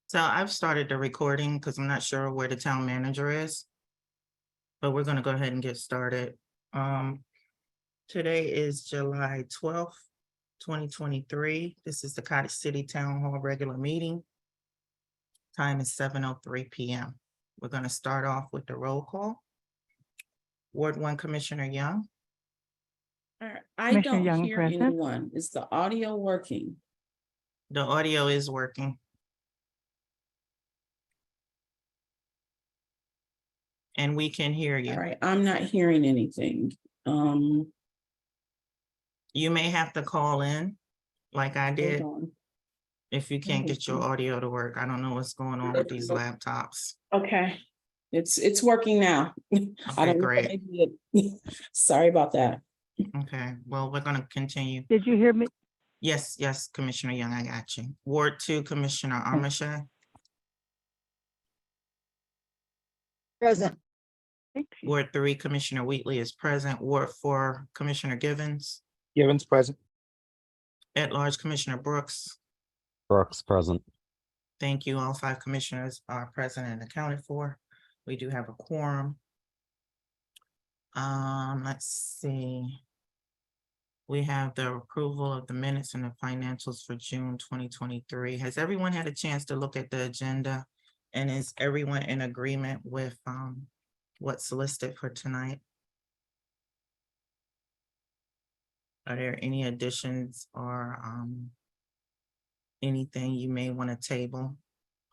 So I've started the recording because I'm not sure where the town manager is. But we're gonna go ahead and get started. Today is July 12th, 2023. This is the Cottage City Town Hall regular meeting. Time is 7:03 PM. We're gonna start off with the roll call. Ward 1 Commissioner Young, All right, I Commissioner don't Young, hear present. anyone. Is the audio working? the audio is working. And we can hear All you. right, I'm not hearing anything. You may have to call in like I Hold did on. if you can't get your audio to work. I don't know what's going on with these laptops. Okay, it's working now. I Okay, don't know what great. I did. Sorry about that. Okay, well, we're gonna continue. Did you hear me? Yes, Commissioner Young, I got you. Ward 2 Commissioner Armachay, Present. Thank you. Ward 3 Commissioner Wheatley is present, Ward 4 Commissioner Givens, Givens present. at-large Commissioner Brooks. Brooks present. Thank you. All 5 commissioners are present and accounted for. We do have a quorum. Let's see. We have the approval of the minutes and the financials for June 2023. Has everyone had a chance to look at the agenda? And is everyone in agreement with what's listed for tonight? Are there any additions or anything you may want to table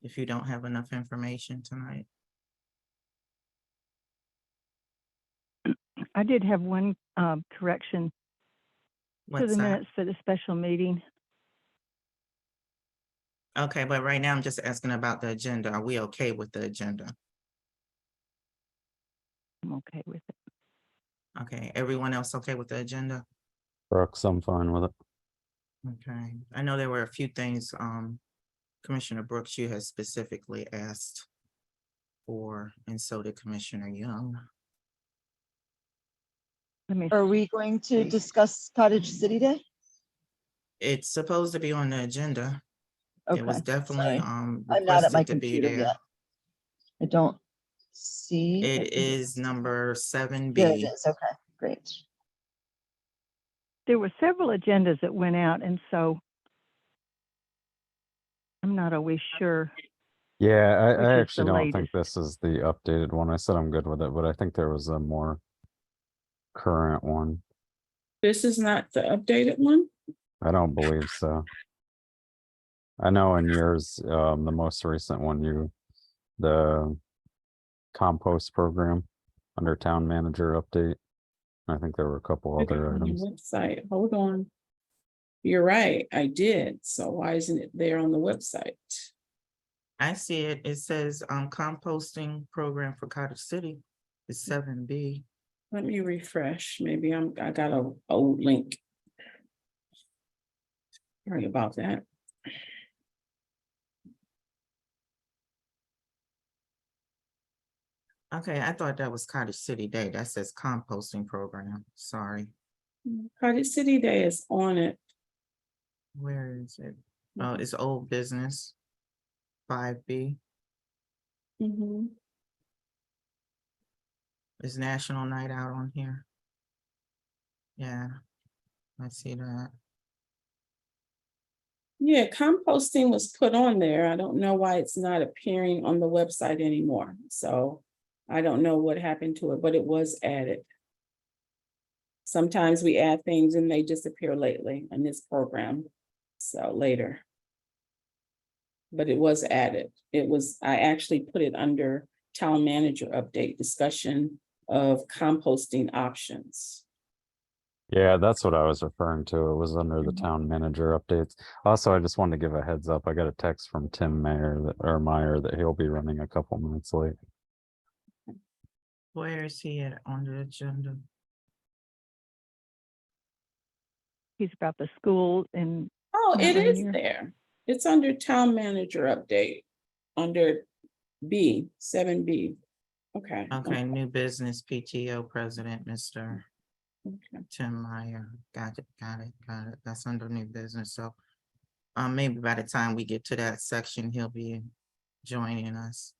if you don't have enough information tonight? I did have one correction to What's the that? minutes for the special meeting. Okay, but right now I'm just asking about the agenda. Are we okay with the agenda? I'm okay with it. Okay, everyone else okay with the agenda? Brooks, I'm fine with it. Okay, I know there were a few things, Commissioner Brooks, you had specifically asked for, and so did Commissioner Young. Let me, Are we going to discuss Cottage City Day? It's supposed to be on the agenda. It was Okay, definitely, sorry. I'm not at my requested to be computer there. yet. I don't see. It is number There it 7B. is. Okay, great. there were several agendas that went out, and so I'm not always sure. Yeah, Which is I the actually don't think latest. this is the updated one. I said I'm good with it, but I think there was a more current one. This is not the updated one. I don't believe so. I know in yours, the most recent one, the compost program under town manager update. I think there were a couple I got it other on the items. website. Hold on. You're right, I did. So why isn't it there on the website? I see it. It says, composting program for Cottage City is 7B. Let me refresh. Maybe I got a old link. Sorry about that. Okay, I thought that was Cottage City Day. That says composting program. Sorry. Cottage City Day is on it. Where is it? Oh, it's old business. 5B Mhm. is National Night Out on here. Yeah, I see that. Yeah, composting was put on there. I don't know why it's not appearing on the website anymore. So I don't know what happened to it, but it was added. Sometimes we add things and they disappear lately in this program. So later. But it was added. I actually put it under town manager update discussion of composting options. Yeah, that's what I was referring to. It was under the Mhm. town manager updates. Also, I just wanted to give a heads up. I got a text from Tim Meyer that he'll be running a couple minutes late. Where is he at on the agenda? He's about the school and Oh, Not it right is here. there. It's under town manager update, under B, 7B. Okay. Okay, new business PTO president, Mr. Okay. Tim Meyer. Got it. That's under new business. So maybe by the time we get to that section, he'll be joining us.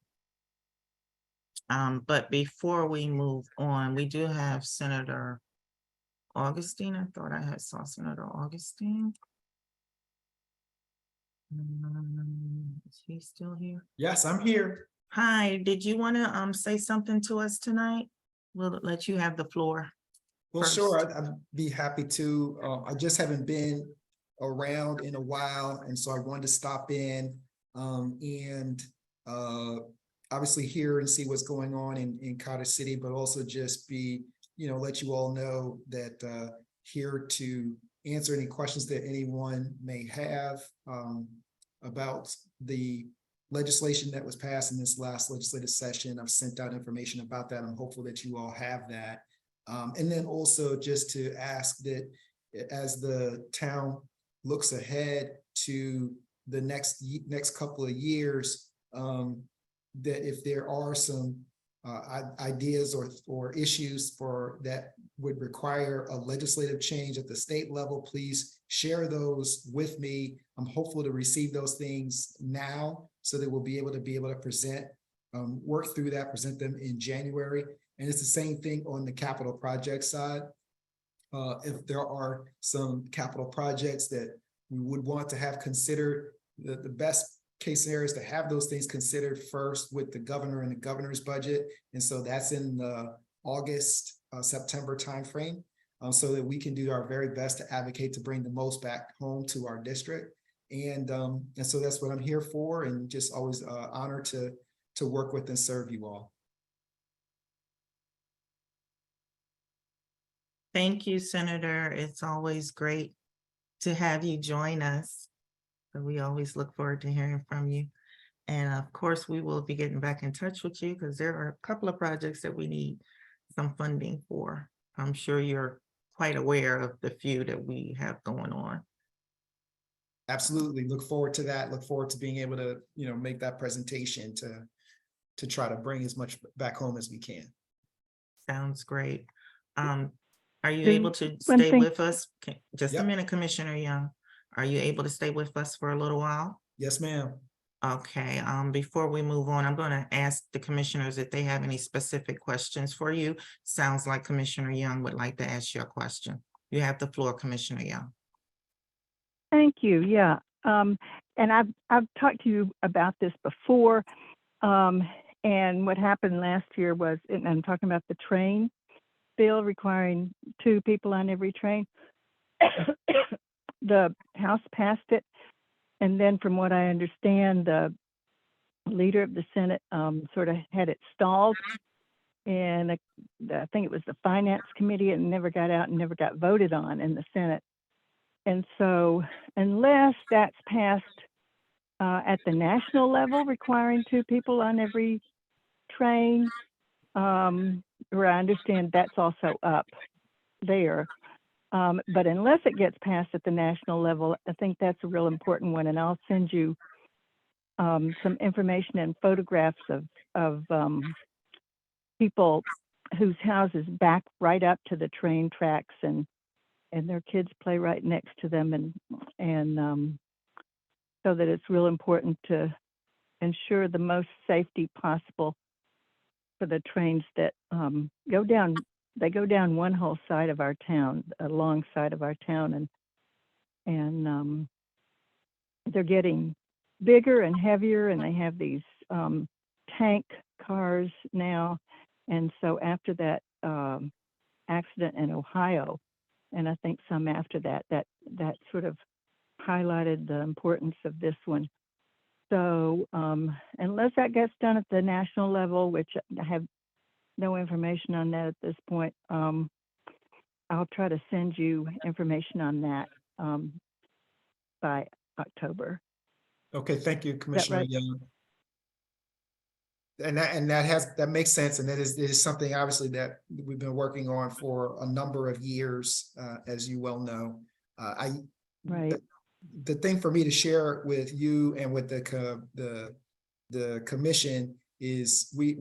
But before we move on, we do have Senator Augustine. I thought I saw Senator Augustine. Is he still here? Yes, I'm here. Hi, did you want to say something to us tonight? We'll let you have the floor. Well, sure, First. I'd be happy to. I just haven't been around in a while, and so I wanted to stop in and obviously hear and see what's going on in Cottage City, but also just be, let you all know that here to answer any questions that anyone may have about the legislation that was passed in this last legislative session. I've sent out information about that. I'm hopeful that you all have that. And then also just to ask that as the town looks ahead to the next couple of years, that if there are some ideas or issues that would require a legislative change at the state level, please share those with me. I'm hopeful to receive those things now so that we'll be able to present, work through that, present them in January. And it's the same thing on the capital project side. If there are some capital projects that we would want to have considered, the best case scenario is to have those things considered first with the governor and the governor's budget. And so that's in the August, September timeframe, so that we can do our very best to advocate to bring the most back home to our district. And so that's what I'm here for, and just always honored to work with and serve you all. Thank you, Senator. It's always great to have you join us. So we always look forward to hearing from you. And of course, we will be getting back in touch with you because there are a couple of projects that we need some funding for. I'm sure you're quite aware of the few that we have going on. Absolutely. Look forward to that. Look forward to being able to, make that presentation to try to bring as much back home as we can. Sounds great. Are you Then able to one stay thing- with us? Just a Yep. minute, Commissioner Young. Are you able to stay with us for a little while? Yes, ma'am. Okay, before we move on, I'm gonna ask the commissioners if they have any specific questions for you. Sounds like Commissioner Young would like to ask you a question. You have the floor, Commissioner Young. Thank you. Yeah. And I've talked to you about this before. And what happened last year was, and I'm talking about the train bill requiring 2 people on every train. The House passed it. And then from what I understand, the leader of the Senate sort of had it stalled. And I think it was the Finance Committee, and never got out and never got voted on in the Senate. And so unless that's passed at the national level, requiring 2 people on every train, where I understand that's also up there. But unless it gets passed at the national level, I think that's a real important one. And I'll send you some information and photographs of people whose houses back right up to the train tracks, and their kids play right next to them, and so that it's real important to ensure the most safety possible for the trains that go down. They go down one whole side of our town, a long side of our town, and they're getting bigger and heavier, and they have these tank cars now. And so after that accident in Ohio, and I think some after that sort of highlighted the importance of this one. So unless that gets done at the national level, which I have no information on that at this point, I'll try to send you information on that by October. Okay, thank you, Commissioner right? Young. And that makes sense, and it is something obviously that we've been working on for a number of years, as you well know. Right. The thing for me to share with you and with the commission is we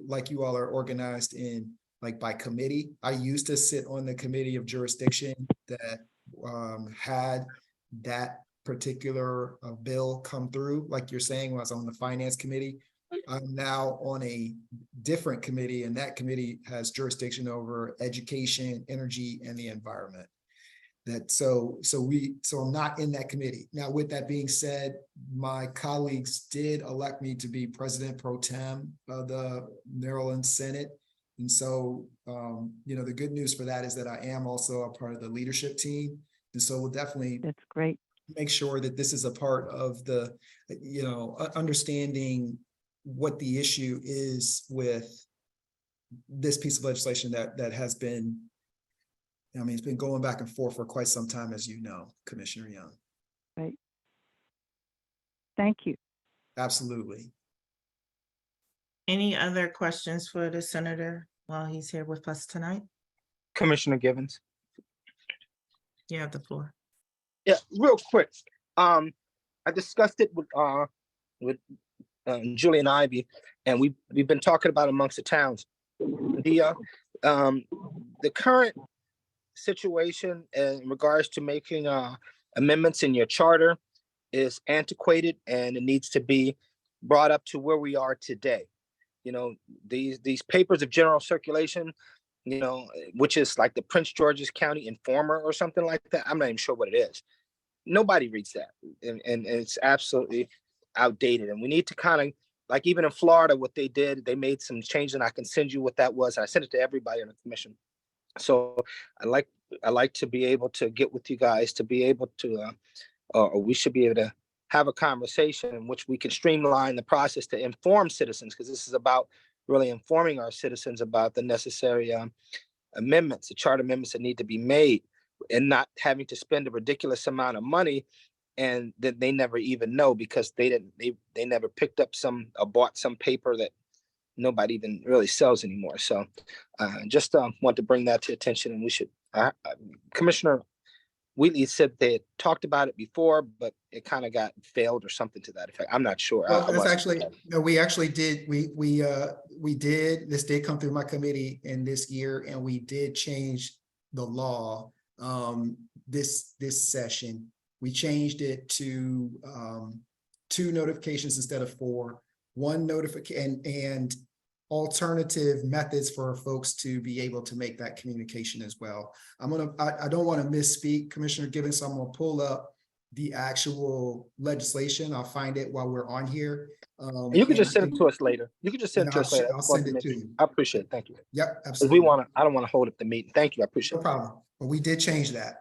like you all are organized in by committee. I used to sit on the committee of jurisdiction that had that particular bill come through, like you're saying, when I was on the finance committee. I'm now on a different committee, and that committee has jurisdiction over education, energy, and the environment. So I'm not in that committee. Now, with that being said, my colleagues did elect me to be president pro tem of the Maryland Senate. And so, the good news for that is that I am also a part of the leadership team. And so we'll definitely That's great. make sure that this is a part of the, understanding what the issue is with this piece of legislation that has been, it's been going back and forth for quite some time, as you know, Commissioner Young. Right. Thank you. Absolutely. Any other questions for the senator while he's here with us tonight? Commissioner Givens. You have the floor. Yeah, real quick. I discussed it with Julian Ivy, and we've been talking about amongst the towns. The current situation in regards to making amendments in your charter is antiquated, and it needs to be brought up to where we are today. These papers of general circulation, which is like the Prince George's County Informer or something like that. I'm not even sure what it is. Nobody reads that, and it's absolutely outdated. And we need to kind of, like, even in Florida, what they did, they made some changes, and I can send you what that was. I sent it to everybody on the commission. So I like to be able to get with you guys to be able to, or we should be able to have a conversation in which we can streamline the process to inform citizens, because this is about really informing our citizens about the necessary amendments, the charter amendments that need to be made, and not having to spend a ridiculous amount of money and that they never even know, because they never picked up or bought some paper that nobody even really sells anymore. So just want to bring that to attention, and we should, Commissioner Wheatley said they had talked about it before, but it kind of got failed or something to that effect. I'm not sure. Well, that's actually, no, we actually did, we did, this did come through my committee in this year, and we did change the law this session. We changed it to 2 notifications instead of 4, 1 notification and alternative methods for folks to be able to make that communication as well. I don't want to misspeak, Commissioner Gibbons, so I'm going to pull up the actual legislation. I'll find it while we're on here. You can just send it to us later. You can just send it to us later. I'll send it to you. I appreciate it. Thank you. Yep, Because absolutely. I don't want to hold up the meeting. Thank you. I appreciate No it. problem. But we did change that.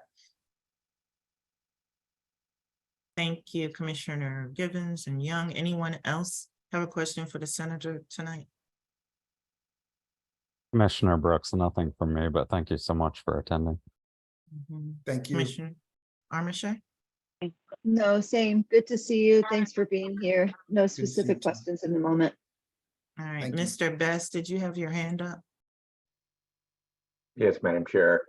Thank you, Commissioner Givens and Young. Anyone else have a question for the senator tonight? Commissioner Brooks, nothing from me, but thank you so much for attending. Thank you. Commissioner Armitage? No, same. Good to see you. Thanks for being here. No see you specific too. questions in the moment. All right, Thank you. Mr. Best, did you have your hand up? Yes, Madam Chair.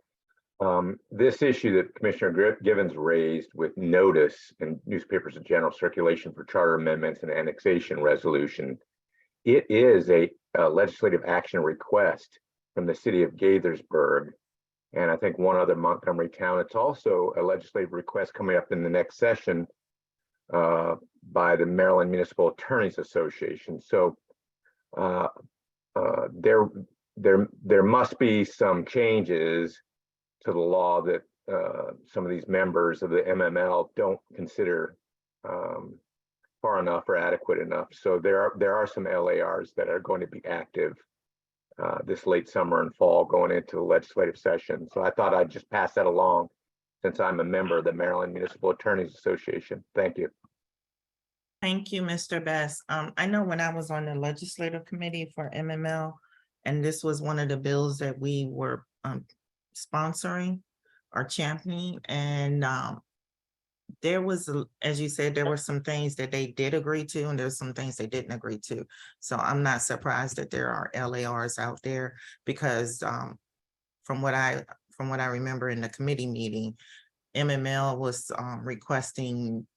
This issue that Commissioner Givens raised with notice in newspapers of general circulation for charter amendments and annexation resolution, it is a legislative action request from the city of Gaithersburg, and I think one other Montgomery town. It's also a legislative request coming up in the next session by the Maryland Municipal Attorneys Association. So there must be some changes to the law that some of these members of the MML don't consider far enough or adequate enough. So there are some LARs that are going to be active this late summer and fall going into the legislative session. So I thought I'd just pass that along since I'm a member of the Maryland Municipal Attorneys Association. Thank you. Thank you, Mr. Best. I know when I was on the legislative committee for MML, and this was one of the bills that we were sponsoring or championing, and there was, as you said, there were some things that they did agree to, and there's some things they didn't agree to. So I'm not surprised that there are LARs out there, because from what I remember in the committee meeting, MML was requesting,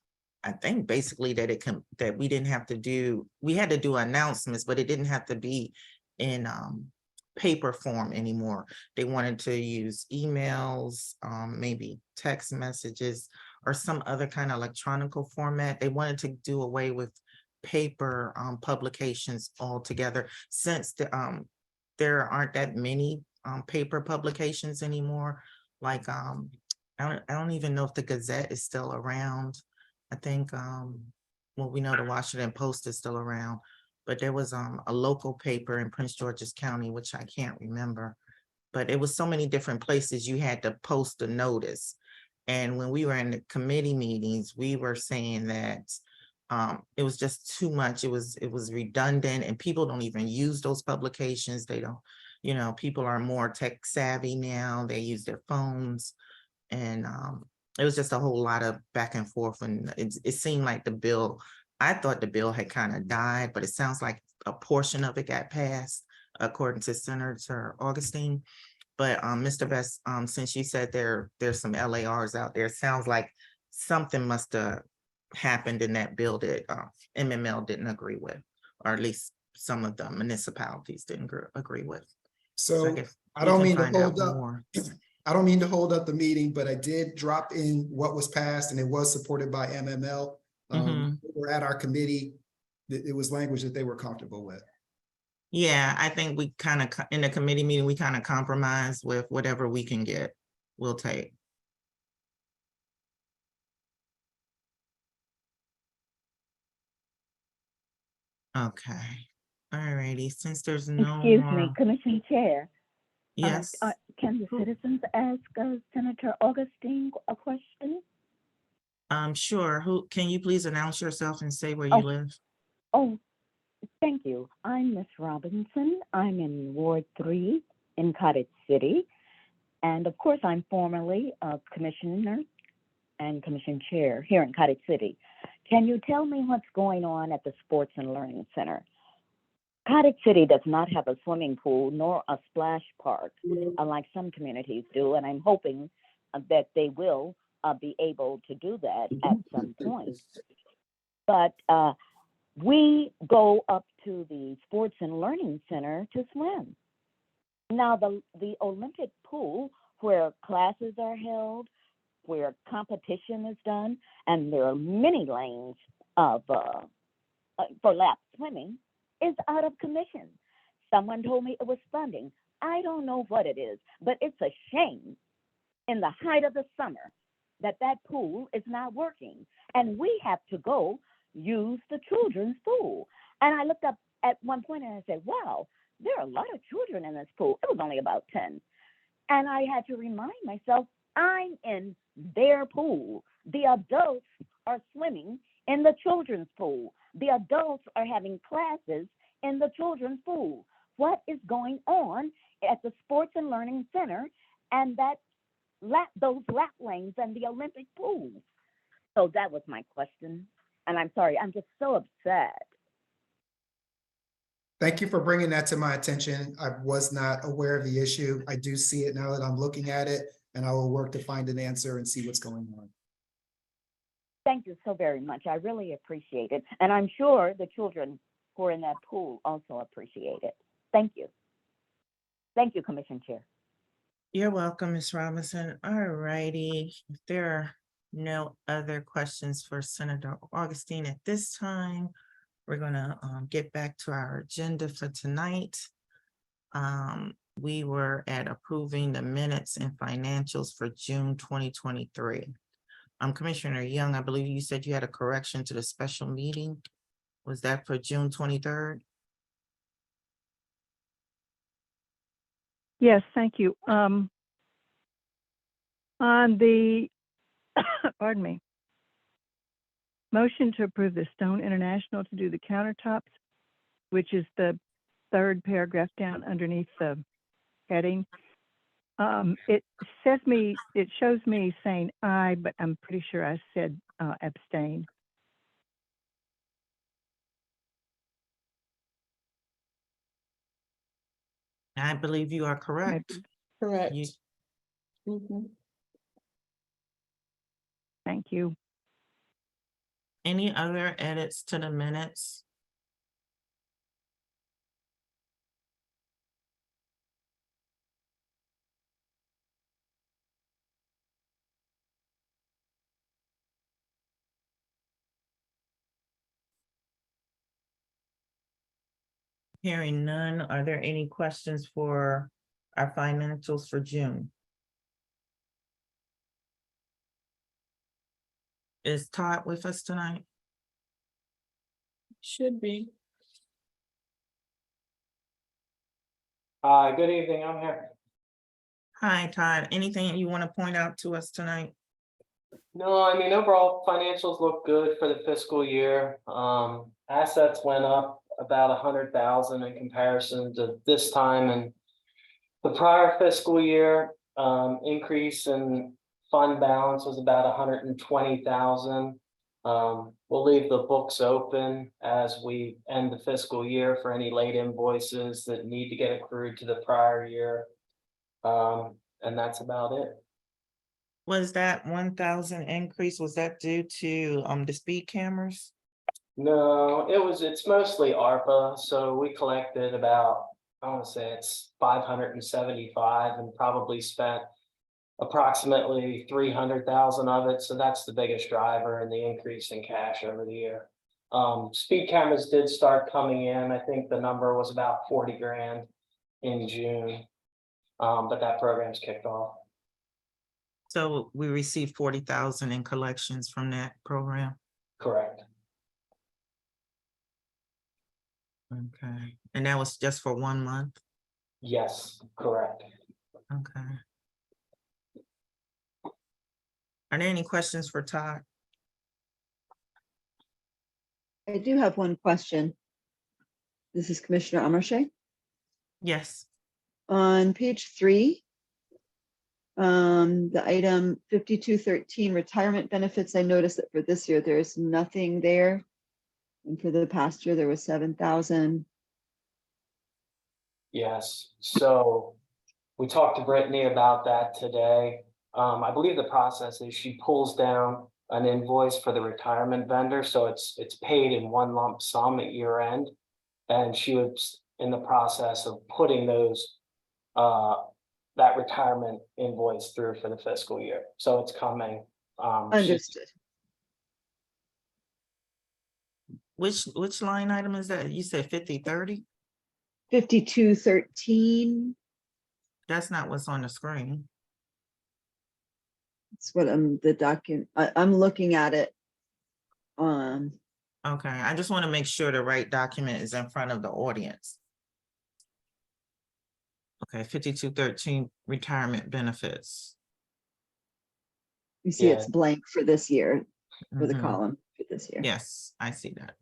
I think basically that we didn't have to do, we had to do announcements, but it didn't have to be in paper form anymore. They wanted to use emails, maybe text messages or some other kind of electronical format. They wanted to do away with paper publications altogether, since there aren't that many paper publications anymore. Like I don't even know if the Gazette is still around. I think well, we know the Washington Post is still around, but there was a local paper in Prince George's County, which I can't remember. But it was so many different places you had to post a notice. And when we were in the committee meetings, we were saying that it was just too much. It was redundant, and people don't even use those publications. They don't, people are more tech savvy now. They use their phones. And it was just a whole lot of back and forth. And it seemed like I thought the bill had kind of died, but it sounds like a portion of it got passed, according to Senator Augustine. But Mr. Best, since you said there's some LARs out there, it sounds like something must have happened in that bill that MML didn't agree with, or at least some of the municipalities didn't agree with. So I So guess I we don't can mean to find out hold up. more. I don't mean to hold up the meeting, but I did drop in what was passed and it was supported by MML. We're at our committee. It was language that they were comfortable with. Yeah, I think we kind of, in the committee meeting, we kind of compromise with whatever we can get, we'll take. Okay, all righty, since there's no Excuse me, more, Commission Chair. yes, Can the citizens ask Senator Augustine a question? sure, can you please announce yourself and say where you Oh. live? Oh, thank you. I'm Miss Robinson. I'm in Ward 3 in Cottage City. And of course, I'm formerly a commissioner and commission chair here in Cottage City. Can you tell me what's going on at the Sports and Learning Center? Cottage City does not have a swimming pool nor a splash park, unlike some communities do, and I'm hoping that they will be able to do that at some point. But we go up to the Sports and Learning Center to swim. Now, the Olympic pool, where classes are held, where competition is done, and there are many lanes of for lap swimming, is out of commission. Someone told me it was funding. I don't know what it is, but it's a shame in the height of the summer that pool is not working. And we have to go use the children's pool. And I looked up at one point and I said, wow, there are a lot of children in this pool. It was only about 10. And I had to remind myself, I'm in their pool. The adults are swimming in the children's pool. The adults are having classes in the children's pool. What is going on at the Sports and Learning Center and those lap lanes and the Olympic pool? So that was my question. And I'm sorry, I'm just so upset. Thank you for bringing that to my attention. I was not aware of the issue. I do see it now that I'm looking at it, and I will work to find an answer and see what's going on. Thank you so very much. I really appreciate it. And I'm sure the children who are in that pool also appreciate it. Thank you. Thank you, Commission Chair. You're welcome, Ms. Robinson. All righty, if there are no other questions for Senator Augustine at this time, we're gonna get back to our agenda for tonight. We were at approving the minutes and financials for June 2023. Commissioner Young, I believe you said you had a correction to the special meeting. Was that for June 23rd? Yes, thank you. On the, pardon me, motion to approve the Stone International to do the countertops, which is the third paragraph down underneath the heading. It shows me saying aye, but I'm pretty sure I said abstain. I believe you are correct. Correct. You- Thank you. Any other edits to the minutes? Hearing none, are there any questions for our financials for June? Is Todd with us tonight? Should be. Good evening, I'm here. Hi, Todd. Anything you want to point out to us tonight? No, I mean, overall financials look good for the fiscal year. Assets went up about 100,000 in comparison to this time and the prior fiscal year. Increase in fund balance was about 120,000. We'll leave the books open as we end the fiscal year for any late invoices that need to get accrued to the prior year. And that's about it. Was that 1,000 increase, was that due to the speed cameras? No, it's mostly ARPA, so we collected about, I want to say it's 575 and probably spent approximately 300,000 of it, so that's the biggest driver in the increase in cash over the year. Speed cameras did start coming in, I think the number was about 40 grand in June, but that program's kicked off. So we received 40,000 in collections from that program. Correct. Okay, and that was just for 1 month? Yes, correct. Okay. Are there any questions for Todd? I do have one question. This is Commissioner Amarche. Yes. On page 3, the item 5213 retirement benefits, I noticed that for this year, there's nothing there. And for the past year, there was 7,000. Yes, so we talked to Brittany about that today. I believe the process is she pulls down an invoice for the retirement vendor, so it's paid in one lump sum at year end. And she was in the process of putting those that retirement invoice through for the fiscal year. So it's coming. Understood. Which line item is that? You said 5030? 5213. That's not what's on the screen. That's what the document, I'm looking at it. Okay, I just want to make sure the right document is in front of the audience. Okay, 5213 retirement benefits. You see Yeah. it's blank for this year, for the Mhm. column for this year. Yes, I see that.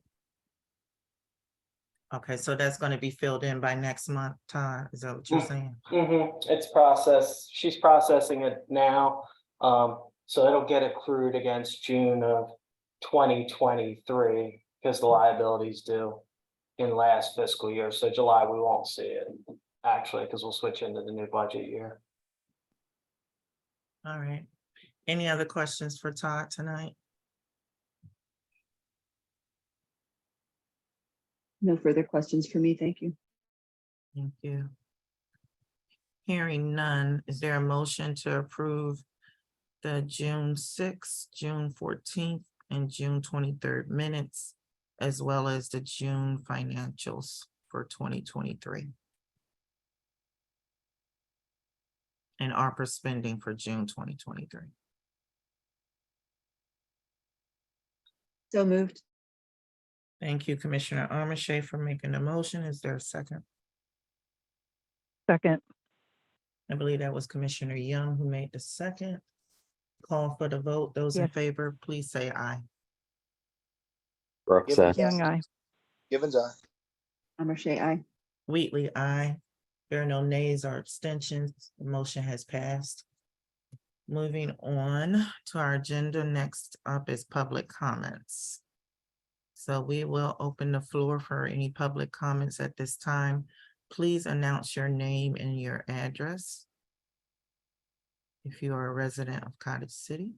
Okay, so that's going to be filled in by next month, Todd, is that what you're saying? It's processed. She's processing it now. So it'll get accrued against June of 2023 because the liabilities due in last fiscal year. So July, we won't see it actually because we'll switch into the new budget year. All right. Any other questions for Todd tonight? No further questions for me. Thank you. Thank you. Hearing none, is there a motion to approve the June 6th, June 14th, and June 23rd minutes, as well as the June financials for 2023? And ARPA spending for June 2023. So moved. Thank you, Commissioner Amarche, for making the motion. Is there a second? Second, I believe that was Commissioner Young who made the second. Call for the vote. Those in Yes. favor, please say aye. Brooks, Givens, Young eye. Givens, aye. Amarche, aye. Wheatley, aye. There are no nays or abstentions. The motion has passed. Moving on to our agenda, next up is public comments. So we will open the floor for any public comments at this time. Please announce your name and your address if you are a resident of Cottage City.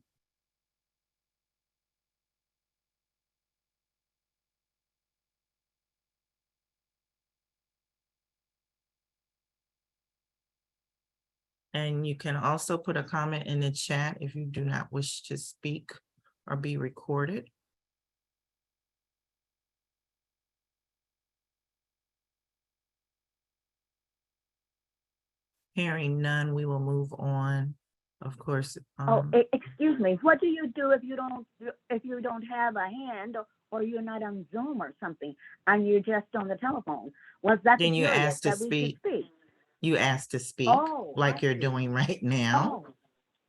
And you can also put a comment in the chat if you do not wish to speak or be recorded. Hearing none, we will move on. Of course, Excuse me, what do you do if you don't have a hand or you're not on Zoom or something and you're just on the telephone? Was that the then you period ask to that we should speak. speak? You asked to speak Oh, like I you're see. doing right now.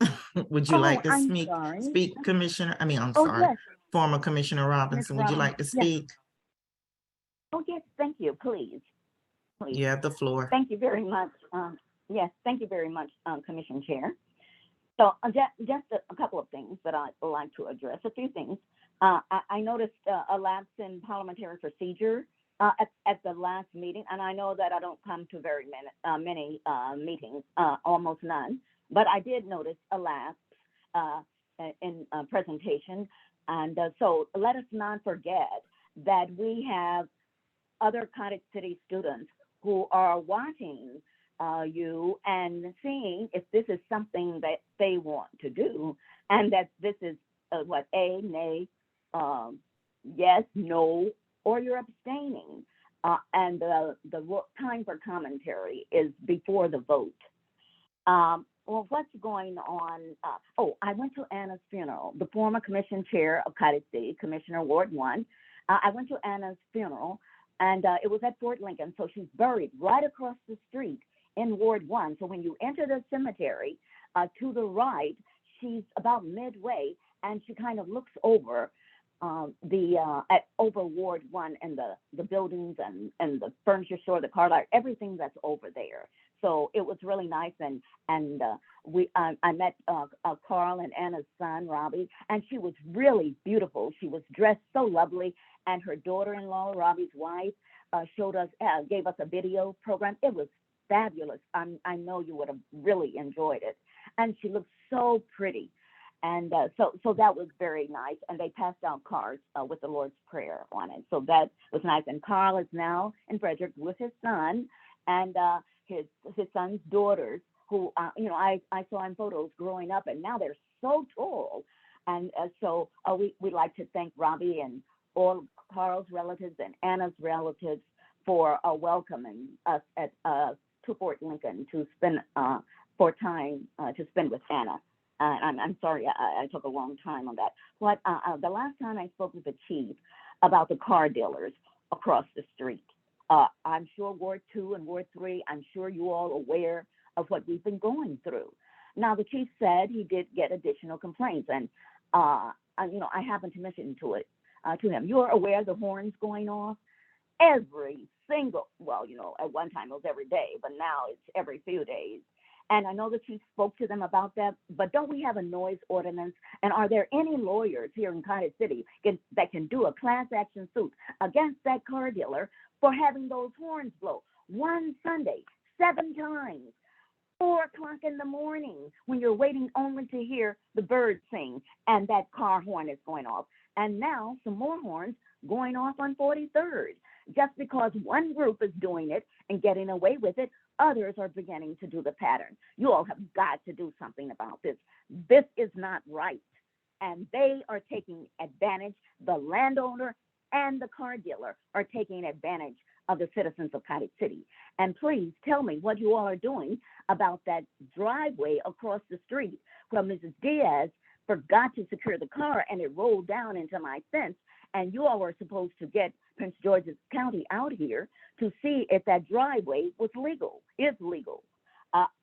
Oh, Would you like to I'm speak, sorry. Commissioner? I'm Oh, sorry, yes, former Commissioner Miss Robinson, would you Robin. like to Yes. speak? Oh, yes, thank you, please. Please. You have the floor. Thank you very much. Yes, thank you very much, Commission Chair. So just a couple of things that I'd like to address, a few things. I noticed a lapse in parliamentary procedure at the last meeting, and I know that I don't come to very many meetings, almost none, but I did notice a lapse in presentation. And so let us not forget that we have other Cottage City students who are watching you and seeing if this is something that they want to do, and that this is a, nay, yes, no, or you're abstaining. And the time for commentary is before the vote. Well, what's going on? I went to Anna's funeral, the former commission chair of Cottage City, Commissioner Ward 1. I went to Anna's funeral, and it was at Fort Lincoln. So she's buried right across the street in Ward 1. So when you enter the cemetery to the right, she's about midway, and she kind of looks over over Ward 1 and the buildings and the furniture store, the car lot, everything that's over there. So it was really nice, and I met Carl and Anna's son Robbie, and she was really beautiful. She was dressed so lovely, and her daughter-in-law, Robbie's wife, gave us a video program. It was fabulous. I know you would have really enjoyed it, and she looked so pretty. And so that was very nice. And they passed out cards with the Lord's Prayer on it. So that was nice. And Carl is now in Frederick with his son and his son's daughters, who I saw in photos growing up, and now they're so tall. And so we'd like to thank Robbie and all Carl's relatives and Anna's relatives for welcoming us to Fort Lincoln to spend time to spend with Anna. I'm sorry, I took a long time on that. But the last time I spoke with the chief about the car dealers across the street, I'm sure Ward 2 and Ward 3, I'm sure you all are aware of what we've been going through. Now, the chief said he did get additional complaints, and I happened to mention to him. You're aware of the horns going off every single, at one time it was every day, but now it's every few days. And I know the chief spoke to them about that, but don't we have a noise ordinance? And are there any lawyers here in Cottage City that can do a class action suit against that car dealer for having those horns blow? One Sunday, 7 times, 4 o'clock in the morning, when you're waiting only to hear the birds sing and that car horn is going off. And now some more horns going off on 43rd. Just because one group is doing it and getting away with it, others are beginning to do the pattern. You all have got to do something about this. This is not right. And they are taking advantage, the landowner and the car dealer are taking advantage of the citizens of Cottage City. And please tell me what you all are doing about that driveway across the street where Mrs. Diaz forgot to secure the car and it rolled down into my fence. And you all were supposed to get Prince George's County out here to see if that driveway was legal, is legal.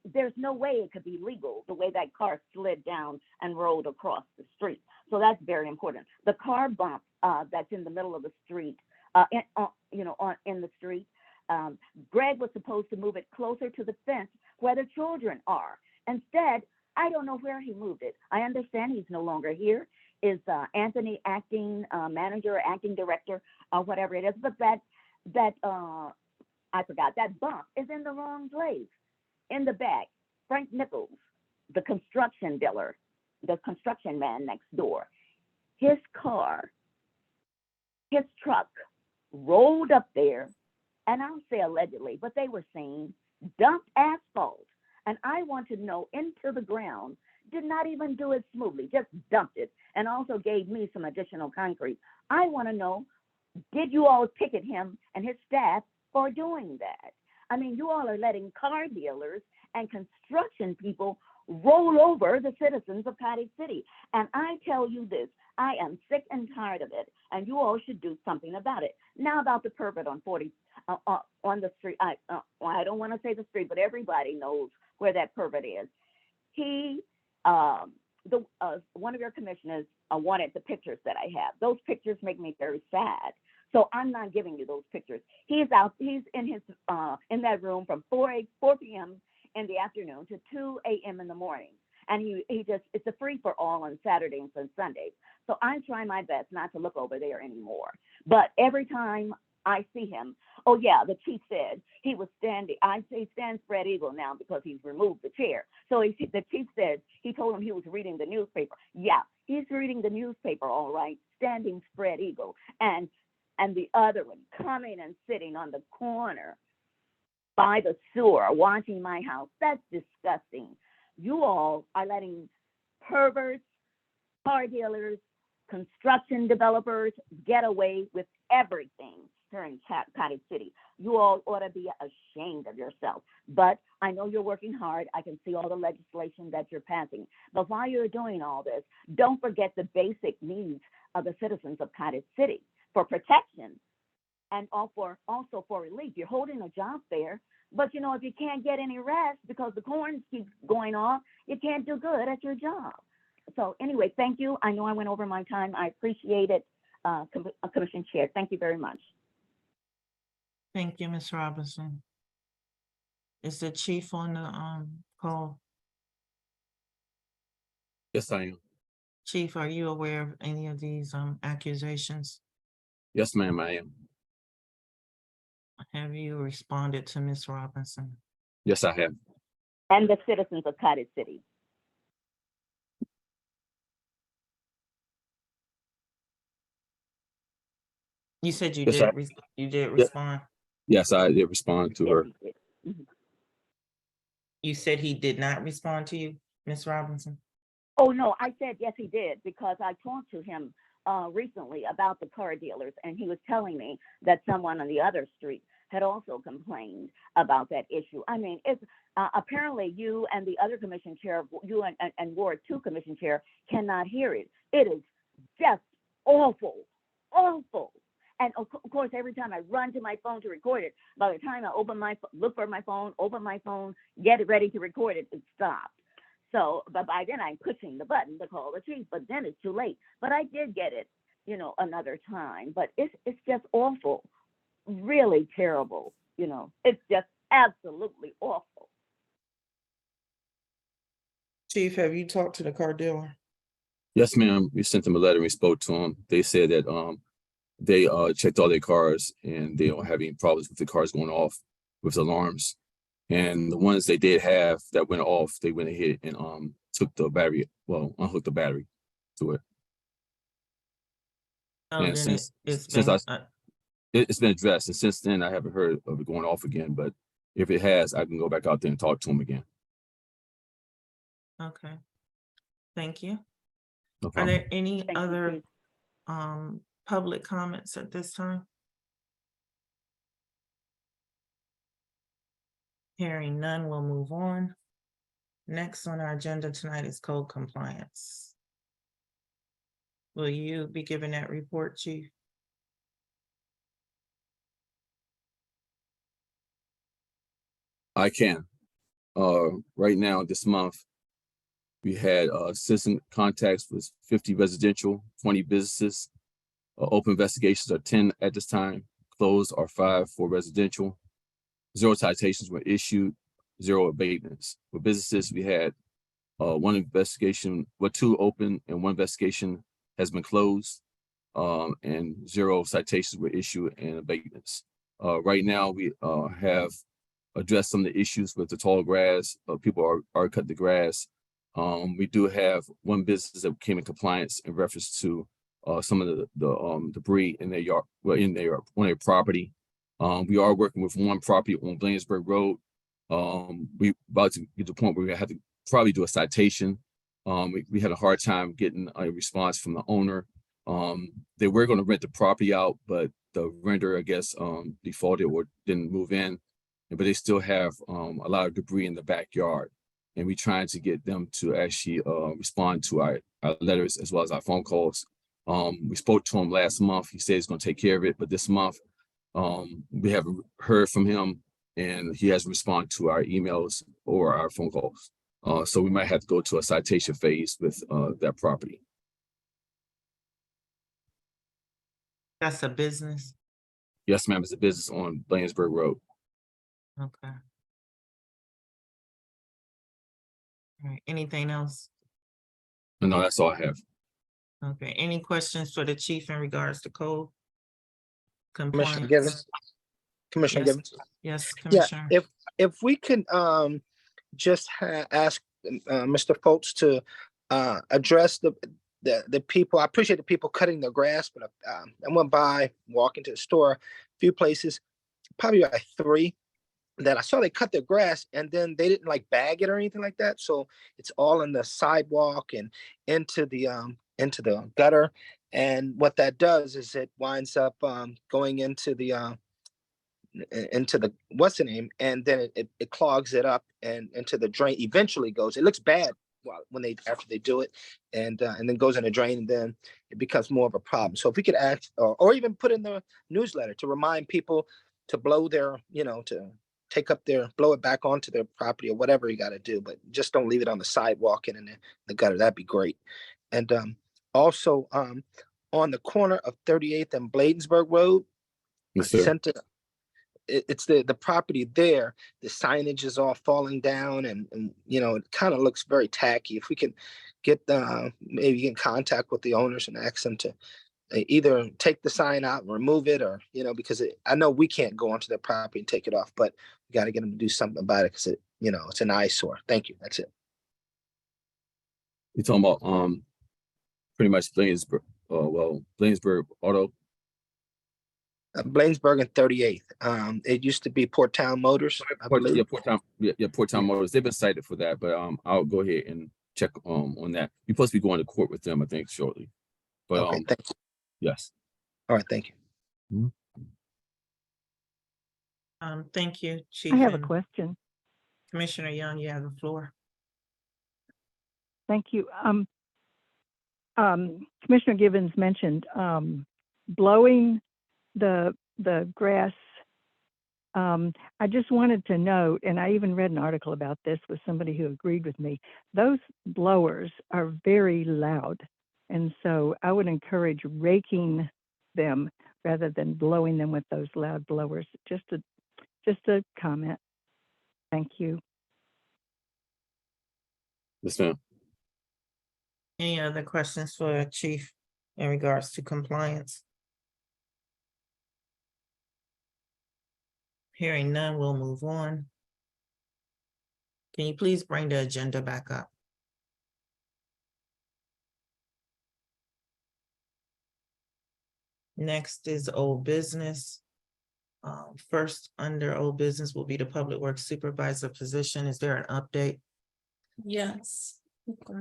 There's no way it could be legal the way that car slid down and rolled across the street. So that's very important. The car bump that's in the middle of the street, in the street, Greg was supposed to move it closer to the fence where the children are. Instead, I don't know where he moved it. I understand he's no longer here. Is Anthony acting manager, acting director, or whatever it is? But I forgot, that bump is in the wrong place. In the back, Frank Nichols, the construction dealer, the construction man next door, his car, his truck rolled up there, and I'll say allegedly, but they were saying dumped asphalt. And I want to know, into the ground, did not even do it smoothly, just dumped it, and also gave me some additional concrete. I want to know, did you all ticket him and his staff for doing that? I mean, you all are letting car dealers and construction people roll over the citizens of Cottage City. And I tell you this, I am sick and tired of it, and you all should do something about it. Now about the pervert on 40, on the street. I don't want to say the street, but everybody knows where that pervert is. He, one of your commissioners wanted the pictures that I have. Those pictures make me very sad. So I'm not giving you those pictures. He's in his in that room from 4 p.m. in the afternoon to 2 a.m. in the morning. And he just, it's a free for all on Saturdays and Sundays. So I'm trying my best not to look over there anymore. But every time I see him, oh yeah, the chief said he was standing, I say stand spread eagle now because he's removed the chair. So the chief said, he told him he was reading the newspaper. Yeah, he's reading the newspaper, all right, standing spread eagle. And the other one coming and sitting on the corner by the sewer watching my house. That's disgusting. You all are letting perverts, car dealers, construction developers get away with everything here in Cottage City. You all ought to be ashamed of yourself. But I know you're working hard. I can see all the legislation that you're passing. But while you're doing all this, don't forget the basic needs of the citizens of Cottage City for protection and also for relief. You're holding a job fair, but you know, if you can't get any rest because the corn keeps going off, you can't do good at your job. So anyway, thank you. I know I went over my time. I appreciate it, Commission Chair. Thank you very much. Thank you, Ms. Robinson. Is the chief on the call? Yes, I am. Chief, are you aware of any of these accusations? Yes, ma'am, I am. Have you responded to Ms. Robinson? Yes, I have. And the citizens of Cottage City. You said you Yes, did. You did respond. Yes, I did respond to her. You said he did not respond to you, Ms. Robinson? Oh, no, I said, yes, he did, because I talked to him recently about the car dealers, and he was telling me that someone on the other street had also complained about that issue. I mean, it's apparently you and the other commission chair, you and Ward 2 commission chair cannot hear it. It is just awful, awful. And of course, every time I run to my phone to record it, by the time I look for my phone, open my phone, get it ready to record it, it stopped. So, but by then I'm pushing the button to call the chief, but then it's too late. But I did get it, you know, another time. But it's just awful, really terrible. You know, it's just absolutely awful. Chief, have you talked to the car dealer? Yes, ma'am. We sent them a letter and we spoke to them. They said that they checked all their cars and they don't have any problems with the cars going off with alarms. And the ones they did have that went off, they went ahead and took the battery, well, unhooked the battery to it. Oh, And then since it's been addressed, and since then I haven't heard of it going off again. But if it has, I can go back out there and talk to them again. okay. Thank you. No Are problem. there any Thank you, other Chief. public comments at this time? Hearing none, we'll move on. Next on our agenda tonight is code compliance. Will you be giving that report, Chief? I can. Right now, this month, we had citizen contacts with 50 residential, 20 businesses. Open investigations are 10 at this time. Closed are 5 for residential. 0 citations were issued, 0 abatements. For businesses, we had 1 investigation, 2 open and 1 investigation has been closed, and 0 citations were issued and abatements. Right now, we have addressed some of the issues with the tall grass. People are cutting the grass. We do have 1 business that came in compliance in reference to some of the debris in their yard, well, on their property. We are working with 1 property on Bladensburg Road. We about to get to the point where we have to probably do a citation. We had a hard time getting a response from the owner. They were going to rent the property out, but the renter, I guess, defaulted or didn't move in. but they still have a lot of debris in the backyard. And we're trying to get them to actually respond to our letters as well as our phone calls. We spoke to him last month. He said he's going to take care of it, but this month we haven't heard from him, and he hasn't responded to our emails or our phone calls. So we might have to go to a citation phase with that property. That's a business. Yes, ma'am. It's a business on Bladensburg Road. Okay. All right, anything else? No, that's all I have. Okay, any questions for the chief in regards to code? Commissioner Compliance? Givens? Commissioner Yes. Givens? Yes, Yeah, Commissioner. if we can just ask Mr. Foltz to address the people. I appreciate the people cutting the grass, but I went by, walking to the store, a few places, probably like 3, that I saw they cut their grass and then they didn't like bag it or anything like that. So it's all in the sidewalk and into the gutter. And what that does is it winds up going into the what's the name, and then it clogs it up and into the drain. Eventually goes. It looks bad when after they do it, and then goes in the drain, and then it becomes more of a problem. So if we could ask, or even put in the newsletter to remind people to blow their, to take up blow it back onto their property or whatever you got to do, but just don't leave it on the sidewalk and in the gutter. That'd be great. And also on the corner of 38th and Bladensburg Road, Yes, sir. it's the property there. The signage is all falling down, and it kind of looks very tacky. If we can get maybe get in contact with the owners and ask them to either take the sign out and remove it, or because I know we can't go onto their property and take it off, but we got to get them to do something about it because it's an eyesore. Thank you. That's it. You're talking about pretty much Bladensburg, Bladensburg Auto. Bladensburg and 38th. It used to be Port Town Motors, I believe. Port Town Motors. They've been cited for that, but I'll go ahead and check on that. You're supposed to be going to court with them, I think, shortly. But Okay, thank you. yes. All right, thank you. Thank you, Chief. I have a and question. Commissioner Young, you have the floor. Thank you. Commissioner Givens mentioned blowing the grass. I just wanted to note, and I even read an article about this with somebody who agreed with me, those blowers are very loud. And so I would encourage raking them rather than blowing them with those loud blowers. Just a comment. Thank you. Yes, ma'am. Any other questions for Chief in regards to compliance? Hearing none, we'll move on. Can you please bring the agenda back up? Next is old business. First, under old business will be the Public Works Supervisor position. Is there an update? Yes. Okay.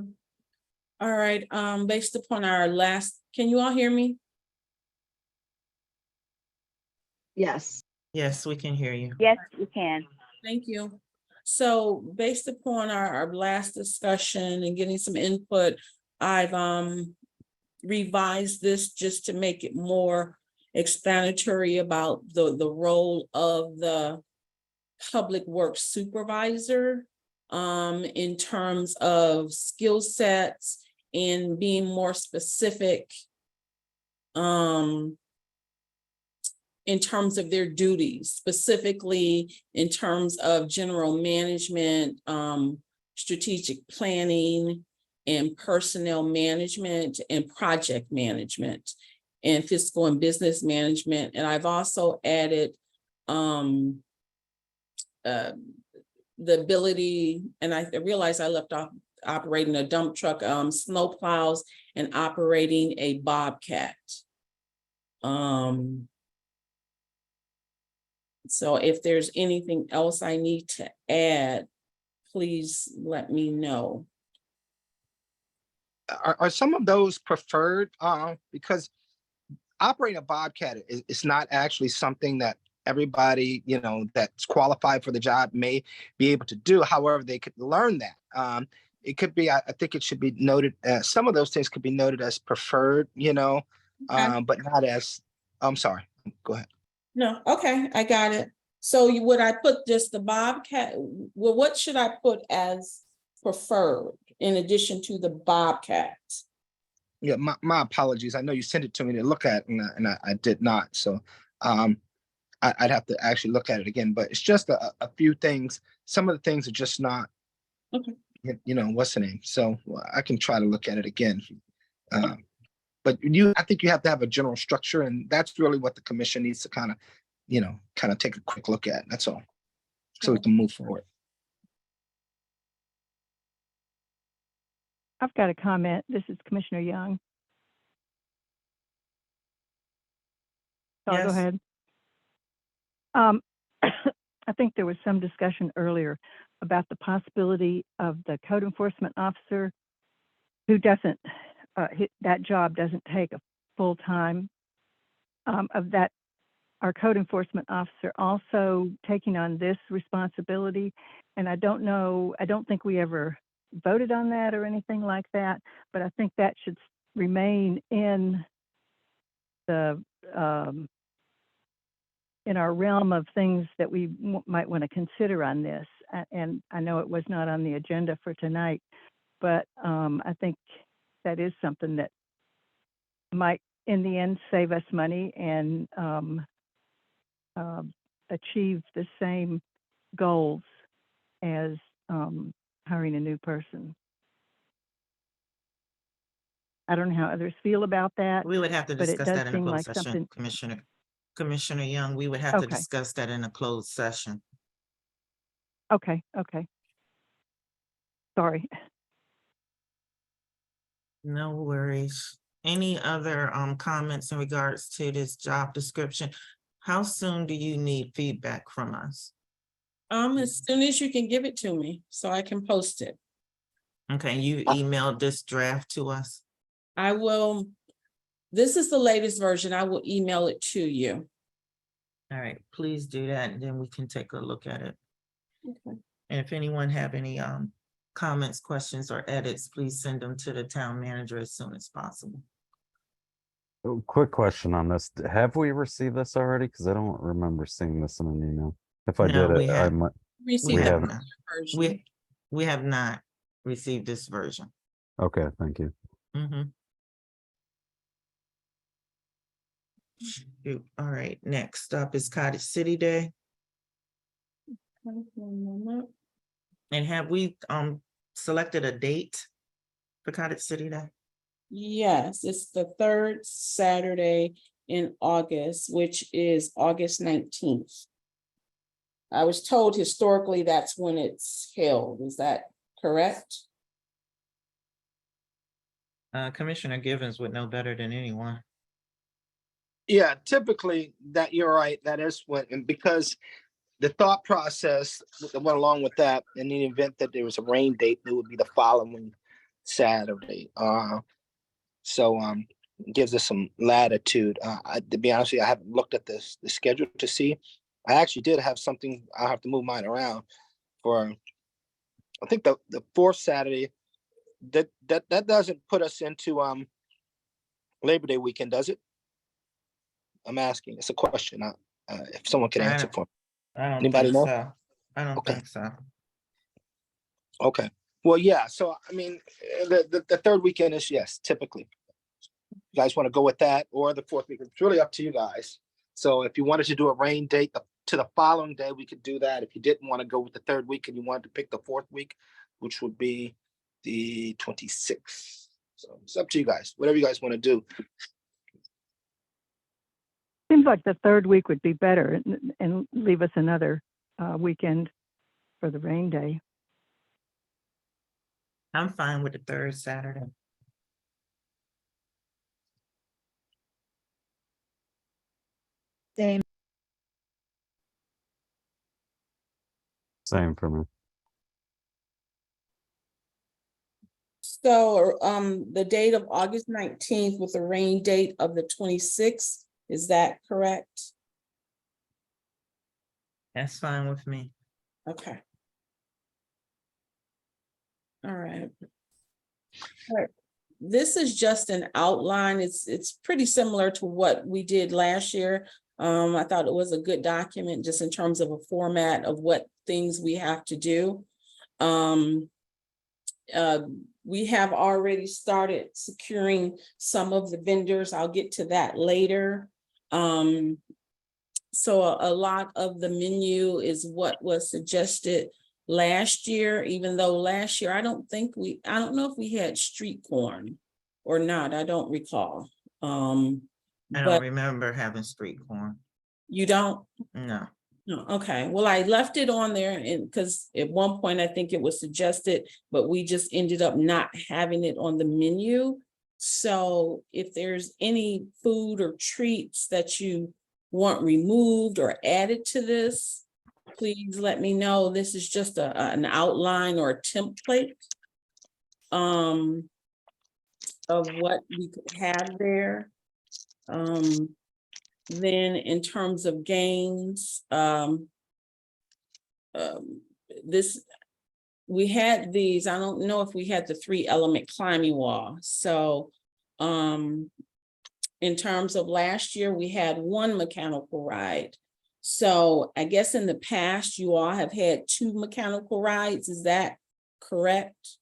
All right, based upon our last, can you all hear me? Yes. Yes, we can hear you. Yes, you can. Thank you. So based upon our last discussion and getting some input, I've revised this just to make it more explanatory about the role of the Public Works Supervisor in terms of skill sets and being more specific in terms of their duties, specifically in terms of general management, strategic planning, and personnel management, and project management, and fiscal and business management. And I've also added the ability, and I realized I left off operating a dump truck, snow plows, and operating a Bobcat. So if there's anything else I need to add, please let me know. Are some of those preferred? Because operating a Bobcat is not actually something that everybody, that's qualified for the job may be able to do. However, they could learn that. It could be, I think it should be noted, some of those things could be noted as preferred, but not as, I'm sorry, go ahead. No, okay, I got it. So would I put just the Bobcat, well, what should I put as preferred in addition to the Bobcat? Yeah, my apologies. I know you sent it to me to look at, and I did not. So I'd have to actually look at it again. But it's just a few things. Some of the things are just not, Okay. What's the name? So I can try to look at it again. But I think you have to have a general structure, and that's really what the commission needs to kind of take a quick look at. That's all. So we can move forward. I've got a comment. This is Commissioner Young. So I'll go Yes. ahead. I think there was some discussion earlier about the possibility of the code enforcement officer who doesn't, that job doesn't take a full time, of that, our code enforcement officer also taking on this responsibility. And I don't know, I don't think we ever voted on that or anything like that, but I think that should remain in the, in our realm of things that we might want to consider on this. And I know it was not on the agenda for tonight, but I think that is something that might, in the end, save us money and achieve the same goals as hiring a new person. I don't know how others feel about that. We would have to But it discuss does that in a seem closed like session, something- Commissioner Young, we would have to Okay. discuss that in a closed session. Okay. Sorry. No worries. Any other comments in regards to this job description? How soon do you need feedback from us? As soon as you can give it to me, so I can post it. Okay, you emailed this draft to us? I will, this is the latest version. I will email it to you. All right, please do that, and then we can take a look at it. Okay. And if anyone have any comments, questions, or edits, please send them to the town manager as soon as possible. Oh, quick question on this. Have we received this already? Because I don't remember seeing this in an email. If I No, did we it, I have- might. We Receive have haven't. not. version. We have not received this version. Okay, thank you. Mhm. Shoot. All right, next up is Cottage City Day. And have we selected a date for Cottage City Day? Yes, it's the third Saturday in August, which is August 19th. I was told historically that's when it's held. Is that correct? Commissioner Givens would know better than anyone. Yeah, typically that you're right. That is when, and because the thought process that went along with that, in the event that there was a rain date, it would be the following Saturday. So it gives us some latitude. To be honest with you, I haven't looked at the schedule to see. I actually did have something. I'll have to move mine around for, I think the fourth Saturday. That doesn't put us into Labor Day weekend, does it? I'm asking. It's a question. If someone can answer for me. I don't Anybody think know? so. I don't Okay. think so. Okay. Well, yeah. So I mean, the third weekend is, yes, typically. You guys want to go with that or the fourth weekend? It's really up to you guys. So if you wanted to do a rain date to the following day, we could do that. If you didn't want to go with the third week and you wanted to pick the fourth week, which would be the 26th. So it's up to you guys. Whatever you guys want to do. Seems like the third week would be better and leave us another weekend for the rain day. I'm fine with the third Saturday. Same. Same for me. So the date of August 19th with the rain date of the 26th, is that correct? That's fine with me. Okay. All right. All right. This is just an outline. It's pretty similar to what we did last year. I thought it was a good document just in terms of a format of what things we have to do. We have already started securing some of the vendors. I'll get to that later. So a lot of the menu is what was suggested last year, even though last year, I don't know if we had street corn or not, I don't recall. I don't But remember having street corn. you don't? No. No, okay, well, I left it on there and because at one point I think it was suggested, but we just ended up not having it on the menu. So if there's any food or treats that you want removed or added to this, please let me know. This is just an outline or a template of what we could have there. Then in terms of games, we had these, I don't know if we had the 3-element climbing wall. So in terms of last year, we had 1 mechanical ride. So I guess in the past, you all have had 2 mechanical rides, is that correct?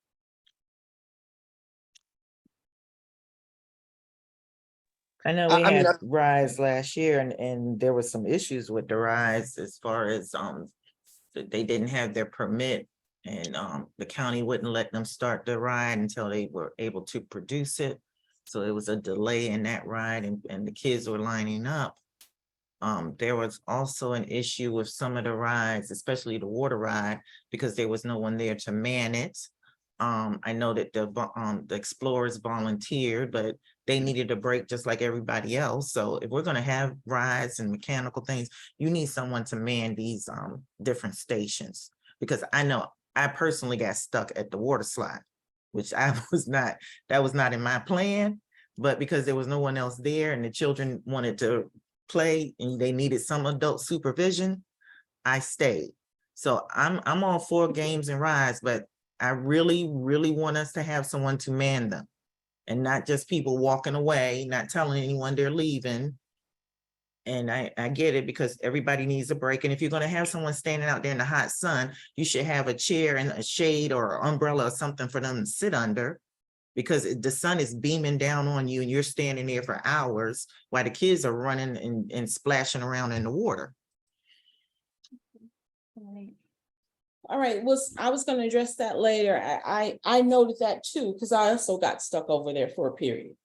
I know we had rides last year and there was some issues with the rides as far as that they didn't have their permit and the county wouldn't let them start the ride until they were able to produce it. So it was a delay in that ride and the kids were lining up. There was also an issue with some of the rides, especially the water ride, because there was no one there to man it. I know that the explorers volunteered, but they needed a break just like everybody else. So if we're gonna have rides and mechanical things, you need someone to man these different stations. Because I know I personally got stuck at the water slide, which that was not in my plan, but because there was no one else there and the children wanted to play and they needed some adult supervision, I stayed. So I'm all for games and rides, but I really, really want us to have someone to man them and not just people walking away, not telling anyone they're leaving. And I get it because everybody needs a break. And if you're going to have someone standing out there in the hot sun, you should have a chair and a shade or an umbrella or something for them to sit under, because the sun is beaming down on you and you're standing there for hours while the kids are running and splashing around in the water. All right, I was gonna address that later. I noted that too, because I also got stuck over there for a period.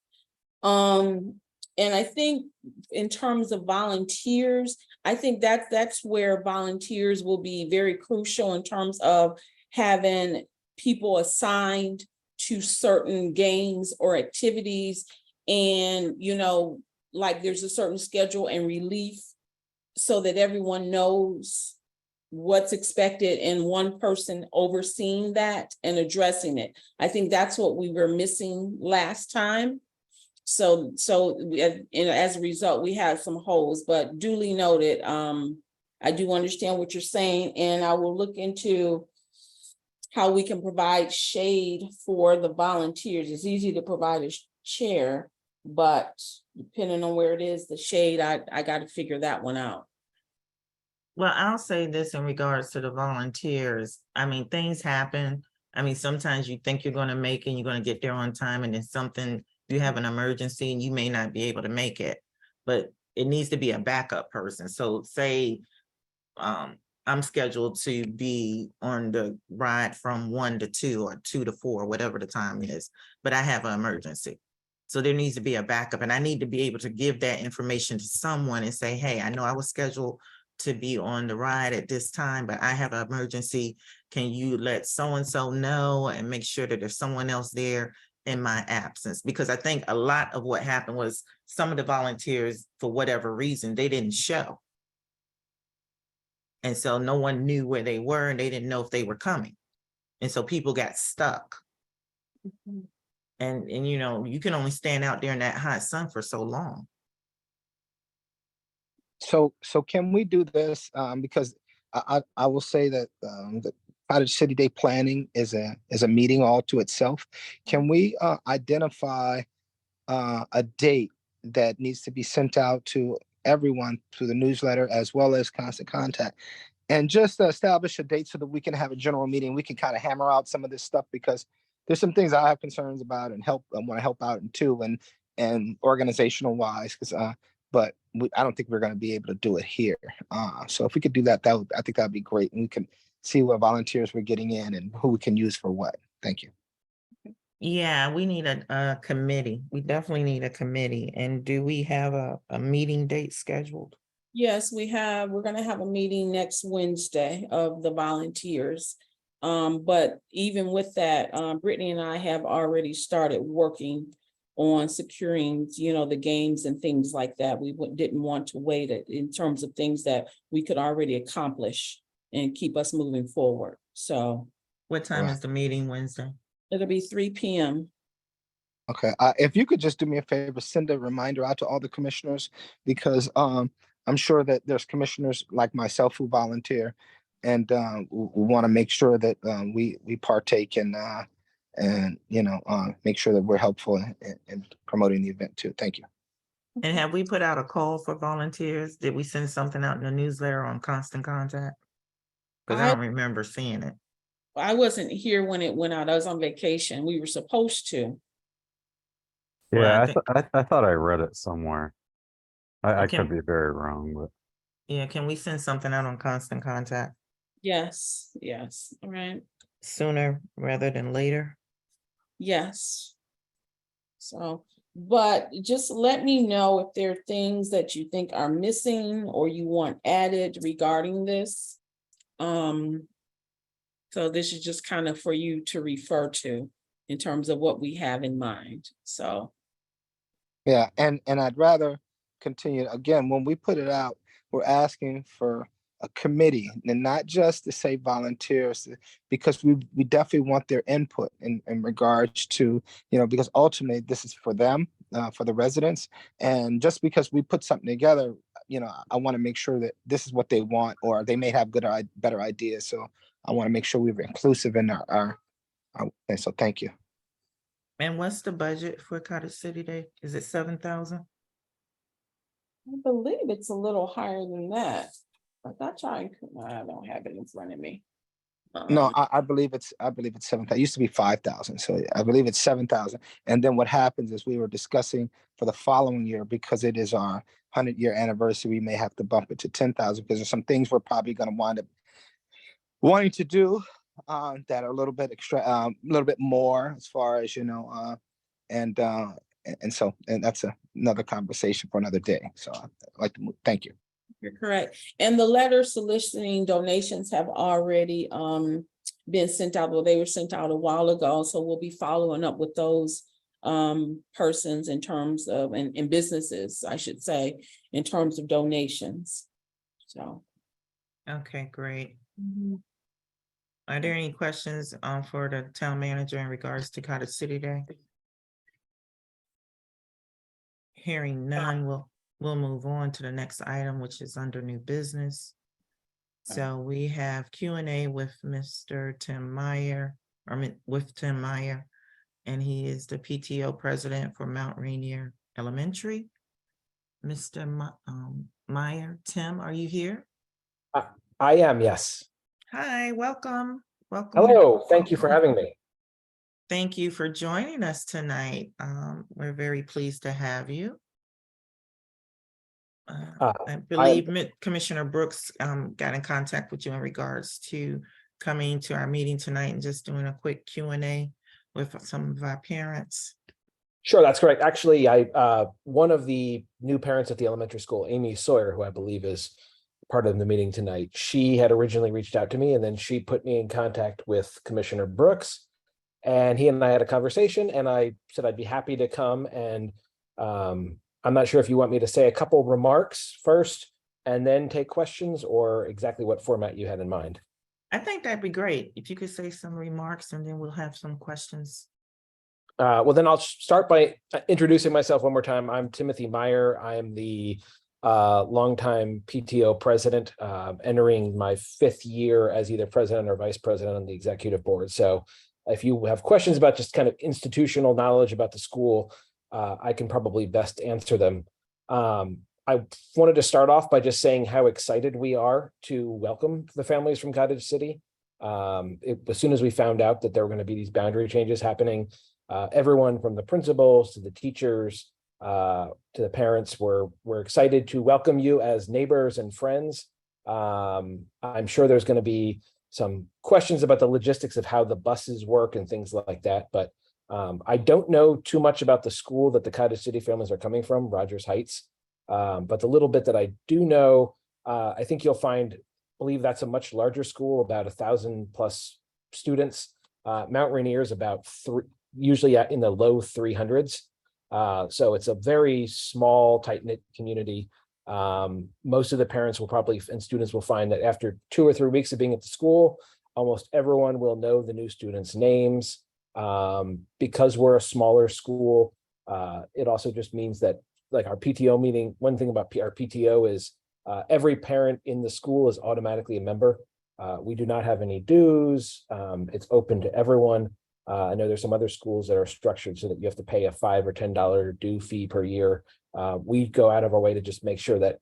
And I think in terms of volunteers, I think that's where volunteers will be very crucial in terms of having people assigned to certain games or activities. And, like there's a certain schedule and relief so that everyone knows what's expected and one person overseeing that and addressing it. I think that's what we were missing last time. So as a result, we had some holes, but duly noted. I do understand what you're saying, and I will look into how we can provide shade for the volunteers. It's easy to provide a chair, but depending on where it is, the shade, I got to figure that one out. Well, I'll say this in regards to the volunteers. I mean, things happen. I mean, sometimes you think you're going to make it and you're going to get there on time, and then you have an emergency and you may not be able to make it, but it needs to be a backup person. So say I'm scheduled to be on the ride from 1 to 2 or 2 to 4, whatever the time is, but I have an emergency. So there needs to be a backup, and I need to be able to give that information to someone and say, hey, I know I was scheduled to be on the ride at this time, but I have an emergency. Can you let so-and-so know and make sure that there's someone else there in my absence? Because I think a lot of what happened was some of the volunteers, for whatever reason, they didn't show. And so no one knew where they were and they didn't know if they were coming. And so people got stuck. Mm-hmm. And you can only stand out there in that hot sun for so long. So can we do this? Because I will say that the Cottage City Day planning is a meeting all to itself. Can we identify a date that needs to be sent out to everyone through the newsletter as well as Constant Contact? And just establish a date so that we can have a general meeting. We can kind of hammer out some of this stuff because there's some things I have concerns about and want to help out in too, and organizational wise, because but I don't think we're going to be able to do it here. So if we could do that, I think that'd be great, and we can see what volunteers we're getting in and who we can use for what. Thank you. Yeah, we need a committee. We definitely need a committee. And do we have a meeting date scheduled? Yes, we're gonna have a meeting next Wednesday of the volunteers. But even with that, Brittany and I have already started working on securing, the games and things like that. We didn't want to wait in terms of things that we could already accomplish and keep us moving forward. So What time is the meeting Wednesday? it'll be 3 p.m. Okay, if you could just do me a favor, send a reminder out to all the commissioners, because I'm sure that there's commissioners like myself who volunteer, and we want to make sure that we partake and make sure that we're helpful in promoting the event too. Thank you. And have we put out a call for volunteers? Did we send something out in the newsletter on Constant Contact? Because I don't remember seeing it. I wasn't here when it went out. I was on vacation. We were supposed to. Well, Yeah, I I thought I read it somewhere. I Okay. could be very wrong, but Yeah, can we send something out on Constant Contact Yes, all right, sooner rather than later? yes. So, but just let me know if there are things that you think are missing or you want added regarding this. So this is just kind of for you to refer to in terms of what we have in mind, so. Yeah, and I'd rather continue, again, when we put it out, we're asking for a committee and not just to say volunteers, because we definitely want their input in regards to, because ultimately this is for them, for the residents. And just because we put something together, I want to make sure that this is what they want, or they may have better ideas. So I want to make sure we're inclusive in our and so thank you. And what's the budget for Cottage City Day? Is it 7,000? I believe it's a little higher than that. I don't have it in front of me. No, I believe it's 7,000. It used to be 5,000. So I believe it's 7,000. And then what happens is we were discussing for the following year, because it is our 100-year anniversary, we may have to bump it to 10,000 because there's some things we're probably going to wind up wanting to do that are a little bit extra, a little bit more as far as, and that's another conversation for another day. So I'd like to move. Thank you. You're correct. And the letters soliciting donations have already been sent out. Well, they were sent out a while ago. So we'll be following up with those persons in terms of, and businesses, I should say, in terms of donations. So. Okay, great. Mhm. Are there any questions for the town manager in regards to Cottage City Day? Hearing none, we'll move on to the next item, which is under new business. So we have Q&A with Mr. Tim Meyer, with Tim Meyer, and he is the PTO president for Mount Rainier Elementary. Mr. Meyer, Tim, are you here? I am, yes. Hi, welcome. Welcome. Hello, thank you for having me. Thank you for joining us tonight. We're very pleased to have you. I believe Commissioner Brooks got in contact with you in regards to coming to our meeting tonight and just doing a quick Q&A with some of our parents. Sure, that's correct. Actually, one of the new parents at the elementary school, Amy Sawyer, who I believe is part of the meeting tonight, she had originally reached out to me, and then she put me in contact with Commissioner Brooks, and he and I had a conversation, and I said I'd be happy to come. And I'm not sure if you want me to say a couple remarks first and then take questions, or exactly what format you had in mind. I think that'd be great if you could say some remarks, and then we'll have some questions. Well, then I'll start by introducing myself one more time. I'm Timothy Meyer. I am the longtime PTO president, entering my 5th year as either president or vice president on the executive board. So if you have questions about just kind of institutional knowledge about the school, I can probably best answer them. I wanted to start off by just saying how excited we are to welcome the families from Cottage City. As soon as we found out that there were going to be these boundary changes happening, everyone from the principals to the teachers to the parents were excited to welcome you as neighbors and friends. I'm sure there's going to be some questions about the logistics of how the buses work and things like that, but I don't know too much about the school that the Cottage City families are coming from, Rogers Heights. But the little bit that I do know, I think you'll believe that's a much larger school, about 1,000+ students. Mount Rainier is about usually in the low 300s. So it's a very small, tight-knit community. Most of the parents will probably, and students will find that after 2 or 3 weeks of being at the school, almost everyone will know the new students' names. Because we're a smaller school, it also just means that, like our PTO meeting, one thing about our PTO is every parent in the school is automatically a member. We do not have any dues. It's open to everyone. I know there's some other schools that are structured so that you have to pay a $5 or $10 due fee per year. We go out of our way to just make sure that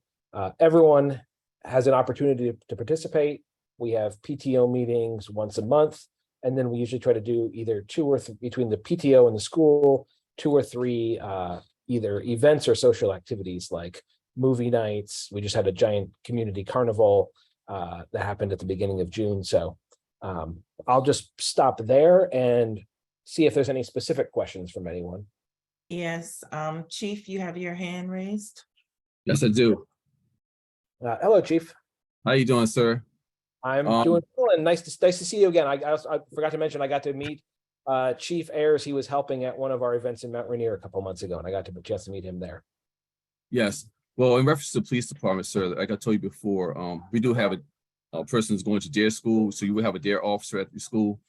everyone has an opportunity to participate. We have PTO meetings once a month, and then we usually try to do either 2 or 3 between the PTO and the school, 2 or 3 either events or social activities like movie nights. We just had a giant community carnival that happened at the beginning of June. So I'll just stop there and see if there's any specific questions from anyone. Yes, Chief, you have your hand raised. Yes, I do. Hello, Chief. How you doing, sir? I'm doing cool, and nice to see you again. I forgot to mention I got to meet Chief Ayers. He was helping at one of our events in Mount Rainier a couple months ago, and I got a chance to meet him there. Yes. Well, in reference to the police department, sir, like I told you before, we do have a person who's going to DARE school. So you will have a DARE officer at the school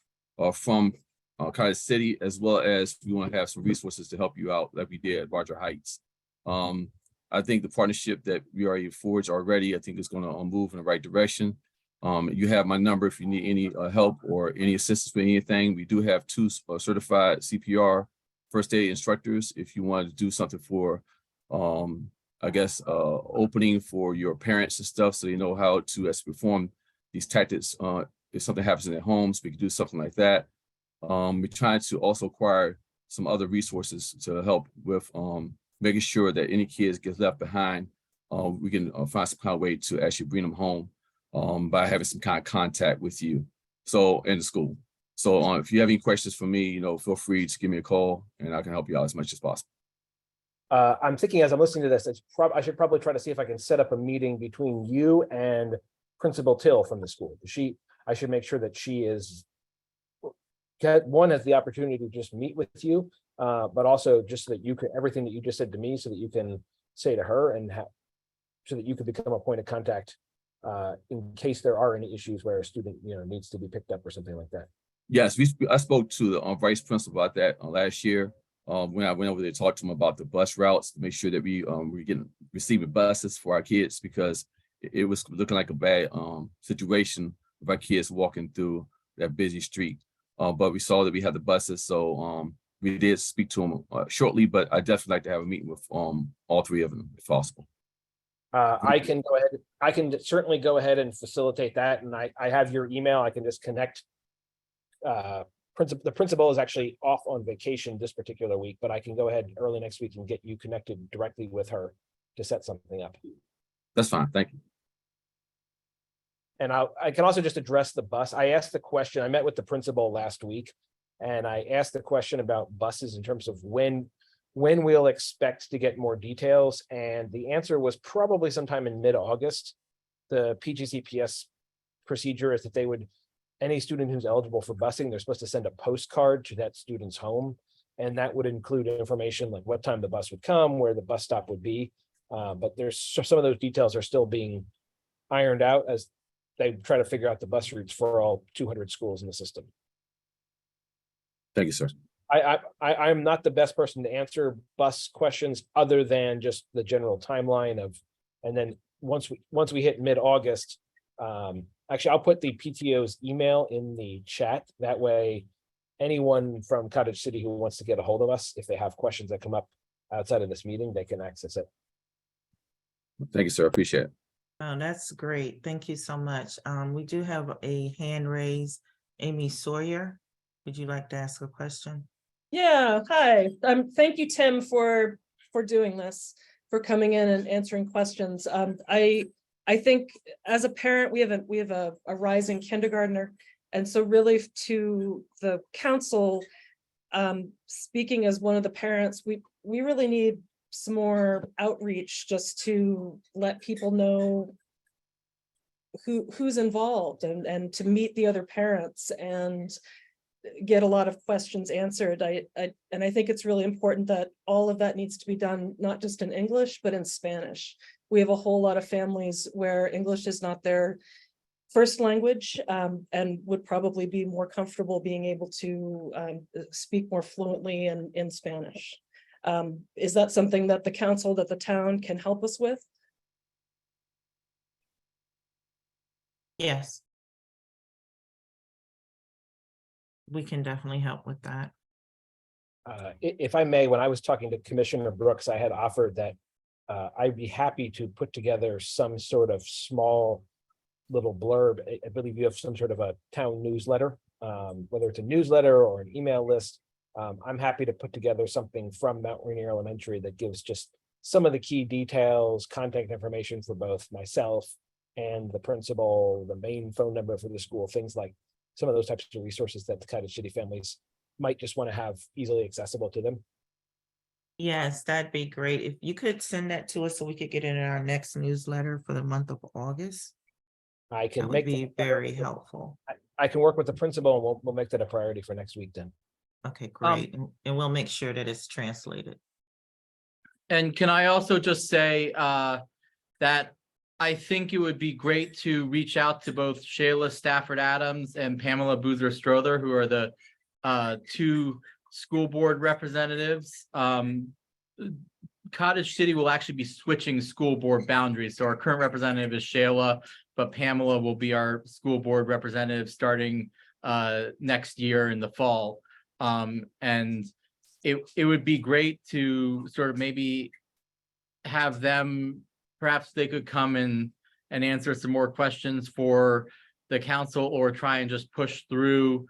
from Cottage City, as well as we want to have some resources to help you out like we did at Rogers Heights. I think the partnership that we already forged already, I think is going to move in the right direction. You have my number if you need any help or any assistance with anything. We do have 2 certified CPR first aid instructors. If you want to do something for, I guess, opening for your parents and stuff, so you know how to perform these tactics if something happens in their homes, we can do something like that. We're trying to also acquire some other resources to help with making sure that any kids get left behind, we can find some kind of way to actually bring them home by having some kind of contact with you. So in the school. So if you have any questions for me, feel free to give me a call and I can help you out as much as possible. I'm thinking as I'm listening to this, I should probably try to see if I can set up a meeting between you and Principal Till from the school. I should make sure that she has the opportunity to just meet with you, but also just so that you can, everything that you just said to me, so that you can say to her and so that you could become a point of contact in case there are any issues where a student needs to be picked up or something like that. Yes, I spoke to the vice principal about that last year. When I went over there to talk to him about the bus routes, to make sure that we receiving buses for our kids, because it was looking like a bad situation with our kids walking through that busy street. But we saw that we had the buses, so we did speak to them shortly. But I definitely like to have a meeting with all 3 of them if possible. I can go ahead. I can certainly go ahead and facilitate that, and I have your email. I can just connect. The principal is actually off on vacation this particular week, but I can go ahead early next week and get you connected directly with her to set something up. That's fine. Thank you. And I can also just address the bus. I asked the question, I met with the principal last week, and I asked the question about buses in terms of when we'll expect to get more details. And the answer was probably sometime in mid-August. The PGCPS procedure is that any student who's eligible for busing, they're supposed to send a postcard to that student's home. And that would include information like what time the bus would come, where the bus stop would be. But some of those details are still being ironed out as they try to figure out the bus routes for all 200 schools in the system. Thank you, sir. I'm not the best person to answer bus questions other than just the general timeline of And then once we hit mid-August, actually, I'll put the PTO's email in the chat. That way, anyone from Cottage City who wants to get a hold of us, if they have questions that come up outside of this meeting, they can access it. Thank you, sir. Appreciate it. Oh, that's great. Thank you so much. We do have a hand raised. Amy Sawyer, would you like to ask a question? Yeah, hi. Thank you, Tim, for doing this, for coming in and answering questions. I think as a parent, we have a rising kindergartner. And so really to the council, speaking as one of the parents, we really need some more outreach just to let people know who's involved and to meet the other parents and get a lot of questions answered. And I think it's really important that all of that needs to be done, not just in English, but in Spanish. We have a whole lot of families where English is not their first language, and would probably be more comfortable being able to speak more fluently in Spanish. Is that something that the council, that the town can help us with? Yes. We can definitely help with that. If I may, when I was talking to Commissioner Brooks, I had offered that I'd be happy to put together some sort of small little blurb. I believe you have some sort of a town newsletter, whether it's a newsletter or an email list. I'm happy to put together something from Mount Rainier Elementary that gives just some of the key details, contact information for both myself and the principal, the main phone number for the school, things like some of those types of resources that the Cottage City families might just want to have easily accessible to them. Yes, that'd be great. If you could send that to us so we could get it in our next newsletter for the month of August. I can That would make be that very helpful. I can work with the principal and we'll make that a priority for next week then. Okay, great. And we'll make sure that it's translated. And can I also just say that I think it would be great to reach out to both Shayla Stafford Adams and Pamela Boozer Strother, who are the two school board representatives. Cottage City will actually be switching school board boundaries. So our current representative is Shayla, but Pamela will be our school board representative starting next year in the fall. And it would be great to sort of maybe have them, perhaps they could come and answer some more questions for the council, or try and just push through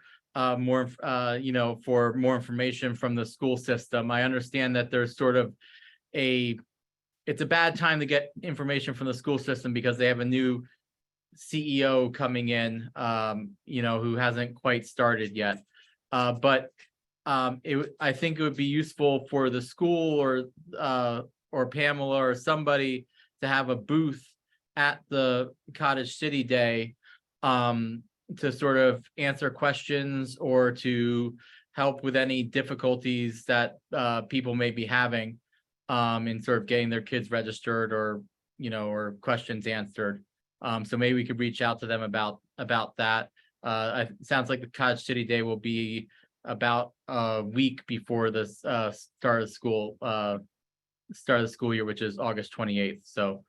more, for more information from the school system. I understand that there's sort of it's a bad time to get information from the school system because they have a new CEO coming in, who hasn't quite started yet. But I think it would be useful for the school or Pamela or somebody to have a booth at the Cottage City Day to sort of answer questions or to help with any difficulties that people may be having in sort of getting their kids registered or questions answered. So maybe we could reach out to them about that. It sounds like the Cottage City Day will be about a week before the start of the school year, which is August 28th. So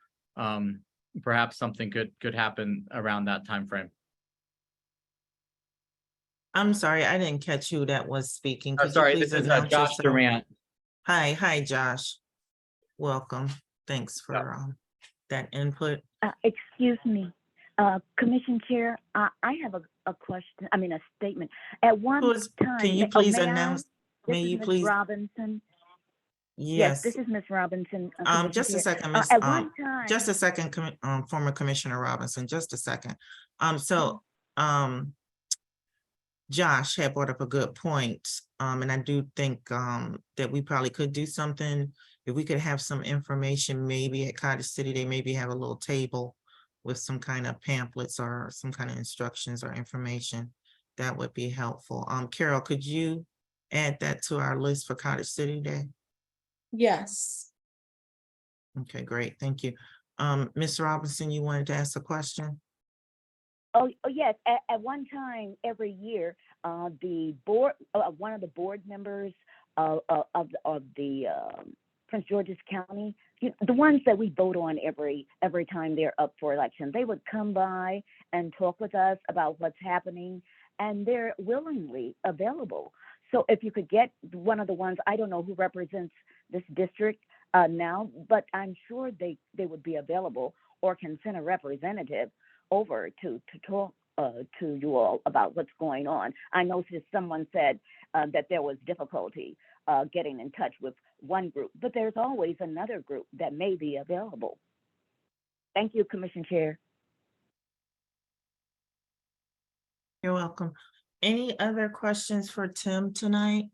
perhaps something could happen around that time frame. I'm sorry, I didn't catch who that was speaking. Could you Sorry, please this is announce Josh yourself? Durant. Hi, Josh. Welcome. Thanks for that input. Excuse me, Commission Chair, I have a question, a statement. At one time. Can you please may I? announce? May This is you Ms. please? Robinson. Yes. This is Ms. Robinson. Just a Chair. second, Miss. At one time. Just a second, former Commissioner Robinson, just a second. Josh had brought up a good point. And I do think that we probably could do something. If we could have some information, maybe at Cottage City, they maybe have a little table with some kind of pamphlets or some kind of instructions or information. That would be helpful. Carol, could you add that to our list for Cottage City Day? Yes. Okay, great. Thank you. Ms. Robinson, you wanted to ask a question? Oh yes. At one time every year, the board, one of the board members of the Prince George's County the ones that we vote on every time they're up for election, they would come by and talk with us about what's happening, and they're willingly available. So if you could get one of the ones, I don't know who represents this district now, but I'm sure they would be available, or can send a representative over to talk to you all about what's going on. I noticed someone said that there was difficulty getting in touch with one group, but there's always another group that may be available. Thank you, Commission Chair. You're welcome. Any other questions for Tim tonight?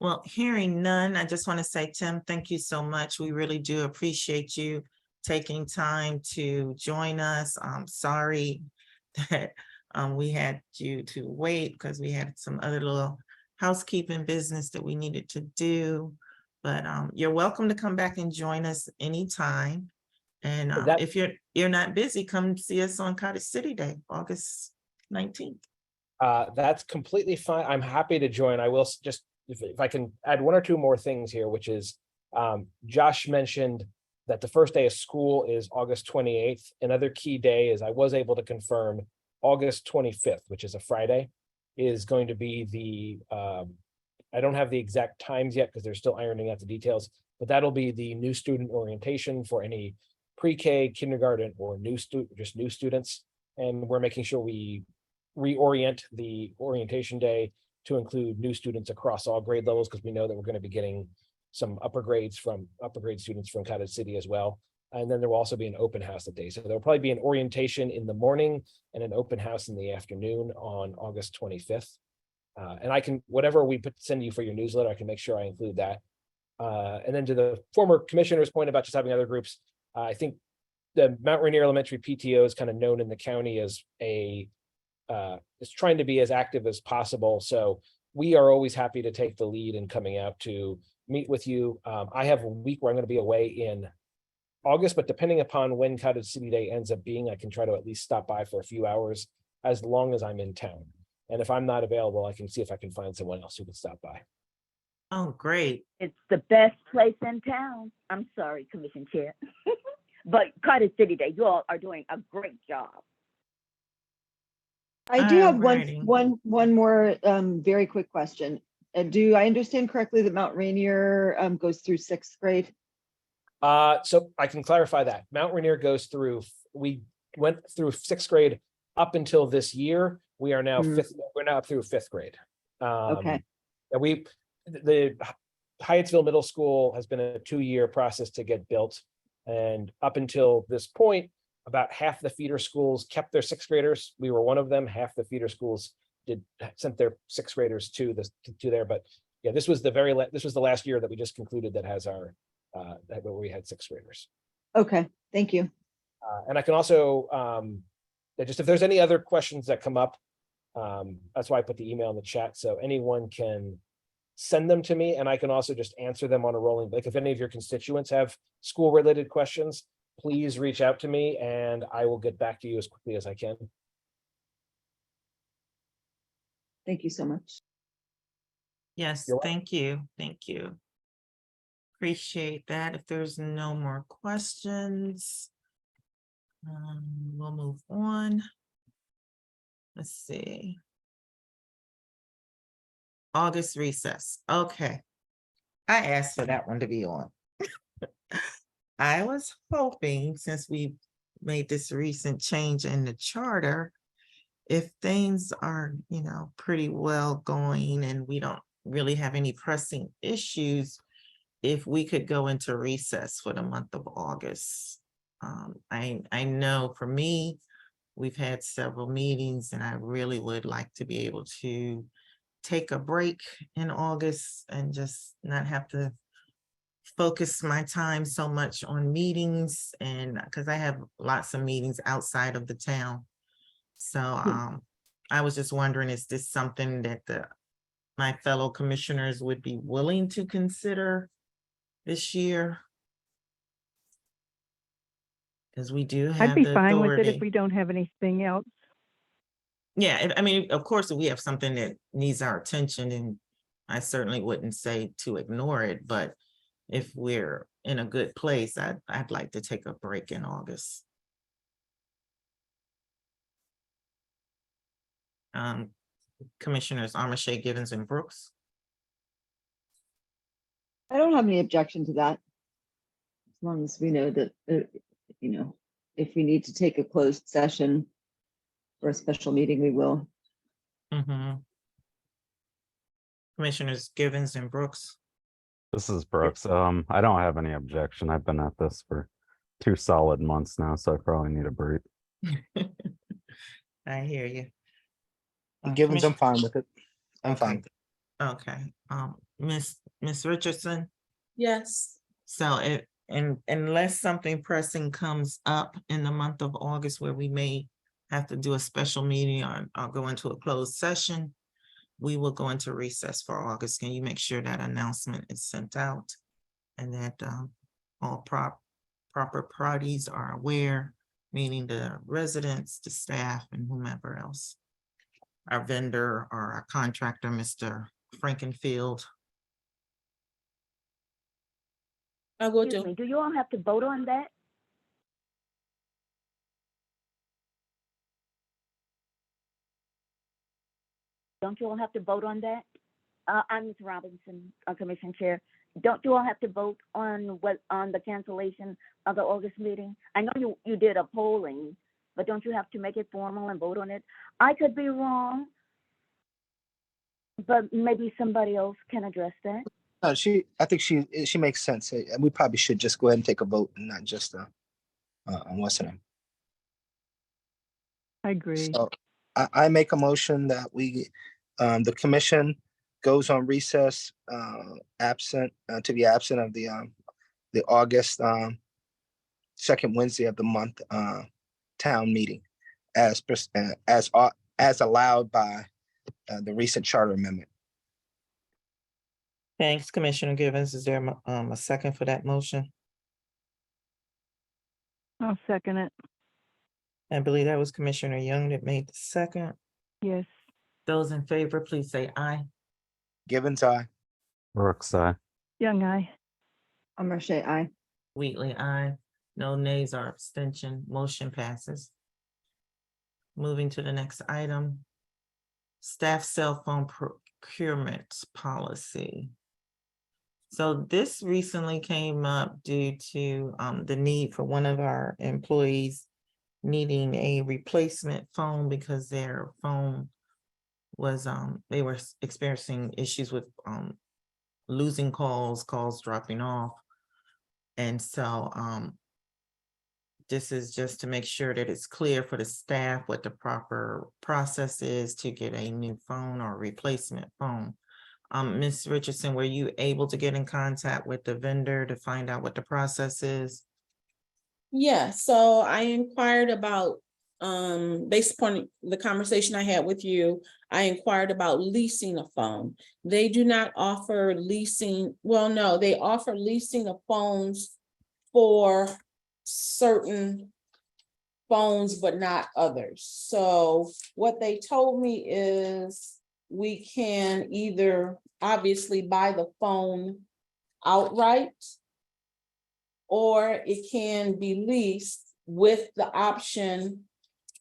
Well, hearing none, I just want to say, Tim, thank you so much. We really do appreciate you taking time to join us. I'm sorry that we had you to wait because we had some other little housekeeping business that we needed to do. But you're welcome to come back and join us anytime. And if you're not busy, come see us on Cottage City Day, August 19th. That's completely fine. I'm happy to join. I will just, if I can add one or two more things here, which is Josh mentioned that the first day of school is August 28th. Another key day is I was able to confirm August 25th, which is a Friday, is going to be the, I don't have the exact times yet because they're still ironing out the details, but that'll be the new student orientation for any pre-K, kindergarten, or just new students. And we're making sure we reorient the orientation day to include new students across all grade levels, because we know that we're going to be getting some upper grade students from Cottage City as well. And then there will also be an open house that day. So there'll probably be an orientation in the morning and an open house in the afternoon on August 25th. And I can, whatever we send you for your newsletter, I can make sure I include that. And then to the former commissioner's point about just having other groups, I think the Mount Rainier Elementary PTO is kind of known in the county as is trying to be as active as possible. So we are always happy to take the lead in coming out to meet with you. I have a week where I'm going to be away in August, but depending upon when Cottage City Day ends up being, I can try to at least stop by for a few hours as long as I'm in town. And if I'm not available, I can see if I can find someone else who can stop by. Oh, great. It's the best place in town. I'm sorry, Commission Chair. But Cottage City Day, you all are doing a great job. I do have Alrighty. one more very quick question. Do I understand correctly that Mount Rainier goes through 6th grade? So I can clarify that. Mount Rainier goes through, we went through 6th grade up until this year. We are now we're now up through 5th grade. Okay. And the Hyattsville Middle School has been a 2-year process to get built. And up until this point, about half the feeder schools kept their 6th graders. We were one of them. Half the feeder schools sent their 6th graders to there. But yeah, this was the last year that we just concluded that has our where we had 6th graders. Okay, thank you. And I can also just if there's any other questions that come up, that's why I put the email in the chat, so anyone can send them to me, and I can also just answer them on a rolling. Like if any of your constituents have school related questions, please reach out to me and I will get back to you as quickly as I can. Thank you so much. Yes, You're welcome. thank you. Thank you. Appreciate that. If there's no more questions, we'll move on. Let's see. August recess. Okay. I asked for that one to be on. I was hoping, since we made this recent change in the charter, if things are, pretty well going and we don't really have any pressing issues, if we could go into recess for the month of August. I know for me, we've had several meetings and I really would like to be able to take a break in August and just not have to focus my time so much on meetings, and because I have lots of meetings outside of the town. So I was just wondering, is this something that my fellow commissioners would be willing to consider this year? Because we do have I'd be the fine with it authority. if we don't have anything else. Yeah, I mean, of course, if we have something that needs our attention, and I certainly wouldn't say to ignore it, but if we're in a good place, I'd like to take a break in August. Commissioners Armache, Givens, and Brooks. I don't have any objection to that. As long as we know that, if we need to take a closed session for a special meeting, we will. Mhm. Commissioners Givens and Brooks. This is Brooks. I don't have any objection. I've been at this for 2 solid months now, so I probably need a break. I hear you. Givens, I'm fine with it. I'm fine. with it. Okay, Miss Richardson. Yes. So unless something pressing comes up in the month of August where we may have to do a special meeting or go into a closed session, we will go into recess for August. Can you make sure that announcement is sent out? And that all proper parties are aware, meaning the residents, the staff, and whomever else. Our vendor or our contractor, Mr. Frankenfield. I will Excuse me, do you all have to vote on that? Don't you all have to vote on that? I'm Ms. Robinson, Commission Chair. Don't you all have to vote on on the cancellation of the August meeting? I know you did a polling, but don't you have to make it formal and vote on it? I could be wrong, but maybe somebody else can address that. No, I think she makes sense. We probably should just go ahead and take a vote and not just on what's her name. I agree. So I make a motion that the commission goes on recess, to be absent of the August second Wednesday of the month town meeting as allowed by the recent charter amendment. Thanks, Commissioner Givens. Is there a second for that motion? I'll second it. I believe that was Commissioner Young that made the second. Yes. Those in favor, please say aye. Givens, aye. Brooks, aye. Young, I. Armache, aye. Wheatley, aye. No nays or abstention. Motion passes. Moving to the next item. Staff cell phone procurement policy. So this recently came up due to the need for one of our employees needing a replacement phone because their phone was, they were experiencing issues with losing calls dropping off. And so this is just to make sure that it's clear for the staff what the proper process is to get a new phone or replacement phone. Ms. Richardson, were you able to get in contact with the vendor to find out what the process is? Yeah, so I inquired about, based upon the conversation I had with you, I inquired about leasing a phone. They do not offer leasing, well, no, they offer leasing of phones for certain phones, but not others. So what they told me is we can either obviously buy the phone outright, or it can be leased with the option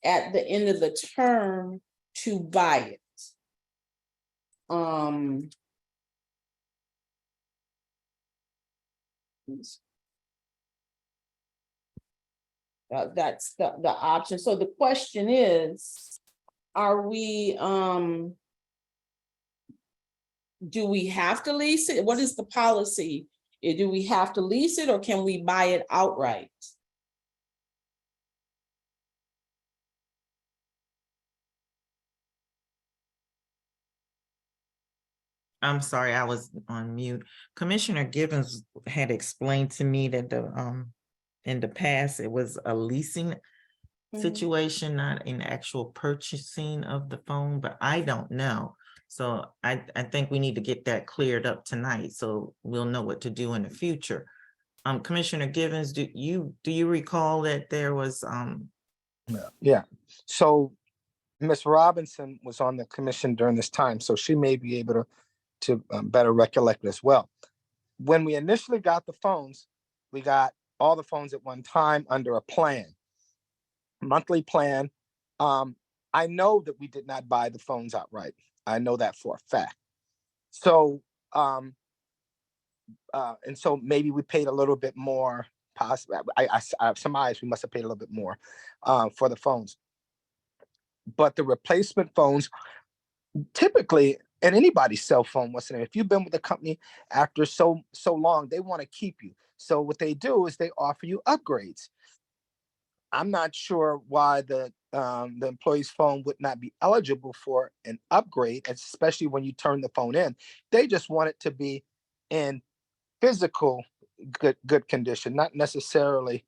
at the end of the term to buy it. That's the option. So the question is, are we, do we have to lease it? What is the policy? Do we have to lease it or can we buy it outright? I'm sorry, I was on mute. Commissioner Givens had explained to me that in the past, it was a leasing situation, not an actual purchasing of the phone, but I don't know. So I think we need to get that cleared up tonight, so we'll know what to do in the future. Commissioner Givens, do you recall that there was Yeah, so Ms. Robinson was on the commission during this time, so she may be able to to better recollect as well. When we initially got the phones, we got all the phones at one time under a plan, monthly plan. I know that we did not buy the phones outright. I know that for a fact. So, and so maybe we paid a little bit more. Possibly, I surmise we must have paid a little bit more for the phones. But the replacement phones, typically, and anybody's cell phone, if you've been with the company after so long, they want to keep you. So what they do is they offer you upgrades. I'm not sure why the employee's phone would not be eligible for an upgrade, especially when you turn the phone in. They just want it to be in physical good condition, not necessarily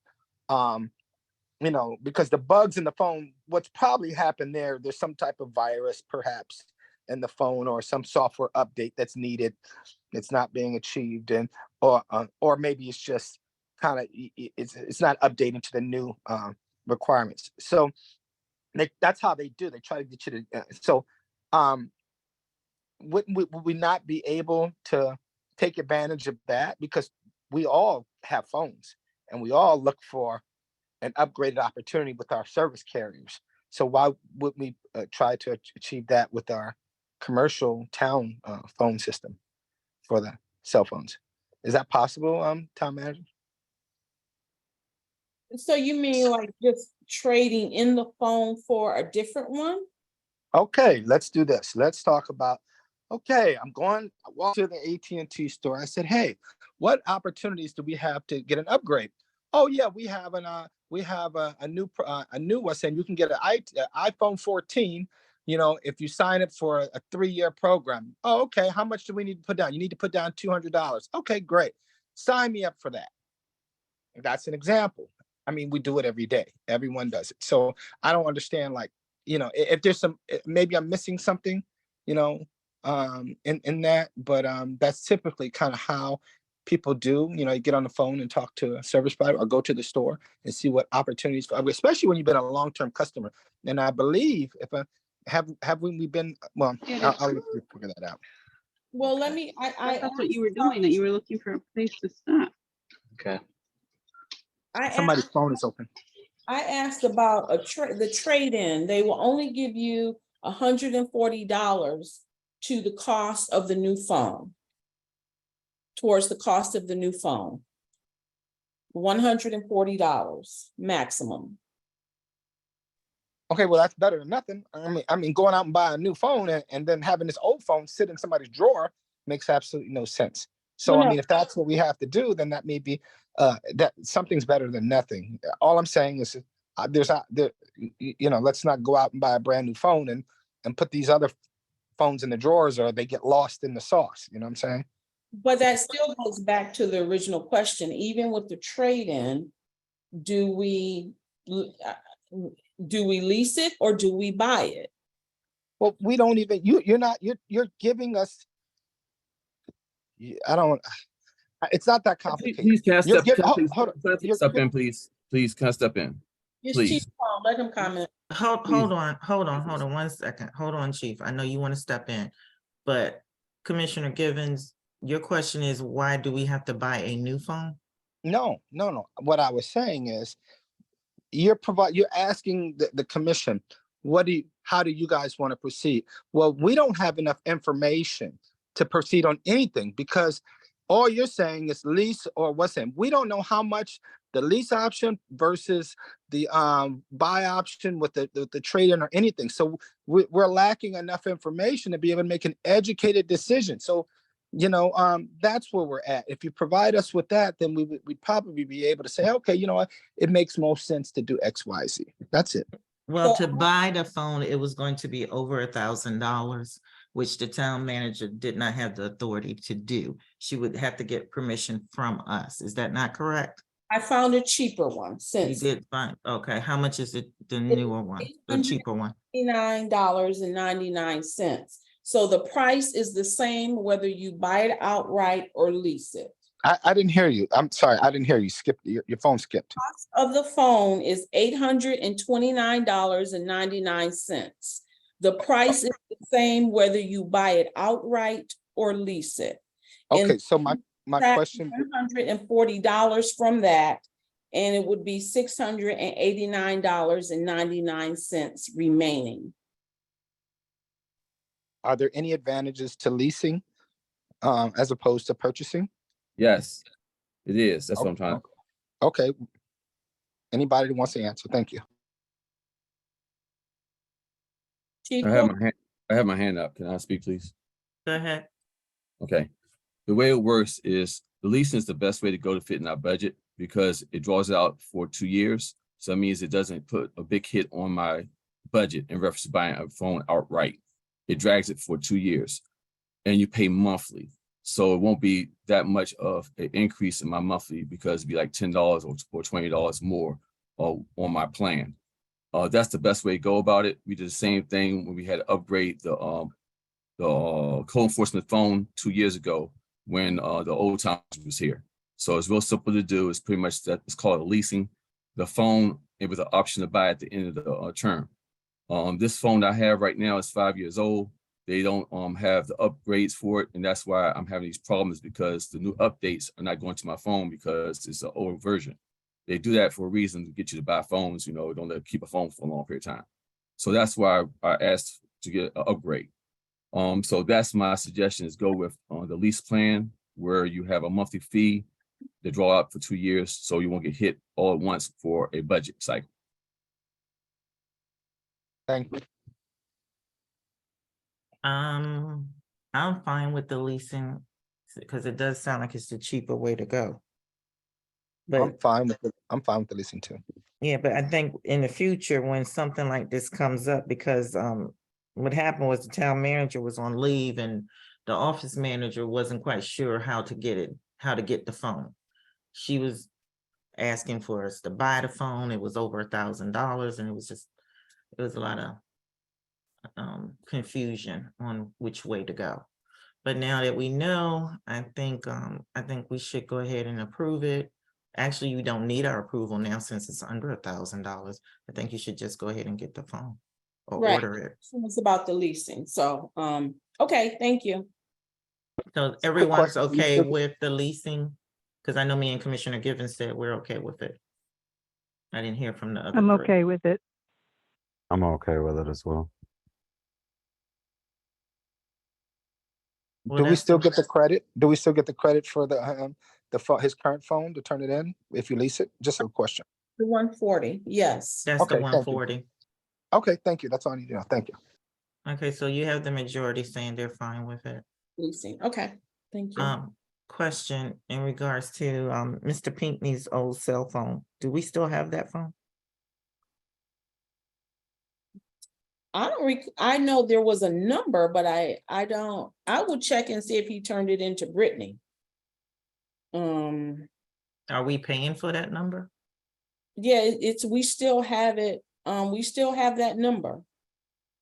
because the bugs in the phone, what's probably happened there's some type of virus perhaps in the phone, or some software update that's needed, it's not being achieved, and or maybe it's just kind of it's not updating to the new requirements. So that's how they do. They try to get you to. Would we not be able to take advantage of that? Because we all have phones and we all look for an upgraded opportunity with our service carriers. So why would we try to achieve that with our commercial town phone system for the cell phones? Is that possible, town manager? So you mean like just trading in the phone for a different one? Okay, let's do this. Let's talk about, I walked to the AT&T store. I said, hey, what opportunities do we have to get an upgrade? Oh yeah, we have a new one saying you can get an iPhone 14, if you sign up for a 3-year program. Oh, okay. How much do we need to put down? You need to put down $200. Okay, great. Sign me up for that. That's an example. I mean, we do it every day. Everyone does it. So I don't understand, if there's maybe I'm missing something, in that, but that's typically kind of how people do. You get on the phone and talk to a service provider or go to the store and see what opportunities for, especially when you've been a long-term customer. And I believe we been, well, I'll let you figure that out. Well, let me, That's what you were doing, that you were looking for a place to stop. Okay. Somebody's phone is open. I asked about the trade-in. They will only give you $140 to the cost of the new phone. Towards the cost of the new phone. $140 maximum. Okay, well, that's better than nothing. I mean, going out and buying a new phone and then having this old phone sit in somebody's drawer makes absolutely no sense. So, I mean, if that's what we have to do, then that may be that something's better than nothing. All I'm saying is let's not go out and buy a brand new phone and put these other phones in the drawers, or they get lost in the sauce. You know what I'm saying? But that still goes back to the original question. Even with the trade-in, do we lease it or do we buy it? Well, we don't even, you're giving us, it's not that complicated. Please, can I step in, please? Please, can I step in? Yes, Please. Chief Paul, let him comment. Hold on 1 second. Hold on, Chief. I know you want to step in, but Commissioner Givens, your question is, why do we have to buy a new phone? No. What I was saying is, you're asking the commission, how do you guys want to proceed? Well, we don't have enough information to proceed on anything, because all you're saying is lease or what's in. We don't know how much the lease option versus the buy option with the trade-in or anything. So we're lacking enough information to be able to make an educated decision. So, that's where we're at. If you provide us with that, then we'd probably be able to say, okay, you know what, it makes most sense to do X, Y, Z. That's it. Well, to buy the phone, it was going to be over $1,000, which the town manager did not have the authority to do. She would have to get permission from us. Is that not correct? I found a cheaper one You did find, okay. How much is it, the newer one, the cheaper one? $89.99. So the price is the same whether you buy it outright or lease it. I didn't hear you. I'm sorry, I didn't hear you. Your phone skipped. Cost of the phone is $829.99. The price is the same whether you buy it outright or lease it. And Okay, so my question, $140 from that, and it would be $689.99 remaining. are there any advantages to leasing as opposed to purchasing? Yes, it is. That's what I'm trying. Okay. Anybody that wants to answer, thank you. Chief, I have my hand up. Can I speak, please? Go ahead. Okay. The way it works is the leasing is the best way to go to fit in our budget because it draws out for 2 years. So that means it doesn't put a big hit on my budget in reference to buying a phone outright. It drags it for 2 years and you pay monthly. So it won't be that much of an increase in my monthly because it'd be like $10 or $20 more on my plan. That's the best way to go about it. We did the same thing when we had to upgrade the code enforcement phone 2 years ago when the old times was here. So it's real simple to do. It's pretty much that. It's called a leasing the phone and with the option to buy at the end of the term. This phone I have right now is 5 years old. They don't have the upgrades for it, and that's why I'm having these problems because the new updates are not going to my phone because it's an old version. They do that for a reason to get you to buy phones. You know, don't let keep a phone for a long period of time. So that's why I asked to get an upgrade. So that's my suggestion is go with the lease plan where you have a monthly fee to draw out for 2 years so you won't get hit all at once for a budget cycle. Thank you. I'm fine with the leasing because it does sound like it's the cheaper way to go. I'm But fine with the leasing too. yeah, but I think in the future, when something like this comes up, because what happened was the town manager was on leave and the office manager wasn't quite sure how to get the phone. She was asking for us to buy the phone. It was over $1,000 and it was a lot of confusion on which way to go. But now that we know, I think we should go ahead and approve it. Actually, you don't need our approval now since it's under $1,000. I think you should just go ahead and get the phone or Right. order it. It's about the leasing. So, okay, thank you. So everyone's question. okay with the leasing? Because I know me and Commissioner Givens said we're okay with it. I didn't hear from the other I'm three. okay with it. I'm okay with it as well. Well, Do we that's still the- get the credit? Do we still get the credit for his current phone to turn it in if you lease it? Just a question. The 140, yes. That's the Okay, thank you. 140. Okay, thank you. That's all I need to know. Thank you. Okay, so you have the majority saying they're fine with it. Leasing, okay, thank you. Question in regards to Mr. Pinkney's old cell phone. Do we still have that phone? I know there was a number, but I will check and see if he turned it into Brittany. Are we paying for that number? Yeah, we still have it, we still have that number.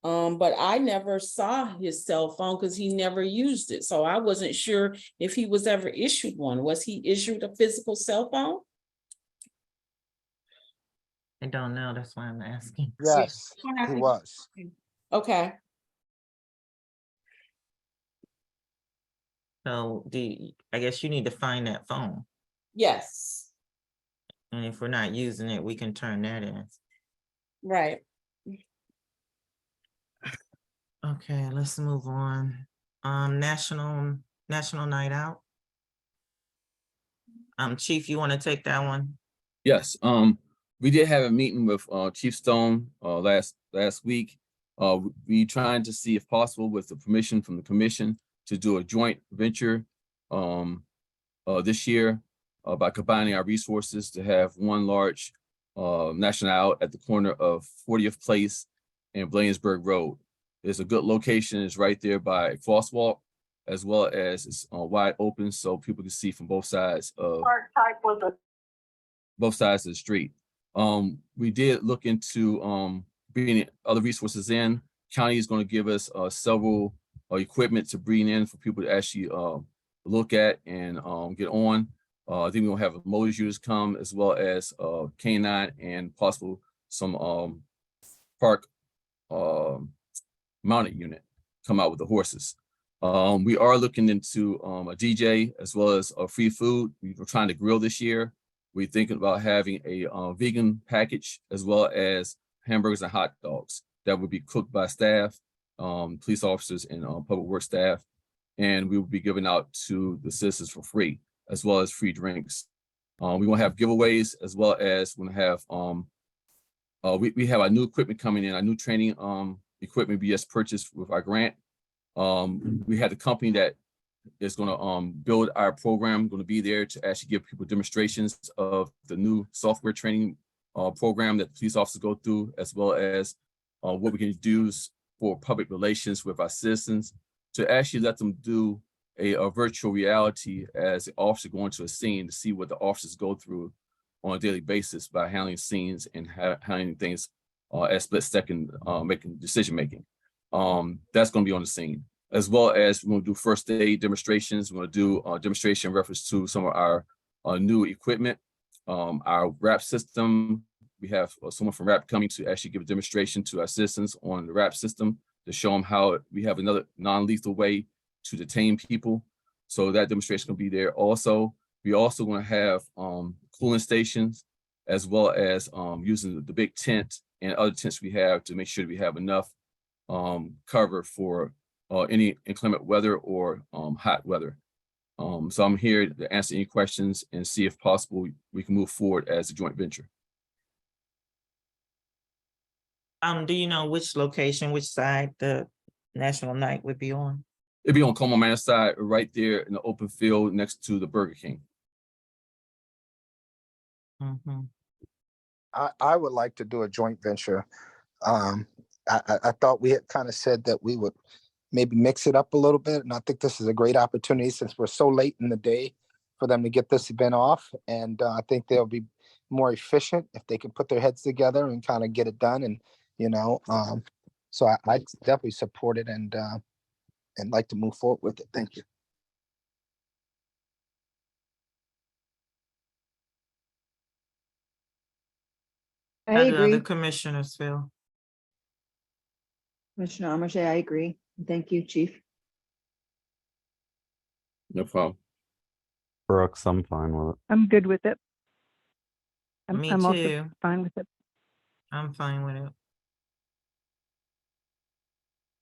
But I never saw his cell phone because he never used it, so I wasn't sure if he was ever issued one. Was he issued a physical cell phone? I don't know, that's why I'm asking. Yes, he was. Okay, So I guess you need to find that phone. yes, And if we're not using it, we can turn that in. right. Okay, let's move on. National Night Out. Chief, you want to take that one? Yes, we did have a meeting with Chief Stone last week. We trying to see if possible with the permission from the commission to do a joint venture this year by combining our resources to have one large national out at the corner of 40th Place and Bladensburg Road. It's a good location. It's right there by Crosswalk, as well as it's wide open so people can see from both sides of the street. We did look into bringing other resources in. County is going to give us several equipment to bring in for people to actually look at and get on. I think we're gonna have motors users come as well as K9 and possible some park mounted unit come out with the horses. We are looking into a DJ as well as free food. We were trying to grill this year. We're thinking about having a vegan package as well as hamburgers and hot dogs that would be cooked by staff, police officers and public works staff. And we will be giving out to the citizens for free, as well as free drinks. We will have giveaways as well as we'll have, we have our new equipment coming in, our new training equipment we just purchased with our grant. We had the company that is going to build our program, going to be there to actually give people demonstrations of the new software training program that police officers go through, as well as what we can do for public relations with our citizens to actually let them do a virtual reality as an officer going to a scene to see what the officers go through on a daily basis by handling scenes and handling things at split second, making decision making. That's going to be on the scene, as well as we're going to do first aid demonstrations. We're going to do a demonstration in reference to some of our new equipment, our RAP system. We have someone from RAP coming to actually give a demonstration to our citizens on the RAP system to show them how we have another non-lethal way to detain people. So that demonstration is going to be there also. We're also going to have cooling stations, as well as using the big tent and other tents we have to make sure that we have enough cover for any inclement weather or hot weather. So I'm here to answer any questions and see if possible we can move forward as a joint venture. Do you know which location, which side the National Night would be on? It'd be on Como Manor side, right there in the open field next to the Burger King. Mhm. I would like to do a joint venture. I thought we had kind of said that we would maybe mix it up a little bit. And I think this is a great opportunity since we're so late in the day for them to get this event off. And I think they'll be more efficient if they can put their heads together and kind of get it done. And, so I definitely support it and like to move forward with it. Thank you. I How do other agree. commissioners feel? Commissioner Amarche, I agree. Thank you, Chief. No problem. Brooks, I'm fine with it. I'm good with it. Me I'm also too. fine with it. I'm fine with it.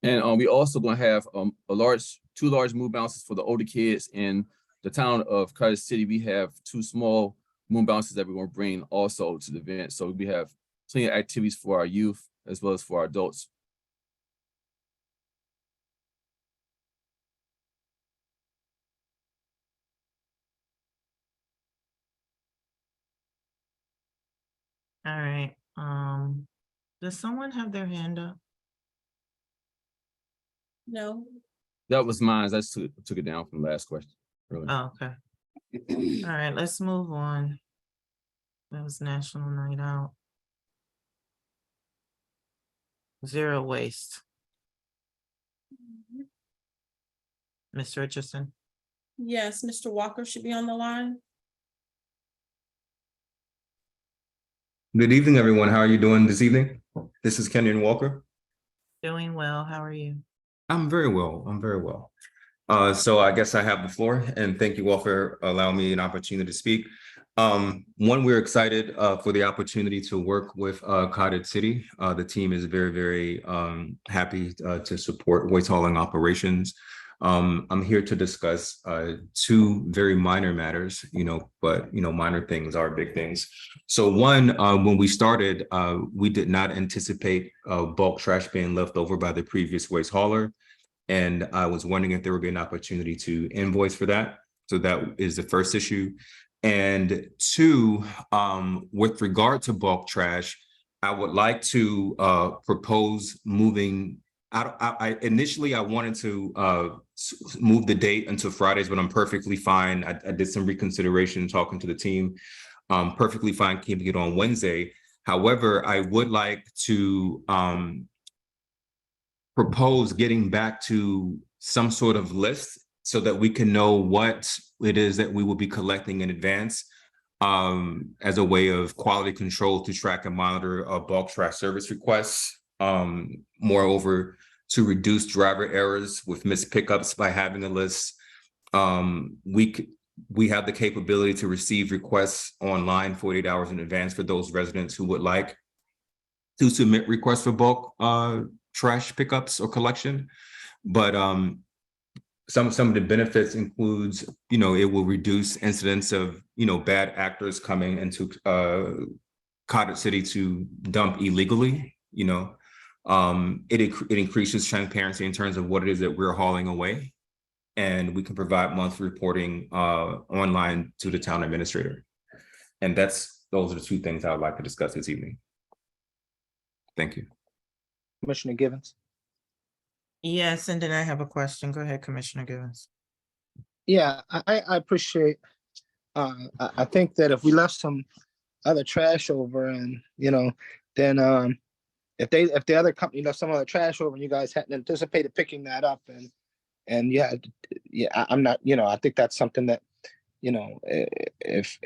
And we also going to have two large moon bounces for the older kids in the town of Cottage City. We have 2 small moon bounces that we're going to bring also to the event. So we have plenty of activities for our youth as well as for our adults. All right. Does someone have their hand up? No. That was mine. I just took it down from the last question. Earlier. Oh, okay. All right, let's move on. That was National Night Out. Zero waste. Ms. Richardson. Yes, Mr. Walker should be on the line. Good evening, everyone. How are you doing this evening? This is Kenyon Walker. Doing well. How are you? I'm very well. I'm very well. So I guess I have the floor, and thank you all for allowing me an opportunity to speak. One, we're excited for the opportunity to work with Cottage City. The team is very, very happy to support waste hauling operations. I'm here to discuss 2 very minor matters, but minor things are big things. So one, when we started, we did not anticipate bulk trash being left over by the previous waste hauler. And I was wondering if there would be an opportunity to invoice for that. So that is the first issue. And 2, with regard to bulk trash, I would like to propose moving initially I wanted to move the date until Fridays, but I'm perfectly fine. I did some reconsideration talking to the team. Perfectly fine keeping it on Wednesday. However, I would like to propose getting back to some sort of list so that we can know what it is that we will be collecting in advance as a way of quality control to track and monitor bulk trash service requests. Moreover, to reduce driver errors with missed pickups by having a list. We have the capability to receive requests online 48 hours in advance for those residents who would like to submit requests for bulk trash pickups or collection. But some of the benefits includes, it will reduce incidents of, bad actors coming into Cottage City to dump illegally. It increases transparency in terms of what it is that we're hauling away. And we can provide monthly reporting online to the town administrator. And those are the two things I would like to discuss this evening. Thank you. Commissioner Givens. Yes, and then I have a question. Go ahead, Commissioner Givens. Yeah, I appreciate, I think that if we left some other trash over and, then if the other company left some other trash over and you guys hadn't anticipated picking that up and I'm not, I think that's something that, if,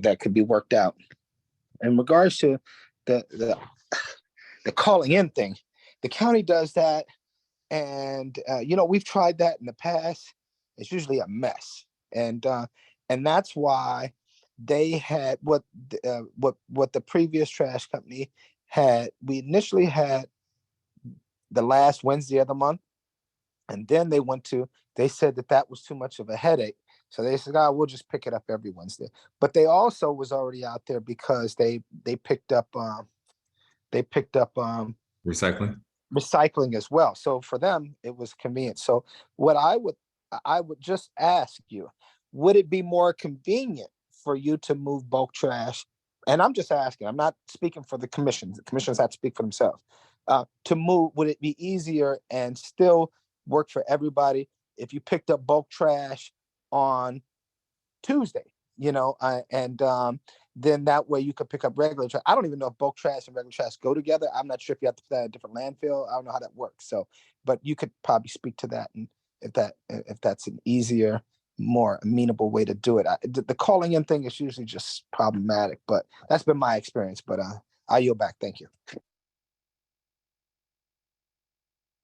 that could be worked out. In regards to the calling in thing, the county does that. And, we've tried that in the past. It's usually a mess. And that's why they had what the previous trash company had. We initially had the last Wednesday of the month. And then they said that was too much of a headache. So they said, we'll just pick it up every Wednesday. But they also was already out there because they picked up recycling as well. So for them, it was convenient. So what I would just ask you, would it be more convenient for you to move bulk trash? And I'm just asking, I'm not speaking for the commissions. The commissions have to speak for themselves. To move, would it be easier and still work for everybody if you picked up bulk trash on Tuesday, then that way you could pick up regular trash. I don't even know if bulk trash and regular trash go together. I'm not sure if you have to put that in a different landfill. I don't know how that works. So, but you could probably speak to that, and if that's an easier, more amenable way to do it. The calling in thing is usually just problematic, but that's been my experience. But I yield back. Thank you.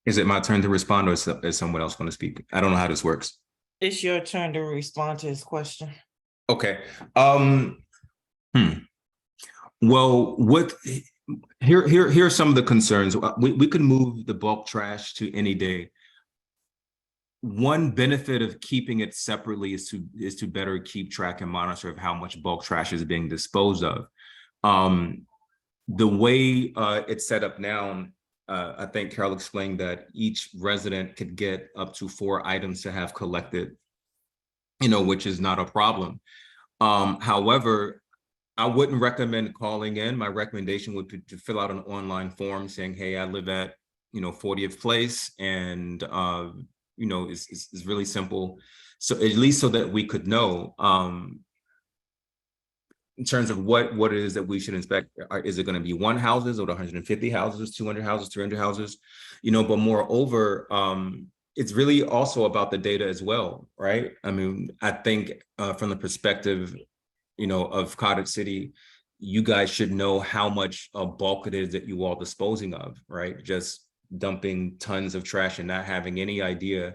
Is it my turn to respond, or is someone else going to speak? I don't know how this works. It's your turn to respond to his question. Okay. Well, here are some of the concerns. We could move the bulk trash to any day. One benefit of keeping it separately is to better keep track and monitor of how much bulk trash is being disposed of. The way it's set up now, I think Carol explained that each resident could get up to 4 items to have collected, which is not a problem. However, I wouldn't recommend calling in. My recommendation would be to fill out an online form saying, hey, I live at, 40th Place, and, it's really simple. So at least so that we could know, in terms of what it is that we should inspect. Is it going to be 1 houses or 150 houses, 200 houses, 300 houses, but moreover, it's really also about the data as well, right? I mean, I think from the perspective, of Cottage City, you guys should know how much bulk it is that you all disposing of, right? Just dumping tons of trash and not having any idea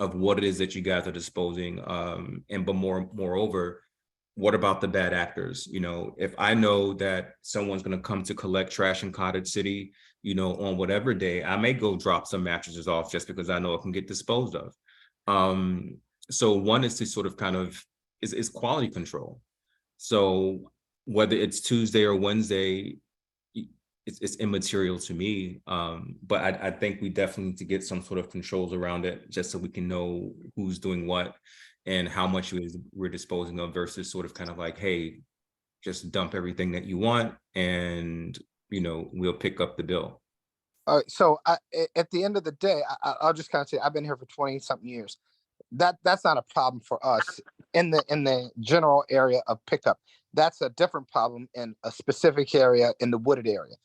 of what it is that you guys are disposing. But moreover, what about the bad actors? If I know that someone's going to come to collect trash in Cottage City, on whatever day, I may go drop some mattresses off just because I know it can get disposed of. So one is to sort of kind of is quality control. So whether it's Tuesday or Wednesday, it's immaterial to me. But I think we definitely need to get some sort of controls around it, just so we can know who's doing what and how much we're disposing of, versus sort of kind of like, hey, just dump everything that you want and, we'll pick up the bill. All right. So at the end of the day, I'll just kind of say, I've been here for 20 something years. That's not a problem for us in the general area of pickup. That's a different problem in a specific area in the wooded area.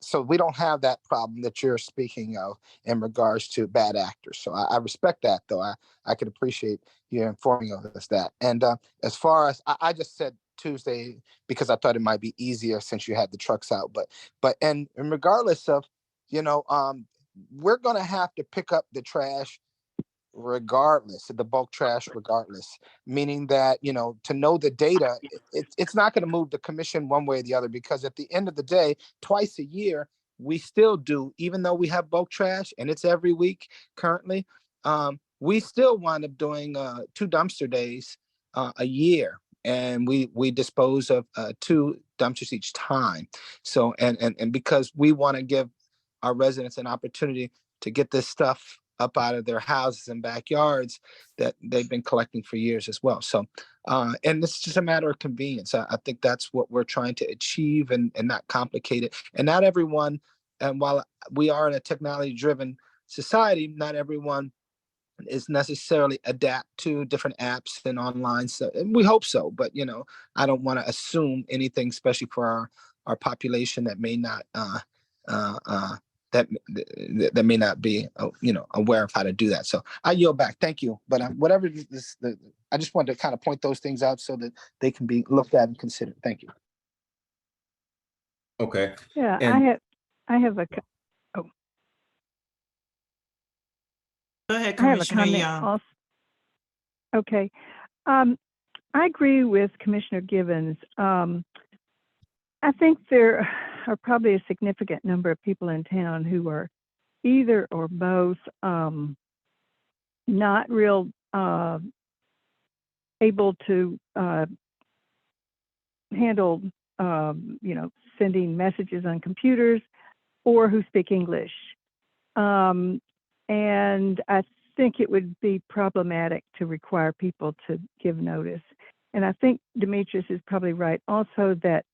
So we don't have that problem that you're speaking of in regards to bad actors. So I respect that, though. I could appreciate you informing us that. And as far as I just said Tuesday because I thought it might be easier since you had the trucks out. But and regardless of, we're gonna have to pick up the trash regardless, the bulk trash regardless, meaning that, you know, to know the data, it's not going to move the commission one way or the other, because at the end of the day, twice a year, we still do, even though we have bulk trash and it's every week currently, we still wind up doing 2 dumpster days a year. And we dispose of 2 dumpsters each time. So, and because we want to give our residents an opportunity to get this stuff up out of their houses and backyards that they've been collecting for years as well. So, and it's just a matter of convenience. I think that's what we're trying to achieve, and not complicate it. And not everyone, and while we are in a technology-driven society, not everyone is necessarily adapt to different apps and online. So, and we hope so, but you know, I don't want to assume anything, especially for our population that may not that may not be, you know, aware of how to do that. So I yield back. Thank you. But whatever I just wanted to kind of point those things out so that they can be looked at and considered. Thank you. Okay. Yeah, And I have a, Go ahead, I have a Commissioner comment Young. also. Okay. I agree with Commissioner Givens. I think there are probably a significant number of people in town who are either or both not real able to handle, you know, sending messages on computers, or who speak English. And I think it would be problematic to require people to give notice. And I think Demetrius is probably right also that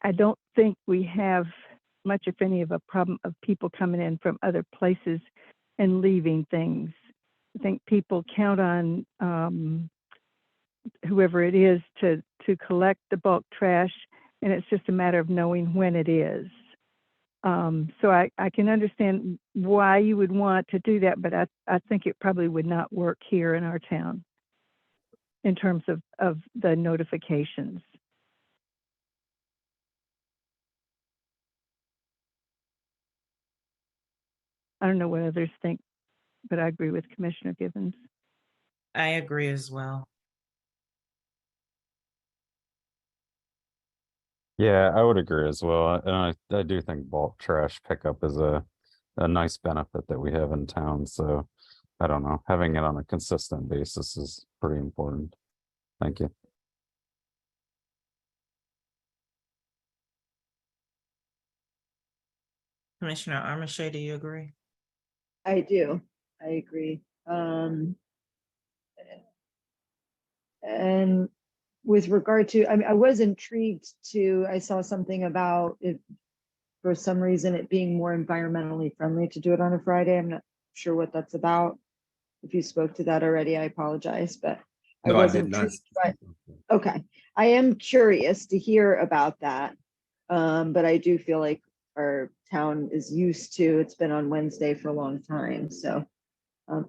I don't think we have much, if any, of a problem of people coming in from other places and leaving things. I think people count on whoever it is to collect the bulk trash, and it's just a matter of knowing when it is. So I can understand why you would want to do that, but I think it probably would not work here in our town in terms of the notifications. I don't know what others think, but I agree with Commissioner Givens. I agree as well. Yeah, I would agree as well. And I do think bulk trash pickup is a nice benefit that we have in town. So I don't know, having it on a consistent basis is pretty important. Thank you. Commissioner Armache, do you agree? I do. I agree. And with regard to, I mean, I was intrigued I saw something about it, for some reason, it being more environmentally friendly to do it on a Friday. I'm not sure what that's about. If you spoke to that already, I apologize, but I no, I was did not. intrigued by, okay. I am curious to hear about that. But I do feel like our town is used to, it's been on Wednesday for a long time, so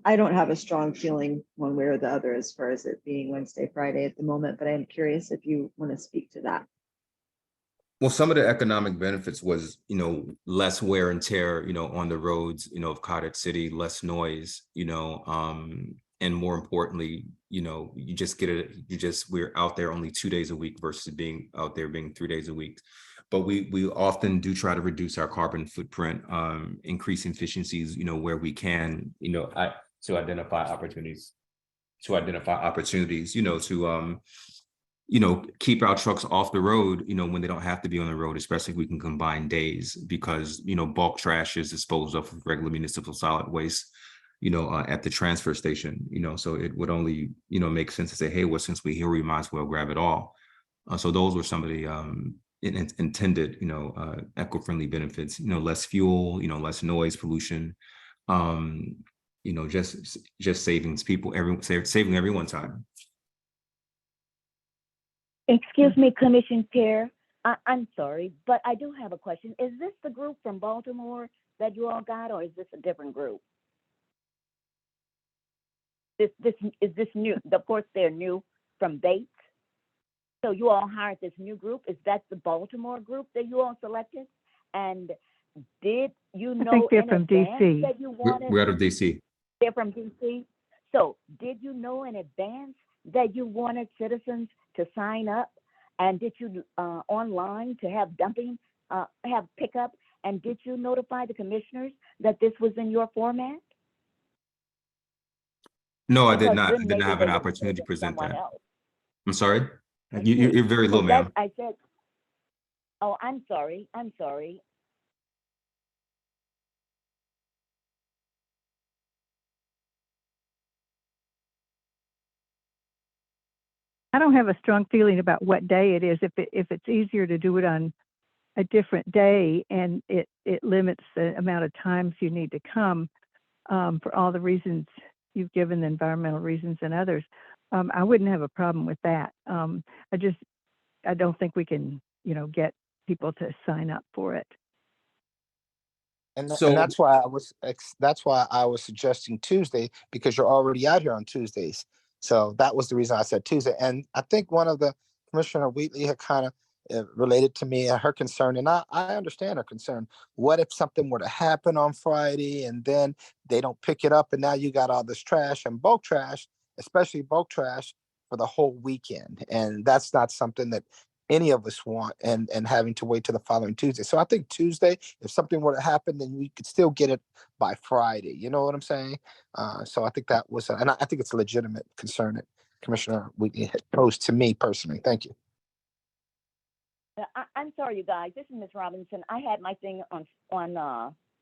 I don't have a strong feeling one way or the other as far as it being Wednesday, Friday at the moment, but I'm curious if you want to speak to that. Well, some of the economic benefits was, you know, less wear and tear, you know, on the roads, you know, of Cottage City, less noise, you know, and more importantly, you know, we're out there only 2 days a week versus being out there being 3 days a week. But we often do try to reduce our carbon footprint, increase efficiencies, you know, where we can, you know, to identify opportunities, you know, to you know, keep our trucks off the road, you know, when they don't have to be on the road, especially if we can combine days, because, you know, bulk trash is disposed of with regular municipal solid waste, you know, at the transfer station, you know, so it would only, you know, make sense to say, hey, well, since we're here, we might as well grab it all. So those were some of the intended, you know, eco-friendly benefits, you know, less fuel, you know, less noise pollution, you know, just saving everyone time. Excuse me, Commission Chair. I'm sorry, but I do have a question. Is this the group from Baltimore that you all got, or is this a different group? Is this new? Of course, they're new from Bates. So you all hired this new group. Is that the Baltimore group that you all selected? And did you I know think they're in from advance DC. that you wanted? We're out of DC. They're from DC. So did you know in advance that you wanted citizens to sign up? And did you online to have dumping, have pickup? And did you notify the commissioners that this was in your format? No, I did Because not. I then did maybe not have they an would opportunity to give present someone that. else. I'm sorry. Okay. You're very low, So that's, ma'am. I said, oh, I'm sorry. I'm sorry. I don't have a strong feeling about what day it is. If it's easier to do it on a different day and it limits the amount of times you need to come for all the reasons you've given, the environmental reasons and others, I wouldn't have a problem with that. I don't think we can, get people to sign up for it. And So- that's why I was suggesting Tuesday, because you're already out here on Tuesdays. So that was the reason I said Tuesday. And I think one of the Commissioner Wheatley had kind of related to me and her concern, and I understand her concern. What if something were to happen on Friday and then they don't pick it up, and now you got all this trash and bulk trash, especially bulk trash, for the whole weekend? And that's not something that any of us want, and having to wait till the following Tuesday. So I think Tuesday, if something were to happen, then we could still get it by Friday. You know what I'm saying? So I think that was, and I think it's a legitimate concern that Commissioner Wheatley had posed to me personally. Thank you. I'm sorry, you guys. This is Ms. Robinson. I had my thing on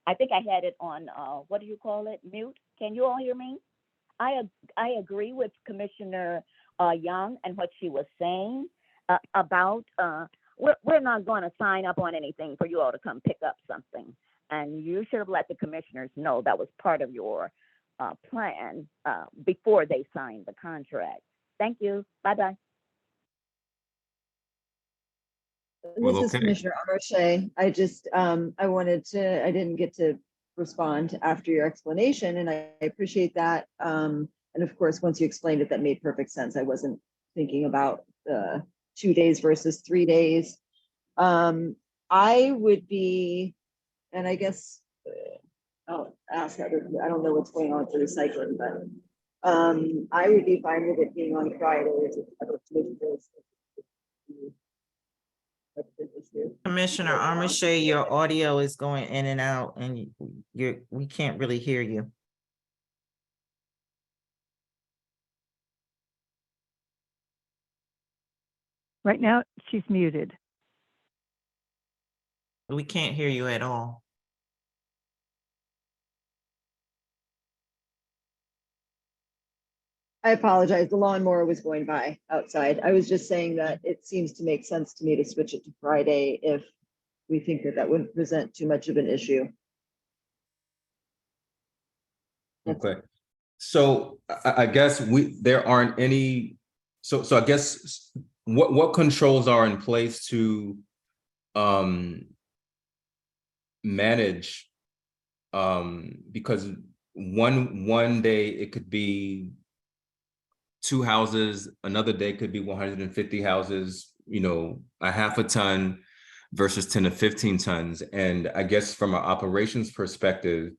I think I had it on, what do you call it? Mute. Can you all hear me? I agree with Commissioner Young and what she was saying about, we're not going to sign up on anything for you all to come pick up something. And you should have let the commissioners know that was part of your plan before they signed the contract. Thank you. Bye-bye. Well, This is okay. Commissioner Amarche. I didn't get to respond after your explanation, and I appreciate that. And of course, once you explained it, that made perfect sense. I wasn't thinking about 2 days versus 3 days. I would be, and I guess I'll ask other, I don't know what's going on for recycling, but I would be fine with it being on Fridays. Commissioner Armache, your audio is going in and out and we can't really hear you. Right now, she's muted. We can't hear you at all. I apologize. The lawnmower was going by outside. I was just saying that it seems to make sense to me to switch it to Friday if we think that wouldn't present too much of an issue. Okay. So I guess there aren't any, so I guess what controls are in place to manage, because one day it could be 2 houses, another day could be 150 houses, a half a ton versus 10 to 15 tons. And I guess from an operations perspective,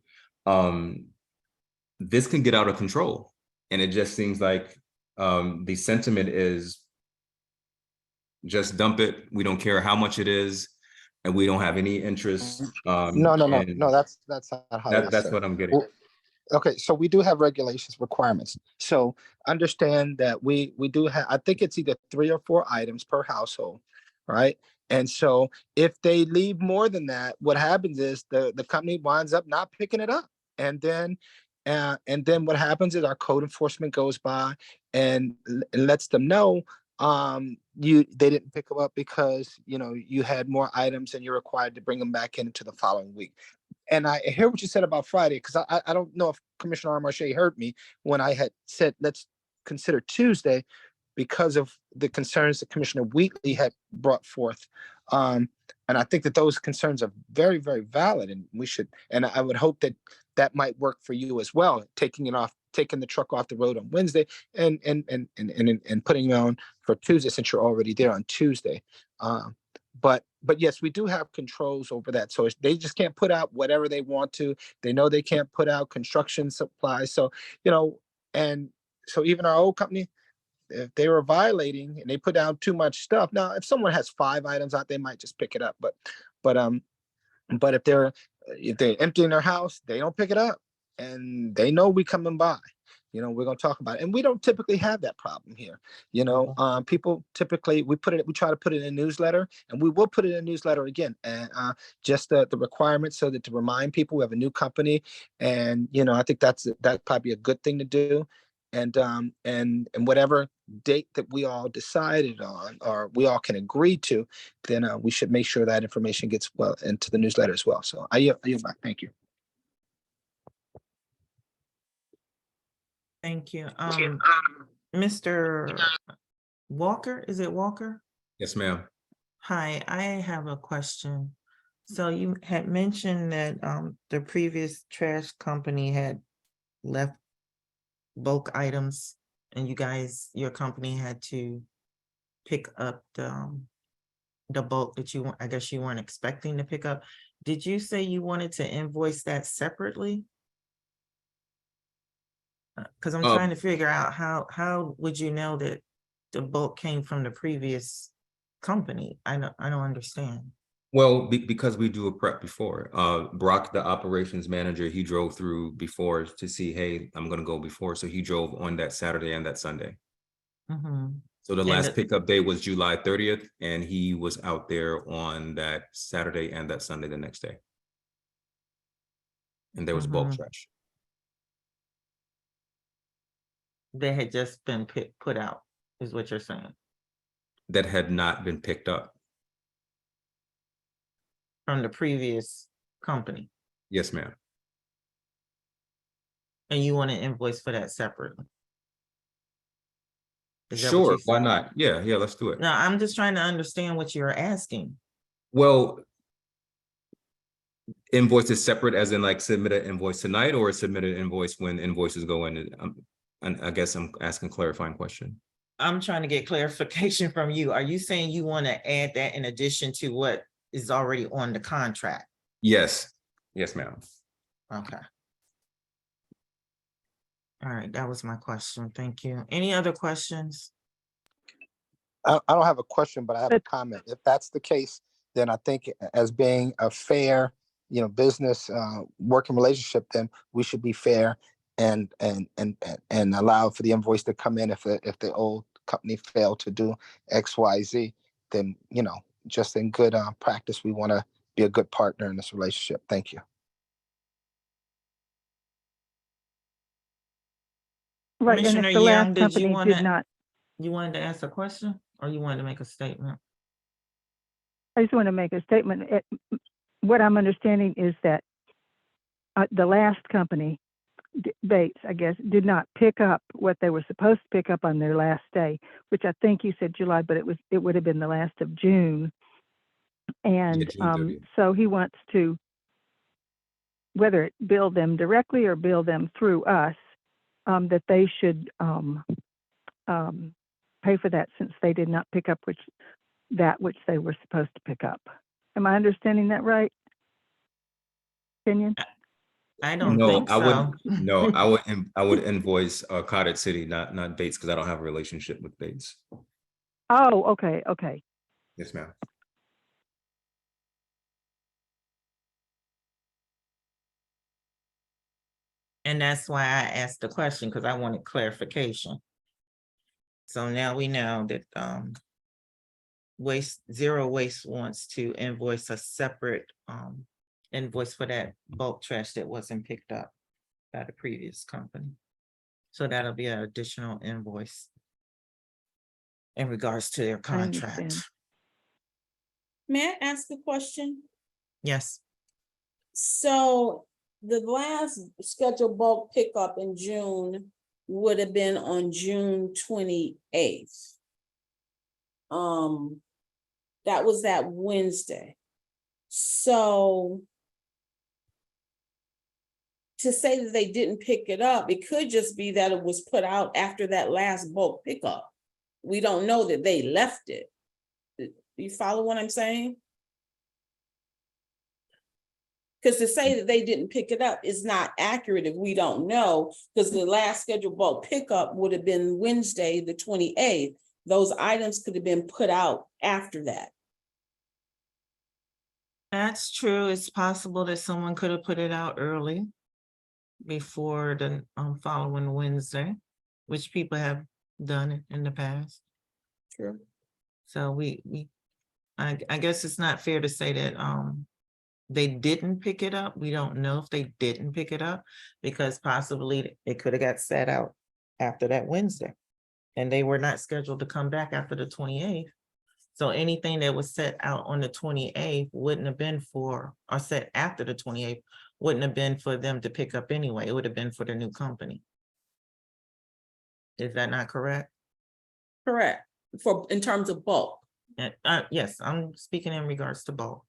this can get out of control. And it just seems like the sentiment is just dump it. We don't care how much it is, and we don't have any interest. No, that's not how it is, That's sir. what I'm getting. Okay, so we do have regulations, requirements. So understand that we do have, I think it's either 3 or 4 items per household, right? And so if they leave more than that, what happens is the company winds up not picking it up. And then what happens is our code enforcement goes by and lets them know they didn't pick them up because you had more items and you're required to bring them back into the following week. And I hear what you said about Friday, because I don't know if Commissioner Armache heard me when I had said, let's consider Tuesday because of the concerns that Commissioner Wheatley had brought forth. And I think that those concerns are very, very valid, and and I would hope that might work for you as well, taking the truck off the road on Wednesday and putting it on for Tuesday, since you're already there on Tuesday. But yes, we do have controls over that. So they just can't put out whatever they want to. They know they can't put out construction supplies. So, and so even our old company, if they were violating and they put down too much stuff. Now, if someone has 5 items out, they might just pick it up. But if they're emptying their house, they don't pick it up, and they know we coming by. We're gonna talk about it, and we don't typically have that problem here. People typically we try to put it in a newsletter, and we will put it in a newsletter again, and just the requirements so that to remind people we have a new company, and I think that's probably a good thing to do. And whatever date that we all decided on or we all can agree to, then we should make sure that information gets well into the newsletter as well. So I yield back. Thank you. Thank you. Mr. Walker, is it Walker? Yes, ma'am. Hi, I have a question. So you had mentioned that the previous trash company had left bulk items and your company had to pick up the bulk that I guess you weren't expecting to pick up. Did you say you wanted to invoice that separately? Because I'm trying to figure out how would you know that the bulk came from the previous company? I don't understand. Well, because we do a prep before. Brock, the operations manager, he drove through before to see, hey, I'm going to go before. So he drove on that Saturday and that Sunday. Mm-hmm. So the last pickup day was July 30th, and he was out there on that Saturday and that Sunday the next day. And there was bulk trash. They had just been put out, is what you're saying? That had not been picked up. From the previous company? Yes, ma'am. And you want to invoice for that separately? Sure, why not? Yeah, let's do it. No, I'm just trying to understand what you're asking. Well, invoice is separate as in like submit an invoice tonight or submit an invoice when invoices go in? And I guess I'm asking a clarifying question. I'm trying to get clarification from you. Are you saying you want to add that in addition to what is already on the contract? Yes, ma'am. Okay. All right, that was my question. Thank you. Any other questions? I don't have a question, but I have a comment. If that's the case, then I think as being a fair, business working relationship, then we should be fair and allow for the invoice to come in if the old company failed to do X, Y, Z. Then just in good practice, we want to be a good partner in this relationship. Thank you. Right, and Commissioner if the Young, last did you company did not, you wanted to ask a question or you wanted to make a statement? I just want to make a statement. What I'm understanding is that the last company, Bates, I guess, did not pick up what they were supposed to pick up on their last day, which I think you said July, but it would have been the last of June. And so he wants to, whether it bill them directly or bill them through us, that they should pay for that since they did not pick up which they were supposed to pick up. Am I understanding that right? Kenyon? I don't think so. No, I would invoice Cottage City, not Bates, because I don't have a relationship with Bates. Oh, okay. Yes, ma'am. And that's why I asked the question, because I wanted clarification. So now we know that Zero Waste wants to invoice a separate invoice for that bulk trash that wasn't picked up by the previous company. So that'll be an additional invoice in regards to their contract. May I ask a question? Yes. So the last scheduled bulk pickup in June would have been on June 28th. That was that Wednesday. So to say that they didn't pick it up, it could just be that it was put out after that last bulk pickup. We don't know that they left it. Do you follow what I'm saying? Because to say that they didn't pick it up is not accurate if we don't know, because the last scheduled bulk pickup would have been Wednesday, the 28th. Those items could have been put out after that. That's true. It's possible that someone could have put it out early before the following Wednesday, which people have done in the past. True. So I guess it's not fair to say that they didn't pick it up. We don't know if they didn't pick it up because possibly it could have got set out after that Wednesday. And they were not scheduled to come back after the 28th. So anything that was set out on the 28th wouldn't have been for, or set after the 28th, wouldn't have been for them to pick up anyway. It would have been for the new company. Is that not correct? Correct. In terms of bulk. Yes, I'm speaking in regards to bulk.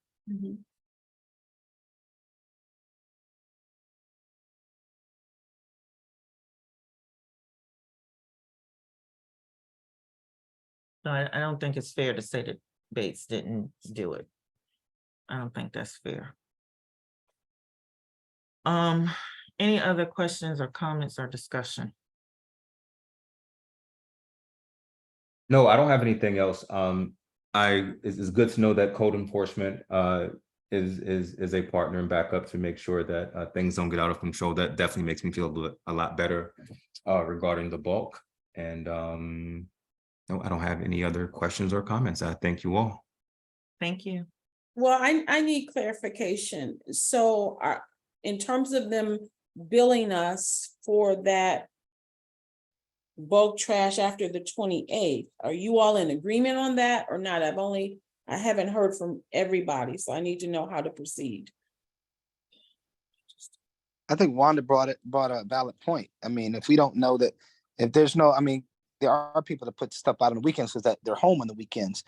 So I don't think it's fair to say that Bates didn't do it. I don't think that's fair. Any other questions or comments or discussion? No, I don't have anything else. It's good to know that code enforcement is a partner and backup to make sure that things don't get out of control. That definitely makes me feel a lot better regarding the bulk. And no, I don't have any other questions or comments. I thank you all. Thank you. Well, I need clarification. So in terms of them billing us for that bulk trash after the 28th, are you all in agreement on that or not? I haven't heard from everybody, so I need to know how to proceed. I think Wanda brought a valid point. I mean, if we don't know that, if there's no, I mean, there are people that put stuff out on the weekends because that they're home on the weekends.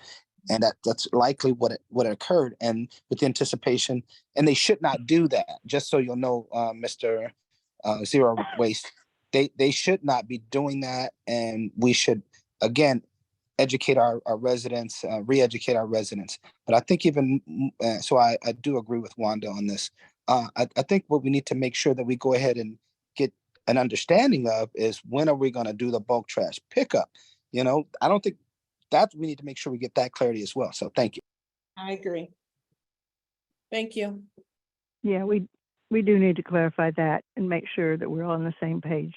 And that's likely what occurred, and with anticipation, and they should not do that. Just so you'll know, Mr. Zero Waste, they should not be doing that, and we should again educate our residents, re-educate our residents. But I think even so, I do agree with Wanda on this. I think what we need to make sure that we go ahead and get an understanding of is when are we going to do the bulk trash pickup? You know, I don't think that we need to make sure we get that clarity as well. So thank you. I agree. Thank you. Yeah, we do need to clarify that and make sure that we're all on the same page.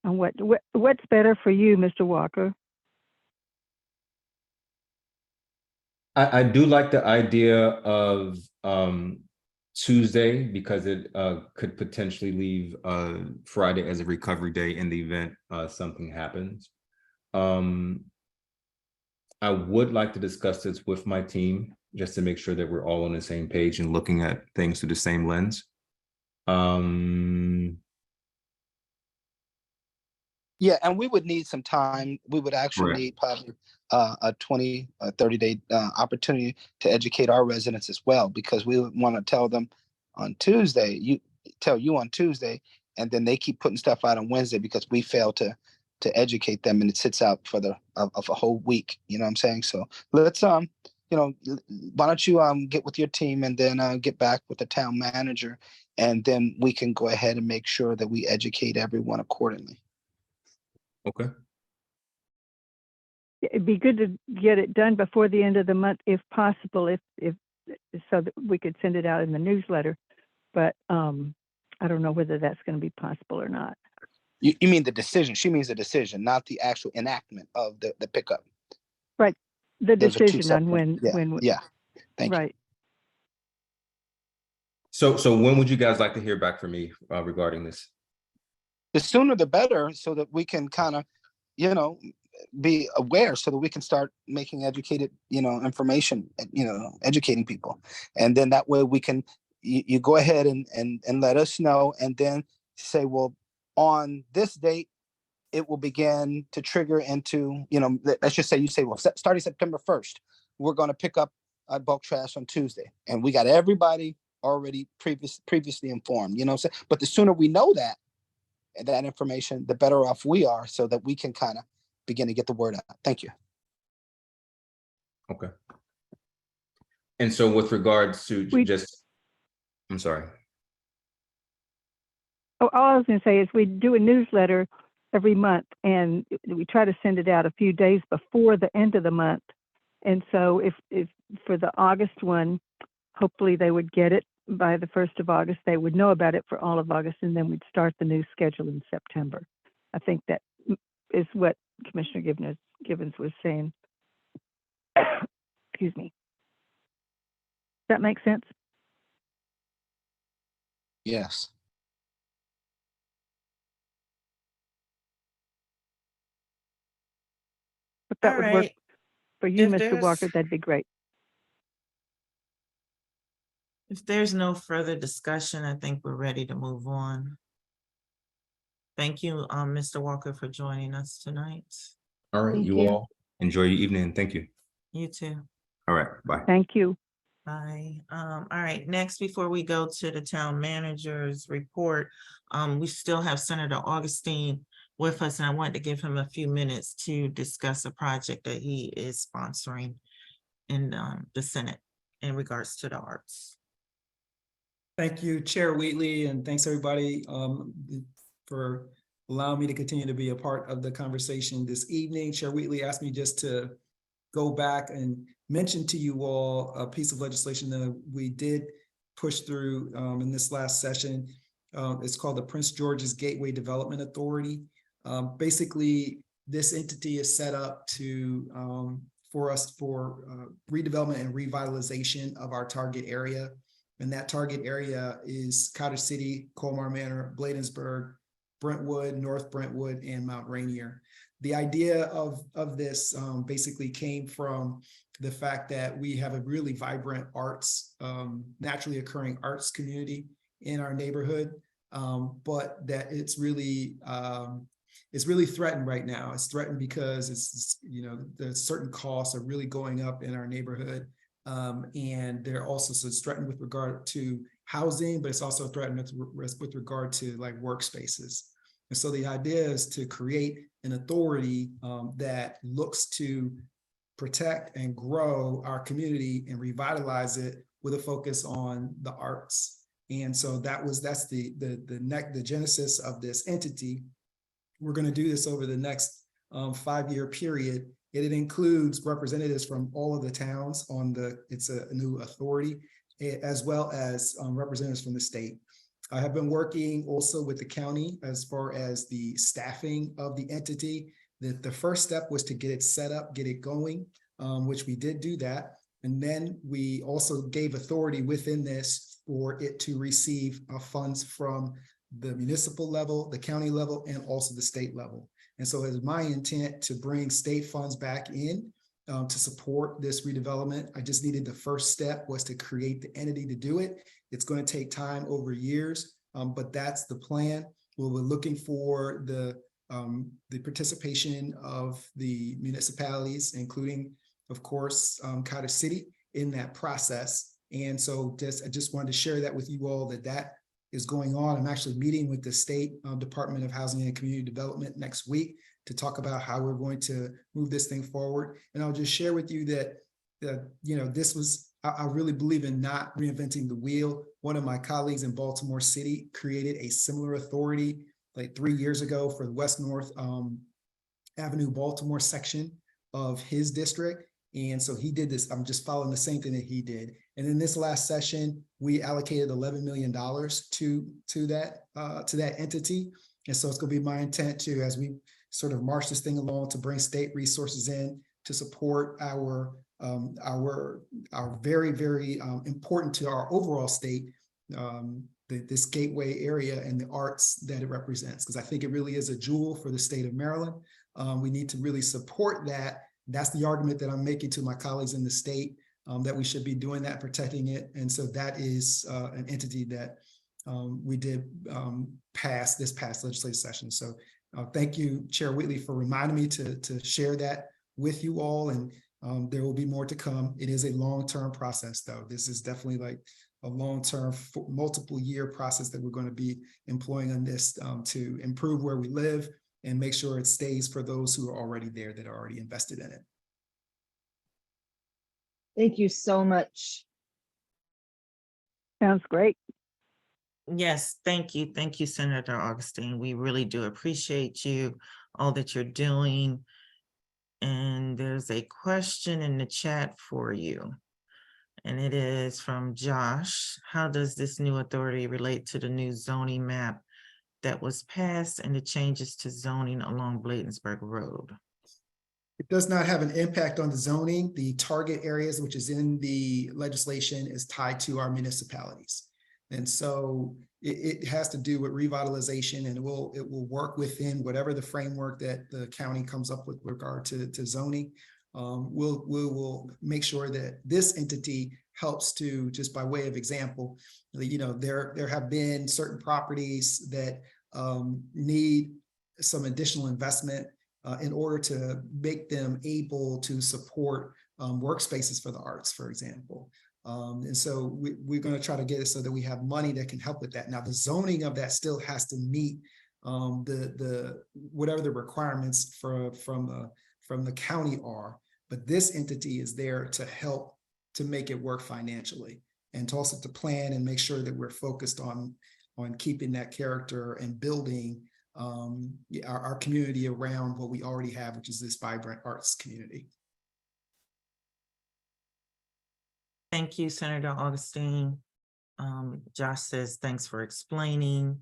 And what's better for you, Mr. Walker? I do like the idea of Tuesday because it could potentially leave Friday as a recovery day in the event something happens. I would like to discuss this with my team just to make sure that we're all on the same page and looking at things through the same lens. Yeah, and we would need some time. We would actually need probably a 30-day opportunity to educate our residents as well, because we would want to tell them on Tuesday, tell you on Tuesday, and then they keep putting stuff out on Wednesday because we fail to educate them, and it sits out for of a whole week. You know what I'm saying? So let's you know, why don't you get with your team and then get back with the town manager, and then we can go ahead and make sure that we educate everyone accordingly. Okay. It'd be good to get it done before the end of the month, if possible, if so that we could send it out in the newsletter. But I don't know whether that's going to be possible or not. You mean the decision? She means the decision, not the actual enactment of the pickup. Right. The Those are two decision on separate- when. Yeah. Thank you. Right. So when would you guys like to hear back from me regarding this? The sooner the better, so that we can kind of, you know, be aware, so that we can start making educated, you know, information, you know, educating people. And then that way we can, you go ahead and let us know, and then say, well, on this date, it will begin to trigger into, you know, let's just say you say, well, starting September 1st, we're going to pick up bulk trash on Tuesday. And we got everybody already previously informed, you know what I'm saying? But the sooner we know that information, the better off we are, so that we can kind of begin to get the word out. Thank you. Okay. And so with regards to We- just, I'm sorry. Oh, all I was going to say is we do a newsletter every month, and we try to send it out a few days before the end of the month. And so if for the August one, hopefully they would get it by the 1st of August. They would know about it for all of August, and then we'd start the new schedule in September. I think that is what Commissioner Givens was saying. Excuse me. Does that make sense? Yes. If that All would work right. for you, If Mr. Walker, there's- that'd be great. If there's no further discussion, I think we're ready to move on. Thank you, Mr. Walker, for joining us tonight. All right, Thank you you. all enjoy your evening. Thank you. You too. All right, bye. Thank you. Bye. All right, next, before we go to the town manager's report, we still have Senator Augustine with us, and I wanted to give him a few minutes to discuss a project that he is sponsoring in the Senate in regards to the arts. Thank you, Chair Wheatley, and thanks everybody for allowing me to continue to be a part of the conversation this evening. Chair Wheatley asked me just to go back and mention to you all a piece of legislation that we did push through in this last session. It's called the Prince George's Gateway Development Authority. Basically, this entity is set up to for redevelopment and revitalization of our target area. And that target area is Cottage City, Colmar Manor, Bladensburg, Brentwood, North Brentwood, and Mount Rainier. The idea of this basically came from the fact that we have a really vibrant arts, naturally occurring arts community in our neighborhood, but that it's really threatened right now. It's threatened because the certain costs are really going up in our neighborhood. And they're also, so it's threatened with regard to housing, but it's also threatened with regard to like workspaces. And so the idea is to create an authority that looks to protect and grow our community and revitalize it with a focus on the arts. And so that's the genesis of this entity. We're going to do this over the next 5-year period. It includes representatives from all of the towns it's a new authority, as well as representatives from the state. I have been working also with the county as far as the staffing of the entity. The first step was to get it set up, get it going, which we did do that. And then we also gave authority within this for it to receive funds from the municipal level, the county level, and also the state level. And so it's my intent to bring state funds back in to support this redevelopment. I just needed the first step was to create the entity to do it. It's going to take time over years, but that's the plan. We're looking for the participation of the municipalities, including, of course, Cottage City in that process. And so I just wanted to share that with you all that is going on. I'm actually meeting with the State Department of Housing and Community Development next week to talk about how we're going to move this thing forward. And I'll just share with you that I really believe in not reinventing the wheel. One of my colleagues in Baltimore City created a similar authority like 3 years ago for the West North Avenue Baltimore section of his district. And so he did this. I'm just following the same thing that he did. And in this last session, we allocated $11 million to that entity. And so it's going to be my intent to, as we sort of march this thing along, to bring state resources in to support our very, very important to our overall state, this gateway area and the arts that it represents, because I think it really is a jewel for the state of Maryland. We need to really support that. That's the argument that I'm making to my colleagues in the state, that we should be doing that, protecting it. And so that is an entity that we did pass this past legislative session. So thank you, Chair Wheatley, for reminding me to share that with you all. And there will be more to come. It is a long-term process, though. This is definitely like a long-term, multiple year process that we're going to be employing on this to improve where we live and make sure it stays for those who are already there, that are already invested in it. Thank you so much, Sounds great. Yes, thank you. Thank you, Senator Augustine. We really do appreciate you, all that you're doing. And there's a question in the chat for you. And it is from Josh. How does this new authority relate to the new zoning map that was passed and the changes to zoning along Bladensburg Road? It does not have an impact on the zoning. The target areas, which is in the legislation, is tied to our municipalities. And so it has to do with revitalization, and it will work within whatever the framework that the county comes up with regard to zoning. We'll make sure that this entity helps to, just by way of example, there have been certain properties that need some additional investment in order to make them able to support workspaces for the arts, for example. And so we're going to try to get it so that we have money that can help with that. Now, the zoning of that still has to meet the whatever the requirements from the county are, but this entity is there to help to make it work financially and to also to plan and make sure that we're focused on keeping that character and building our community around what we already have, which is this vibrant arts community. Thank you, Senator Augustine. Josh says, thanks for explaining.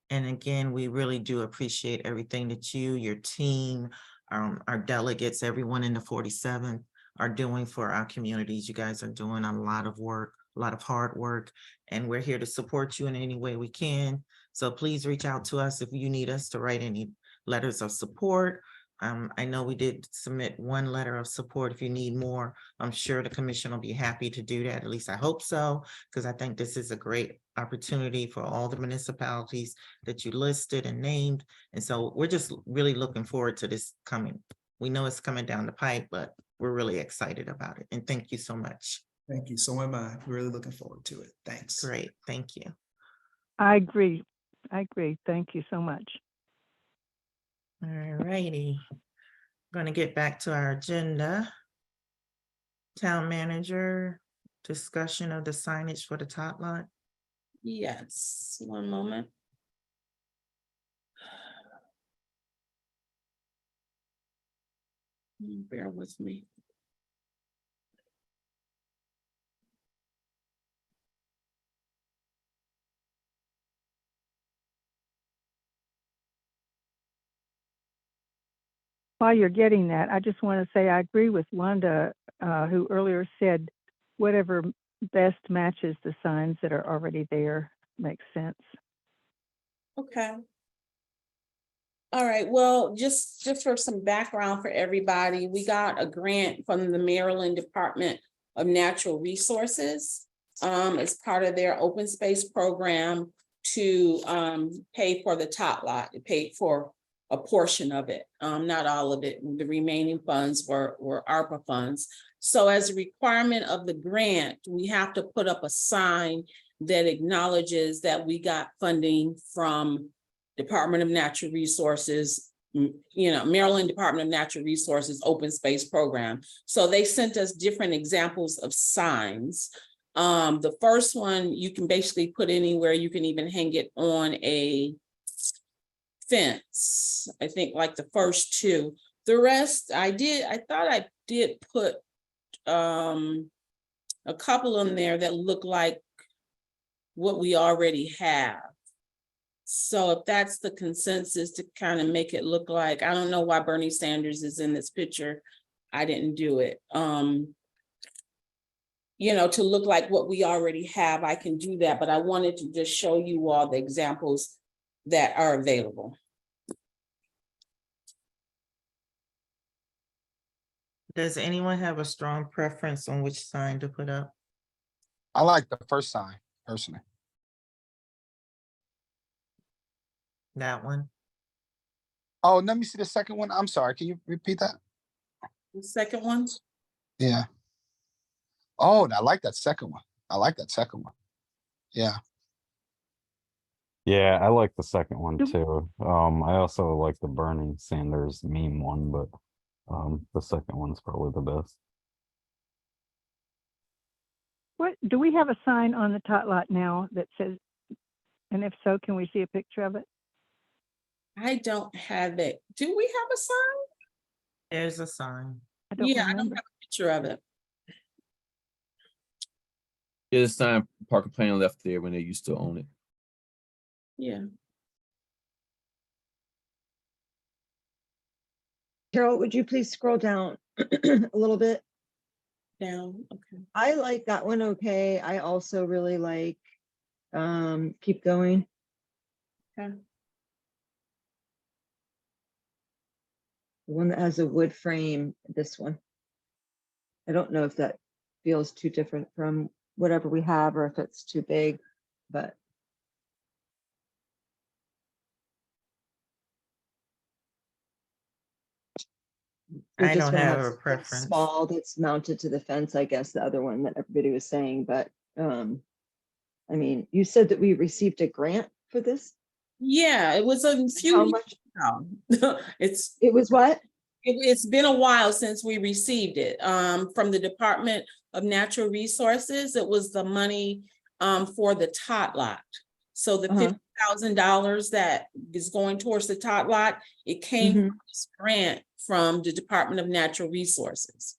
And again, we really do appreciate everything that you, your team, our delegates, everyone in the 47th are doing for our communities. You guys are doing a lot of work, a lot of hard work, and we're here to support you in any way we can. So please reach out to us if you need us to write any letters of support. I know we did submit one letter of support. If you need more, I'm sure the commission will be happy to do that. At least I hope so, because I think this is a great opportunity for all the municipalities that you listed and named. And so we're just really looking forward to this coming. We know it's coming down the pipe, but we're really excited about it. And thank you so much. Thank you. So am I. We're really looking forward to it. Thanks. Great. Thank you. I agree. Thank you so much. All righty. Going to get back to our agenda. Town manager, discussion of the signage for the tot lot. Yes, one moment. Bear with me. While you're getting that, I just want to say I agree with Wanda, who earlier said whatever best matches the signs that are already there makes sense. Okay. All right, well, just for some background for everybody, we got a grant from the Maryland Department of Natural Resources as part of their open space program to pay for the tot lot. It paid for a portion of it, not all of it. The remaining funds were ARPA funds. So as a requirement of the grant, we have to put up a sign that acknowledges that we got funding from Department of Natural Resources, Maryland Department of Natural Resources Open Space Program. So they sent us different examples of signs. The first one you can basically put anywhere. You can even hang it on a fence. I think like the first two. The rest I thought I did put a couple in there that look like what we already have. So if that's the consensus, to kind of make it look like, I don't know why Bernie Sanders is in this picture. I didn't do it. To look like what we already have, I can do that, but I wanted to just show you all the examples that are available. Does anyone have a strong preference on which sign to put up? I like the first sign personally. That one? Oh, let me see the second one. I'm sorry. Can you repeat that? The second one? Yeah. Oh, I like that second one. Yeah. Yeah, I like the second one too. I also like the Bernie Sanders meme one, but the second one's probably the best. What, do we have a sign on the tot lot now that says, and if so, can we see a picture of it? I don't have it. Do we have a sign? There's a sign. I don't Yeah, I don't remember. have a picture of it. There's a sign Parker Plan left there when they used to own it. Yeah. Carol, would you please scroll down a little bit? Down, okay. I like that one, okay. I also really like, keep going. Okay. The one that has a wood frame, this one. I don't know if that feels too different from whatever we have or if it's too big, but. We're I just don't gonna have a something preference. small that's mounted to the fence, I guess, the other one that everybody was saying, but, I mean, you said that we received a grant for this? Yeah, it was a How few much? years ago. It was what? It's been a while since we received it, from the Department of Natural Resources. It was the money, for the tot lot. So the $50,000 that is going towards the tot lot, it came from this grant from the Department of Natural Resources.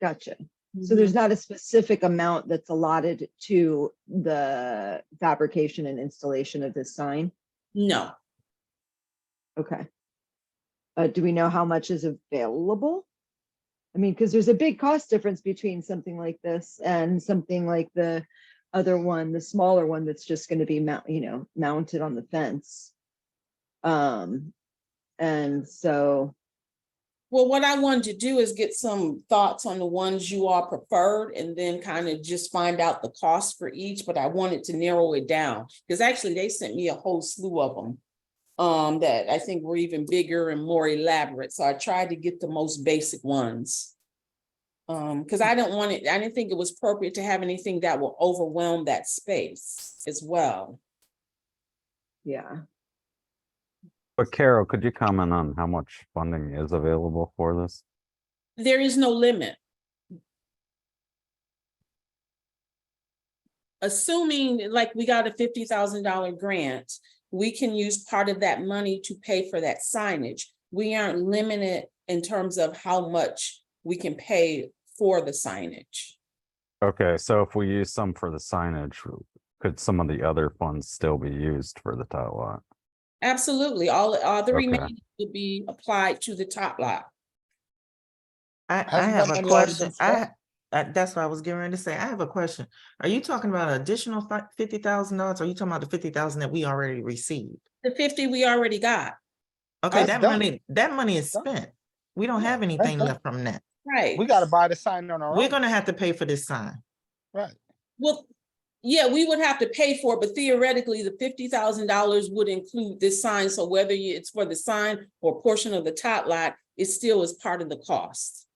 Gotcha. So there's not a specific amount that's allotted to the fabrication and installation of this sign? No. Okay. Do we know how much is available? I mean, because there's a big cost difference between something like this and something like the other one, the smaller one that's just going to be mounted on the fence. And so. Well, what I wanted to do is get some thoughts on the ones you all preferred and then kind of just find out the cost for each, but I wanted to narrow it down because actually they sent me a whole slew of them that I think were even bigger and more elaborate. So I tried to get the most basic ones. Because I didn't think it was appropriate to have anything that will overwhelm that space as well. Yeah. But Carol, could you comment on how much funding is available for this? There is no limit. Assuming like we got a $50,000 grant, we can use part of that money to pay for that signage. We aren't limited in terms of how much we can pay for the signage. Okay, so if we use some for the signage, could some of the other funds still be used for the tot lot? Absolutely. All the Okay. remaining would be applied to the top lot. I have a question. That's what I was getting ready to say. I have a question. Are you talking about an additional $50,000? Or are you talking about the 50,000 that we already received? The 50 we already got. Okay, That's that money is spent. We don't have anything left from that. Right. We gotta buy the sign on our We're own. gonna have to pay for this sign. Right. Well, yeah, we would have to pay for it, but theoretically, the $50,000 would include this sign. So whether it's for the sign or portion of the top lot, it still is part of the cost.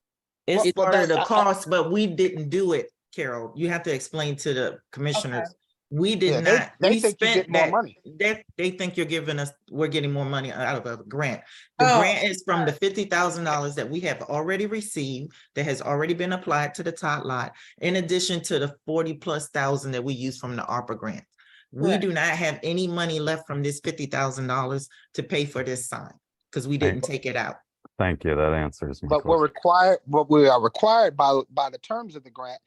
It's Well, part of the that's- cost, but we didn't do it, Carol. You have to explain to the commissioners. We Yeah, did they- not. they We think you spent get more that. money. They think you're giving us, we're getting more money out of a grant. The Oh, grant is from the $50,000 that we have already received, that has already been applied to the tot lot, in addition to the 40,000+ that we use from the ARPA grant. We Correct. do not have any money left from this $50,000 to pay for this sign, because we didn't take it out. Thank you, that answers my But question. we are required by the terms of the grant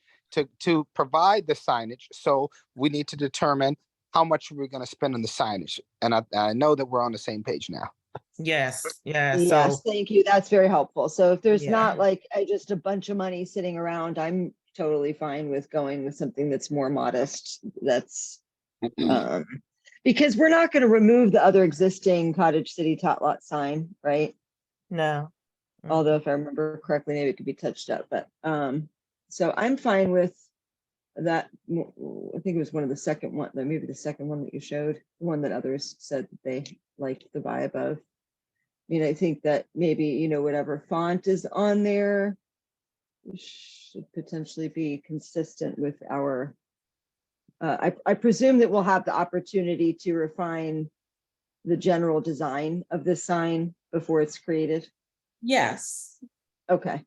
to provide the signage. So we need to determine how much we're gonna spend on the signage. And I know that we're on the same page now. Yes, yeah, Yes, so, thank you. That's very helpful. So if there's Yeah. not like just a bunch of money sitting around, I'm totally fine with going with something that's more modest. That's because we're not going to remove the other existing Cottage City tot lot sign, right? no. Although if I remember correctly, maybe it could be touched up, but so I'm fine with that. I think it was one of the second one, maybe the second one that you showed, the one that others said that they liked the buy above. I mean, I think that maybe, whatever font is on there should potentially be consistent with our, I presume that we'll have the opportunity to refine the general design of this sign before it's created. Yes. Okay.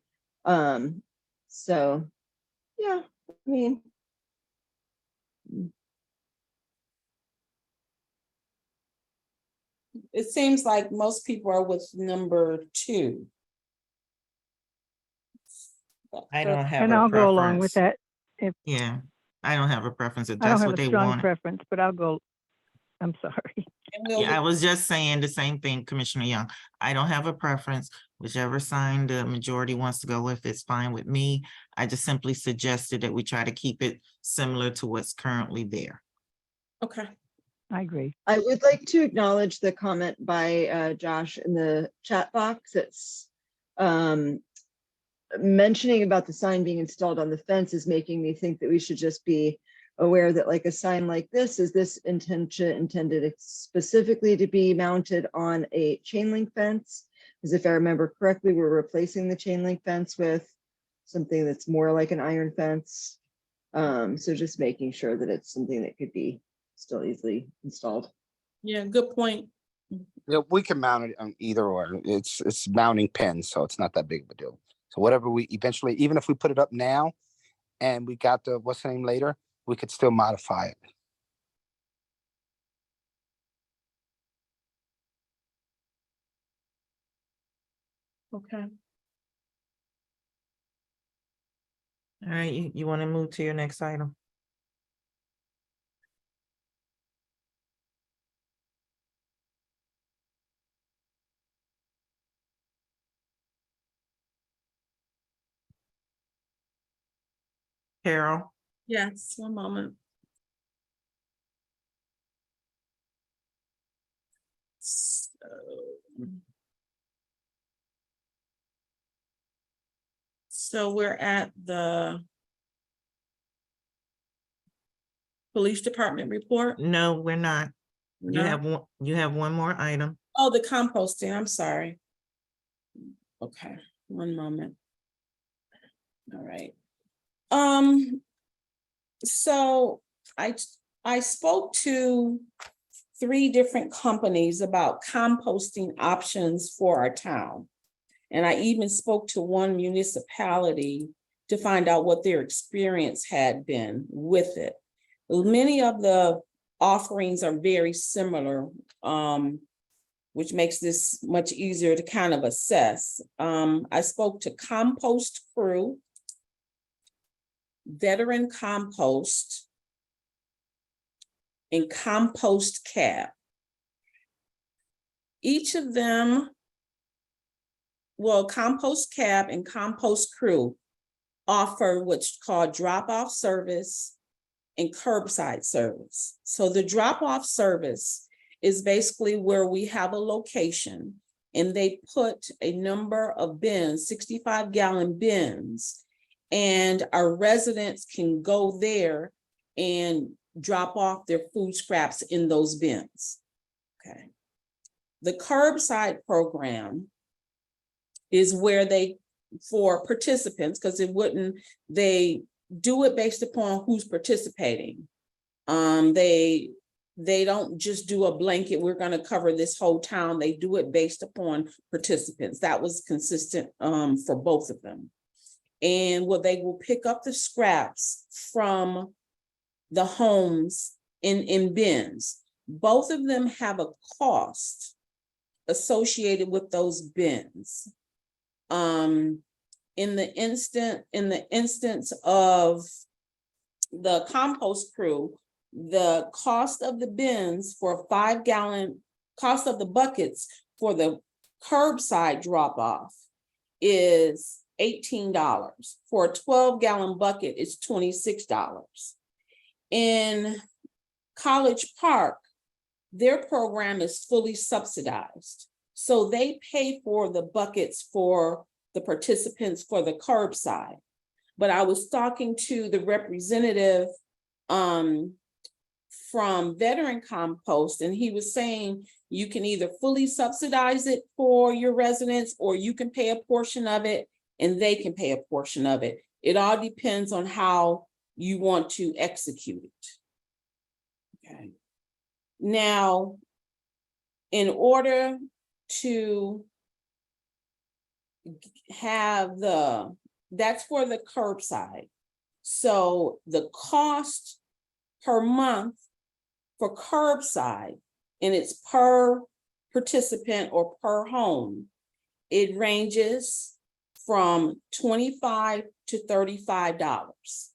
So Yeah, I mean. It seems like most people are with number 2. I don't have And a I'll go along with preference. that. If Yeah, I don't have a preference if I don't that's have what a they strong want. preference, but I'll go, I'm sorry. Yeah, I was just saying the same thing, Commissioner Young. I don't have a preference. Whichever sign the majority wants to go with, it's fine with me. I just simply suggested that we try to keep it similar to what's currently there. Okay. I agree. I would like to acknowledge the comment by Josh in the chat box. It's mentioning about the sign being installed on the fence is making me think that we should just be aware that like a sign like this, is this intended specifically to be mounted on a chain link fence? Because if I remember correctly, we're replacing the chain link fence with something that's more like an iron fence. So just making sure that it's something that could be still easily installed. Yeah, good point. Yeah, we can mount it on either or. It's mounting pins, so it's not that big of a deal. So whatever we eventually, even if we put it up now and we got the what's the name later, we could still modify it. Okay. All right, you want to move to your next item? Carol? Yes, one moment. So we're at the police department report. No, we're not. You No? have one more item. Oh, the composting, I'm sorry. Okay, one moment. All right. So I spoke to 3 different companies about composting options for our town. And I even spoke to one municipality to find out what their experience had been with it. Many of the offerings are very similar, which makes this much easier to kind of assess. I spoke to Compost Crew, Veteran Compost, and Compost Cab. Each of them, well, Compost Cab and Compost Crew offer what's called drop-off service and curbside service. So the drop-off service is basically where we have a location and they put a number of bins, 65-gallon bins, and our residents can go there and drop off their food scraps in those bins. Okay. The curbside program is where they, for participants, because they do it based upon who's participating. They don't just do a blanket, we're gonna cover this whole town. They do it based upon participants. That was consistent for both of them. And they will pick up the scraps from the homes in bins. Both of them have a cost associated with those bins. In the instance of the Compost Crew, the cost of the bins for 5-gallon, cost of the buckets for the curbside drop-off is $18. For a 12-gallon bucket, it's $26. In College Park, their program is fully subsidized. So they pay for the buckets for the participants for the curbside. But I was talking to the representative from Veteran Compost, and he was saying you can either fully subsidize it for your residents or you can pay a portion of it and they can pay a portion of it. It all depends on how you want to execute it. Okay. Now, in order to have that's for the curbside. So the cost per month for curbside, and it's per participant or per home, it ranges from $25 to $35.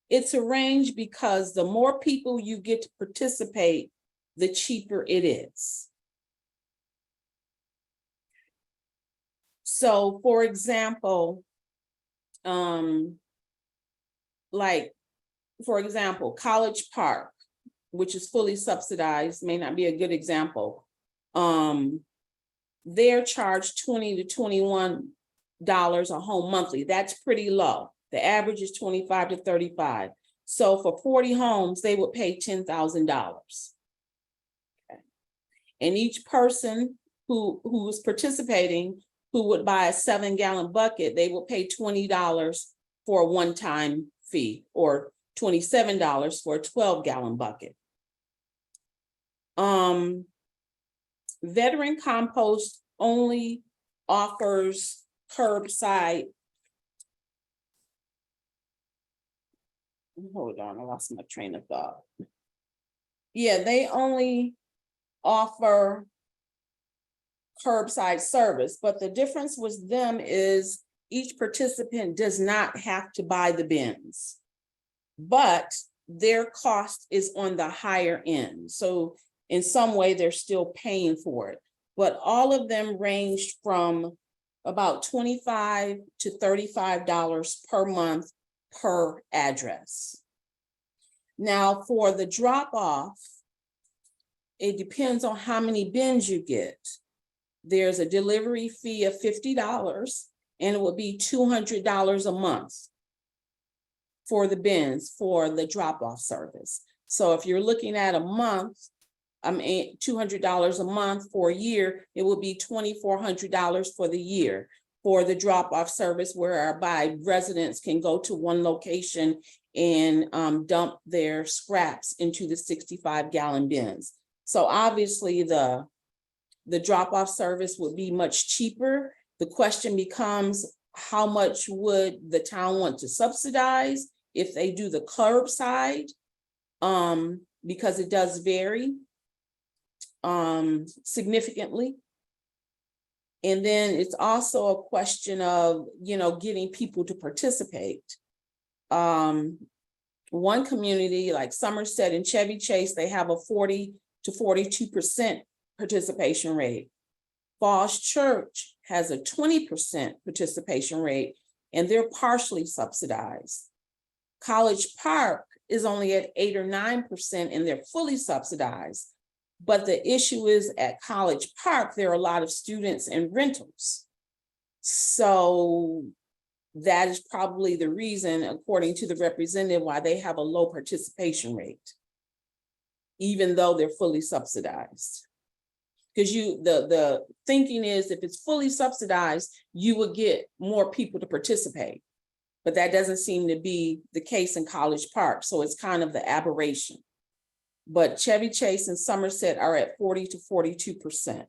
It's a range because the more people you get to participate, the cheaper it is. So for example, College Park, which is fully subsidized, may not be a good example. They're charged $20 to $21 a home monthly. That's pretty low. The average is 25 to 35. So for 40 homes, they would pay $10,000. Okay. And each person who was participating, who would buy a 7-gallon bucket, they will pay $20 for a one-time fee, or $27 for a 12-gallon bucket. Veteran Compost only offers curbside. Hold on, I lost my train of thought. Yeah, they only offer curbside service, but the difference with them is each participant does not have to buy the bins, but their cost is on the higher end. So in some way, they're still paying for it, but all of them ranged from about $25 to $35 per month per address. Now for the drop off, it depends on how many bins you get. There's a delivery fee of $50, and it would be $200 a month for the bins for the drop off service. So if you're looking at a month, $200 a month for a year, it would be $2,400 for the year for the drop-off service, whereby residents can go to one location and dump their scraps into the 65-gallon bins. So obviously the drop-off service would be much cheaper. The question becomes, how much would the town want to subsidize if they do the curbside? Because it does vary significantly. And then it's also a question of, getting people to participate. One community like Somerset and Chevy Chase, they have a 40 to 42% participation rate. Falls Church has a 20% participation rate, and they're partially subsidized. College Park is only at 8 or 9%, and they're fully subsidized. But the issue is at College Park, there are a lot of students and rentals. So that is probably the reason, according to the representative, why they have a low participation rate, even though they're fully subsidized. Because the thinking is, if it's fully subsidized, you would get more people to participate. But that doesn't seem to be the case in College Park. So it's kind of the aberration. But Chevy Chase and Somerset are at 40 to 42%.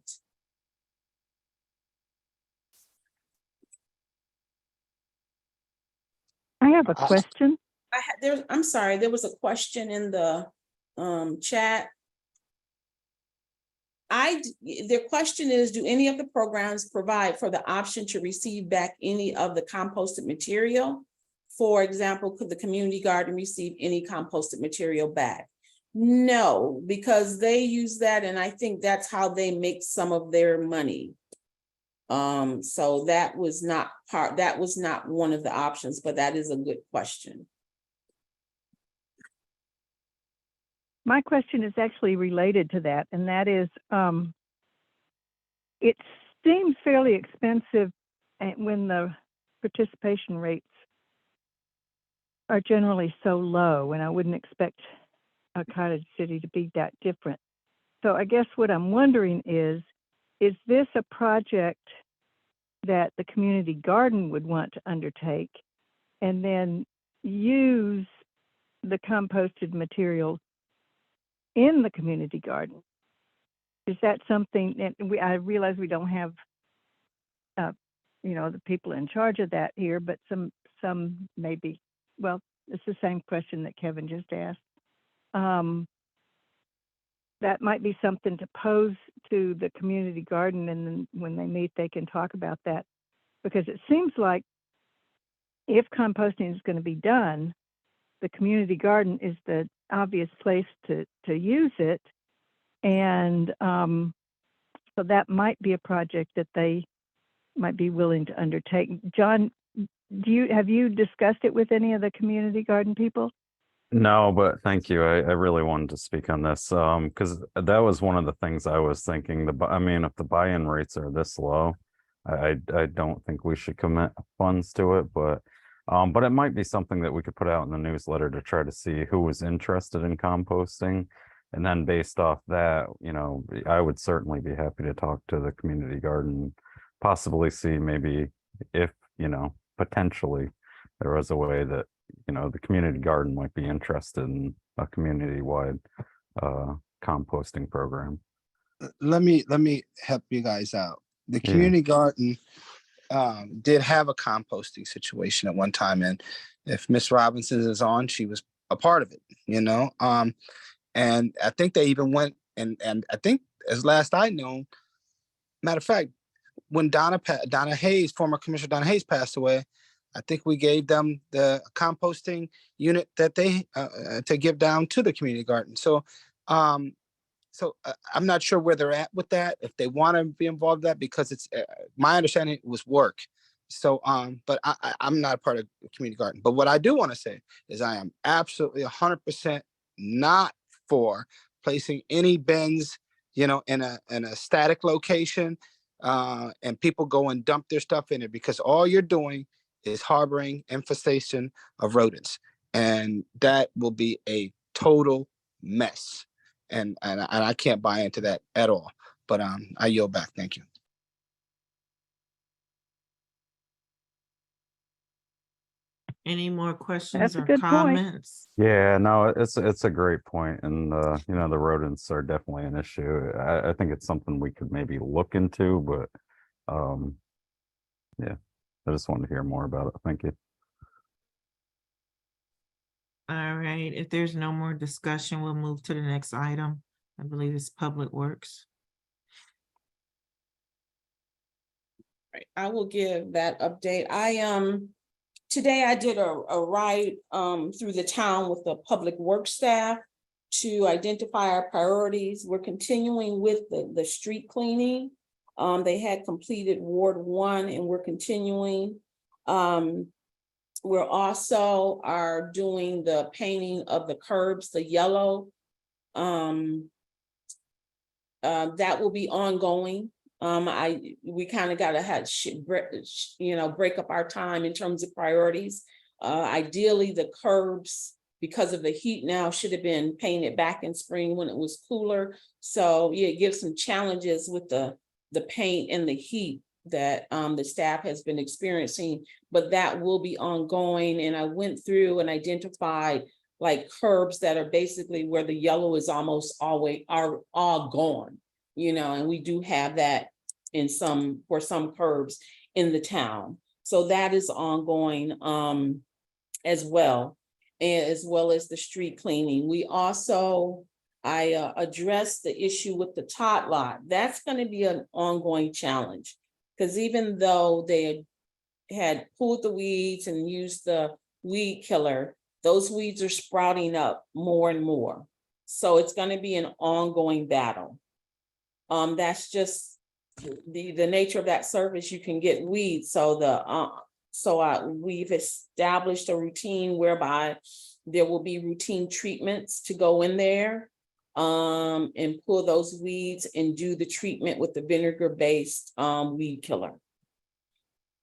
I have a question. I'm sorry, there was a question in the chat. Their question is, do any of the programs provide for the option to receive back any of the composted material? For example, could the community garden receive any composted material back? No, because they use that, and I think that's how they make some of their money. So that was not one of the options, but that is a good question. My question is actually related to that, and that is, it seems fairly expensive when the participation rates are generally so low, and I wouldn't expect a Cottage City to be that different. So I guess what I'm wondering is this a project that the community garden would want to undertake and then use the composted material in the community garden? Is that something that I realize we don't have, the people in charge of that here, but some maybe, well, it's the same question that Kevin just asked. That might be something to pose to the community garden, and then when they meet, they can talk about that. Because it seems like if composting is going to be done, the community garden is the obvious place to use it. And so that might be a project that they might be willing to undertake. John, have you discussed it with any of the community garden people? No, but thank you. I really wanted to speak on this because that was one of the things I was thinking. I mean, if the buy-in rates are this low, I don't think we should commit funds to it, but it might be something that we could put out in the newsletter to try to see who was interested in composting. And then based off that, you know, I would certainly be happy to talk to the community garden, possibly see maybe if, you know, potentially there was a way that, you know, the community garden might be interested in a community-wide composting program. Let me help you guys out. The Yeah. community garden did have a composting situation at one time, and if Miss Robinson is on, she was a part of it, you know. And I think they even went and I think, as last I know, matter of fact, when Donna Hayes, former Commissioner Donna Hayes, passed away, I think we gave them the composting unit that they to give down to the community garden. So I'm not sure where they're at with that, if they want to be involved in that, because it's my understanding it was work. So but I'm not a part of the community garden. But what I do want to say is I am absolutely 100% not for placing any bins, you know, in a static location and people go and dump their stuff in it, because all you're doing is harboring infestation of rodents, and that will be a total mess. And I can't buy into that at all. But I yield back. Thank you. Any more questions That's a or good point. comments? Yeah, no, it's a great point, and you know, the rodents are definitely an issue. I think it's something we could maybe look into, but yeah, I just wanted to hear more about it. Thank you. All right, if there's no more discussion, we'll move to the next item. I believe it's Public Works. Right, I will give that update. Today I did a ride through the town with the public works staff to identify our priorities. We're continuing with the street cleaning. They had completed Ward 1 and we're continuing. We're also are doing the painting of the curbs, the yellow. That will be ongoing. We kind of got to break up our time in terms of priorities. Ideally, the curbs, because of the heat now, should have been painted back in spring when it was cooler. So yeah, it gives some challenges with the paint and the heat that the staff has been experiencing, but that will be ongoing. And I went through and identified like curbs that are basically where the yellow is almost always are all gone, you know, and we do have that for some curbs in the town. So that is ongoing as well, and as well as the street cleaning. We also, I addressed the issue with the tot lot. That's going to be an ongoing challenge, because even though they had pulled the weeds and used the weed killer, those weeds are sprouting up more and more. So it's going to be an ongoing battle. That's just the nature of that surface. You can get weeds. So we've established a routine whereby there will be routine treatments to go in there and pull those weeds and do the treatment with the vinegar-based weed killer.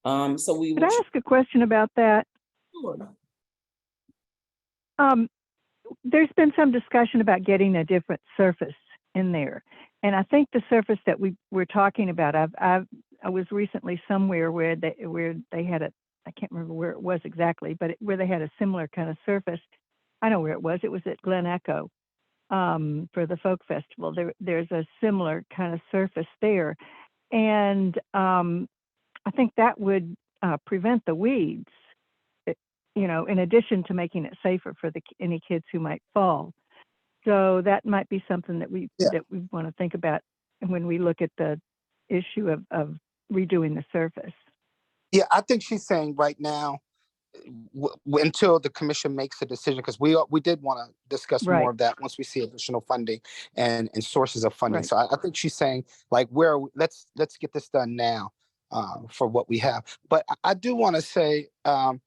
So we Could I ask a question about that? Sure. There's been some discussion about getting a different surface in there. And I think the surface that we're talking about, I was recently somewhere where they had I can't remember where it was exactly, but where they had a similar kind of surface. I know where it was. It was at Glen Echo for the folk festival. There's a similar kind of surface there. And I think that would prevent the weeds in addition to making it safer for any kids who might fall. So that might be something that we want to think about when we look at the issue of redoing the surface. Yeah, I think she's saying right now, until the commission makes a decision, because we did want to discuss Right. more of that once we see additional funding and sources of funding. Right. So I think she's saying like, let's get this done now for what we have. But I do want to say, I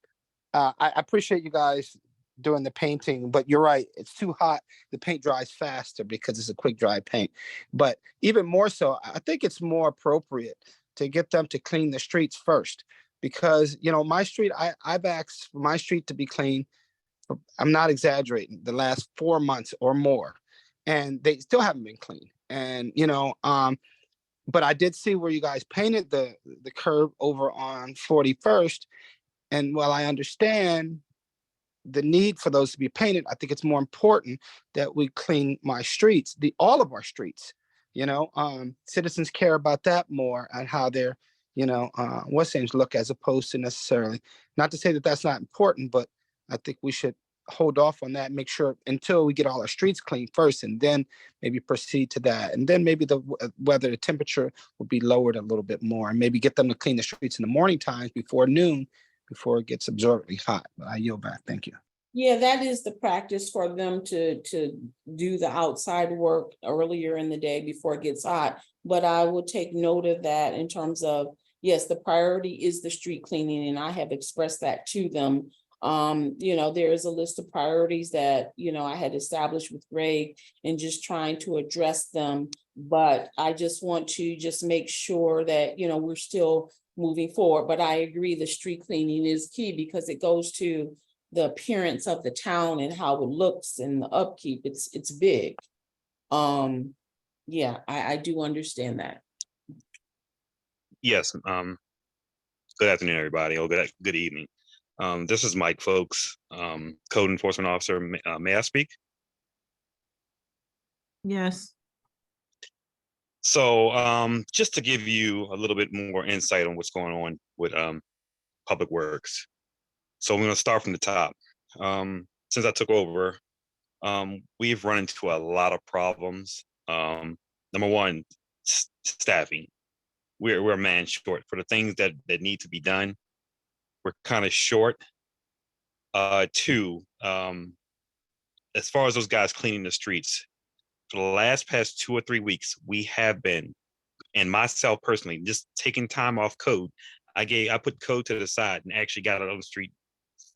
appreciate you guys doing the painting, but you're right, it's too hot. The paint dries faster because it's a quick dry paint. But even more so, I think it's more appropriate to get them to clean the streets first. Because, my street, I've asked for my street to be clean. I'm not exaggerating, the last 4 months or more, and they still haven't been clean. And, but I did see where you guys painted the curb over on 41st. And while I understand the need for those to be painted, I think it's more important that we clean my streets, all of our streets. Citizens care about that more and how they're, what's things look, as opposed to necessarily, not to say that that's not important, but I think we should hold off on that, make sure until we get all our streets clean first, and then maybe proceed to that. And then maybe whether the temperature will be lowered a little bit more, and maybe get them to clean the streets in the morning times before noon, before it gets absurdly hot. But I yield back. Thank you. Yeah, that is the practice for them to do the outside work earlier in the day before it gets hot. But I will take note of that in terms of, yes, the priority is the street cleaning, and I have expressed that to them. There is a list of priorities that, I had established with Greg and just trying to address them. But I just want to just make sure that, we're still moving forward. But I agree, the street cleaning is key because it goes to the appearance of the town and how it looks and the upkeep. It's big. Yeah, I do understand that. Yes. Good afternoon, everybody, or good evening. This is Mike Folks, Code Enforcement Officer. May I speak? Yes. So just to give you a little bit more insight on what's going on with Public Works. So we're going to start from the top. Since I took over, we've run into a lot of problems. Number one, staffing. We're a man short for the things that need to be done. We're kind of short. Two, as far as those guys cleaning the streets, for the past 2 or 3 weeks, we have been, and myself personally, just taking time off code. I put code to the side and actually got out on the street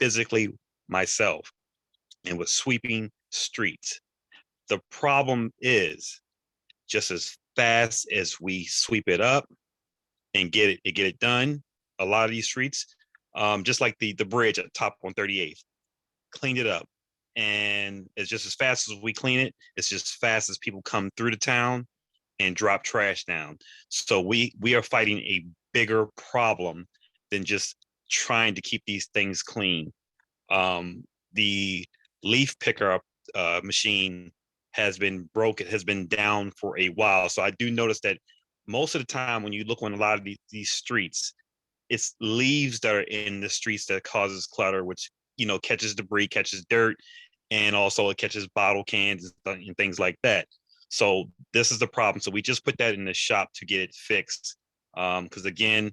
physically myself and was sweeping streets. The problem is, just as fast as we sweep it up and get it done, a lot of these streets, just like the bridge at top on 38th, cleaned it up. And it's just as fast as we clean it, it's just as fast as people come through the town and drop trash down. So we are fighting a bigger problem than just trying to keep these things clean. The leaf picker machine has been broken, has been down for a while. So I do notice that most of the time when you look on a lot of these streets, it's leaves that are in the streets that causes clutter, which, catches debris, catches dirt, and also it catches bottle cans and things like that. So this is the problem. So we just put that in the shop to get it fixed. Because again,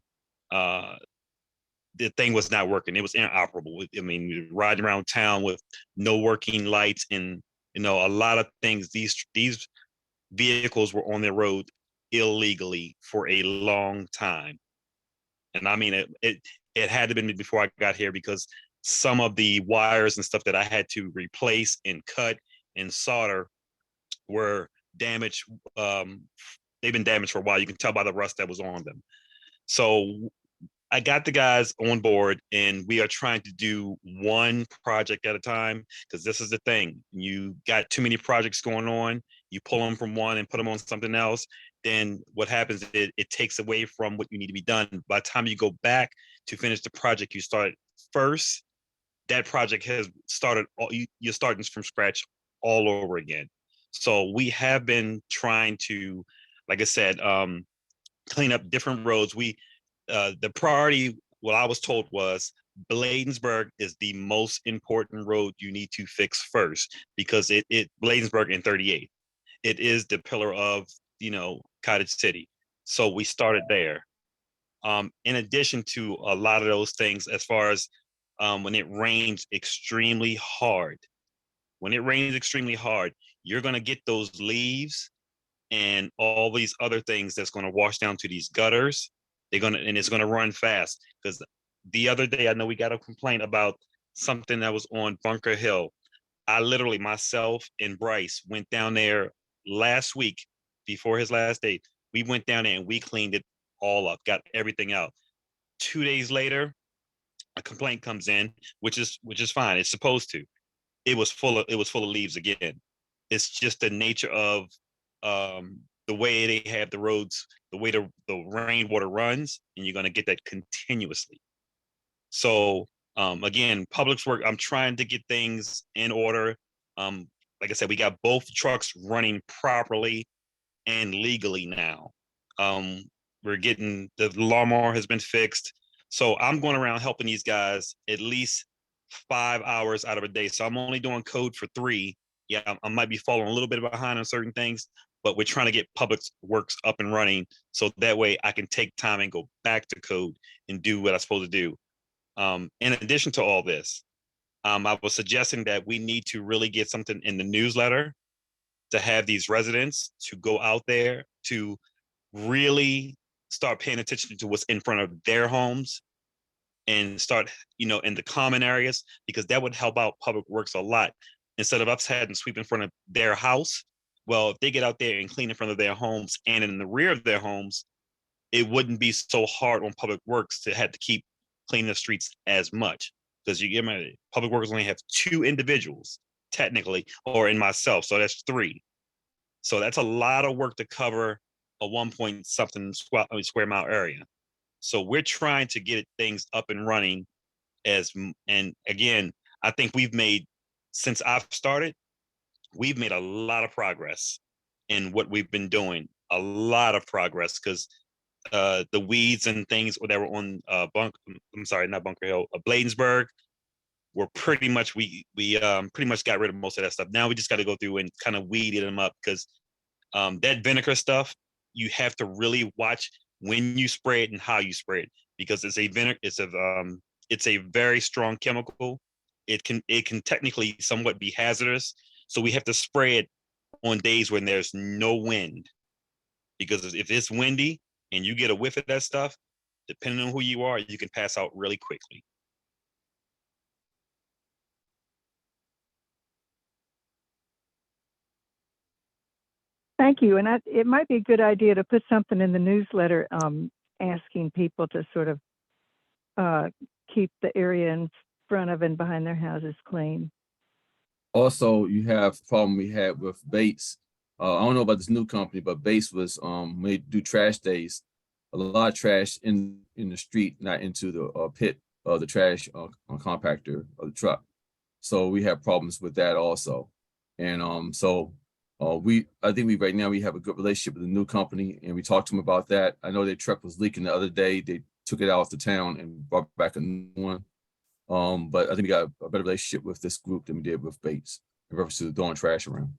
the thing was not working. It was inoperable. I mean, we were riding around town with no working lights, and a lot of things. These vehicles were on the road illegally for a long time, and I mean it had to have been before I got here, because some of the wires and stuff that I had to replace and cut and solder were damaged. They've been damaged for a while. You can tell by the rust that was on them. So I got the guys on board, and we are trying to do one project at a time, because this is the thing. You got too many projects going on, you pull them from one and put them on something else, then what happens is it takes away from what you need to be done. By the time you go back to finish the project you started first, that project has started, you're starting from scratch all over again. So we have been trying to, like I said, clean up different roads. The priority, what I was told was, Bladensburg is the most important road you need to fix first, because it Bladensburg and 38. It is the pillar of, Cottage City. So we started there. In addition to a lot of those things, as far as when it rains extremely hard, you're going to get those leaves and all these other things that's going to wash down to these gutters. And it's going to run fast, because the other day, I know we got a complaint about something that was on Bunker Hill. I literally, myself and Bryce, went down there last week before his last day. We went down there and we cleaned it all up, got everything out. 2 days later, a complaint comes in, which is fine. It's supposed to. It was full of leaves again. It's just the nature of the way they have the roads, the way the rainwater runs, and you're going to get that continuously. So again, Public Works, I'm trying to get things in order. Like I said, we got both trucks running properly and legally now. We're getting, the lawnmower has been fixed. So I'm going around helping these guys at least 5 hours out of a day. So I'm only doing code for 3. Yeah, I might be falling a little bit behind on certain things, but we're trying to get Public Works up and running, so that way I can take time and go back to code and do what I'm supposed to do. In addition to all this, I was suggesting that we need to really get something in the newsletter to have these residents to go out there to really start paying attention to what's in front of their homes and start, in the common areas, because that would help out Public Works a lot. Instead of us having to sweep in front of their house, well, if they get out there and clean in front of their homes and in the rear of their homes, it wouldn't be so hard on Public Works to have to keep cleaning the streets as much. Because Public Works only have 2 individuals technically, or in myself, so that's 3. So that's a lot of work to cover a 1-point-something square mile area. So we're trying to get things up and running and again, I think since I've started, we've made a lot of progress in what we've been doing, a lot of progress, because the weeds and things that were on not Bunker Hill, Bladensburg, were pretty much, we pretty much got rid of most of that stuff. Now we just got to go through and kind of weed them up, because that vinegar stuff, you have to really watch when you spray it and how you spray it, because it's a very strong chemical. It can technically somewhat be hazardous. So we have to spray it on days when there's no wind, because if it's windy and you get a whiff of that stuff, depending on who you are, you can pass out really quickly. Thank you. And it might be a good idea to put something in the newsletter asking people to sort of keep the area in front of and behind their houses clean. Also, you have the problem we had with Bates. I don't know about this new company, but Bates was they do trash days. A lot of trash in the street, not into the pit of the trash compactor of the truck. So we have problems with that also. And I think right now we have a good relationship with the new company, and we talked to them about that. I know their truck was leaking the other day. They took it out of the town and brought back a new one. But I think we got a better relationship with this group than we did with Bates in reference to throwing trash around.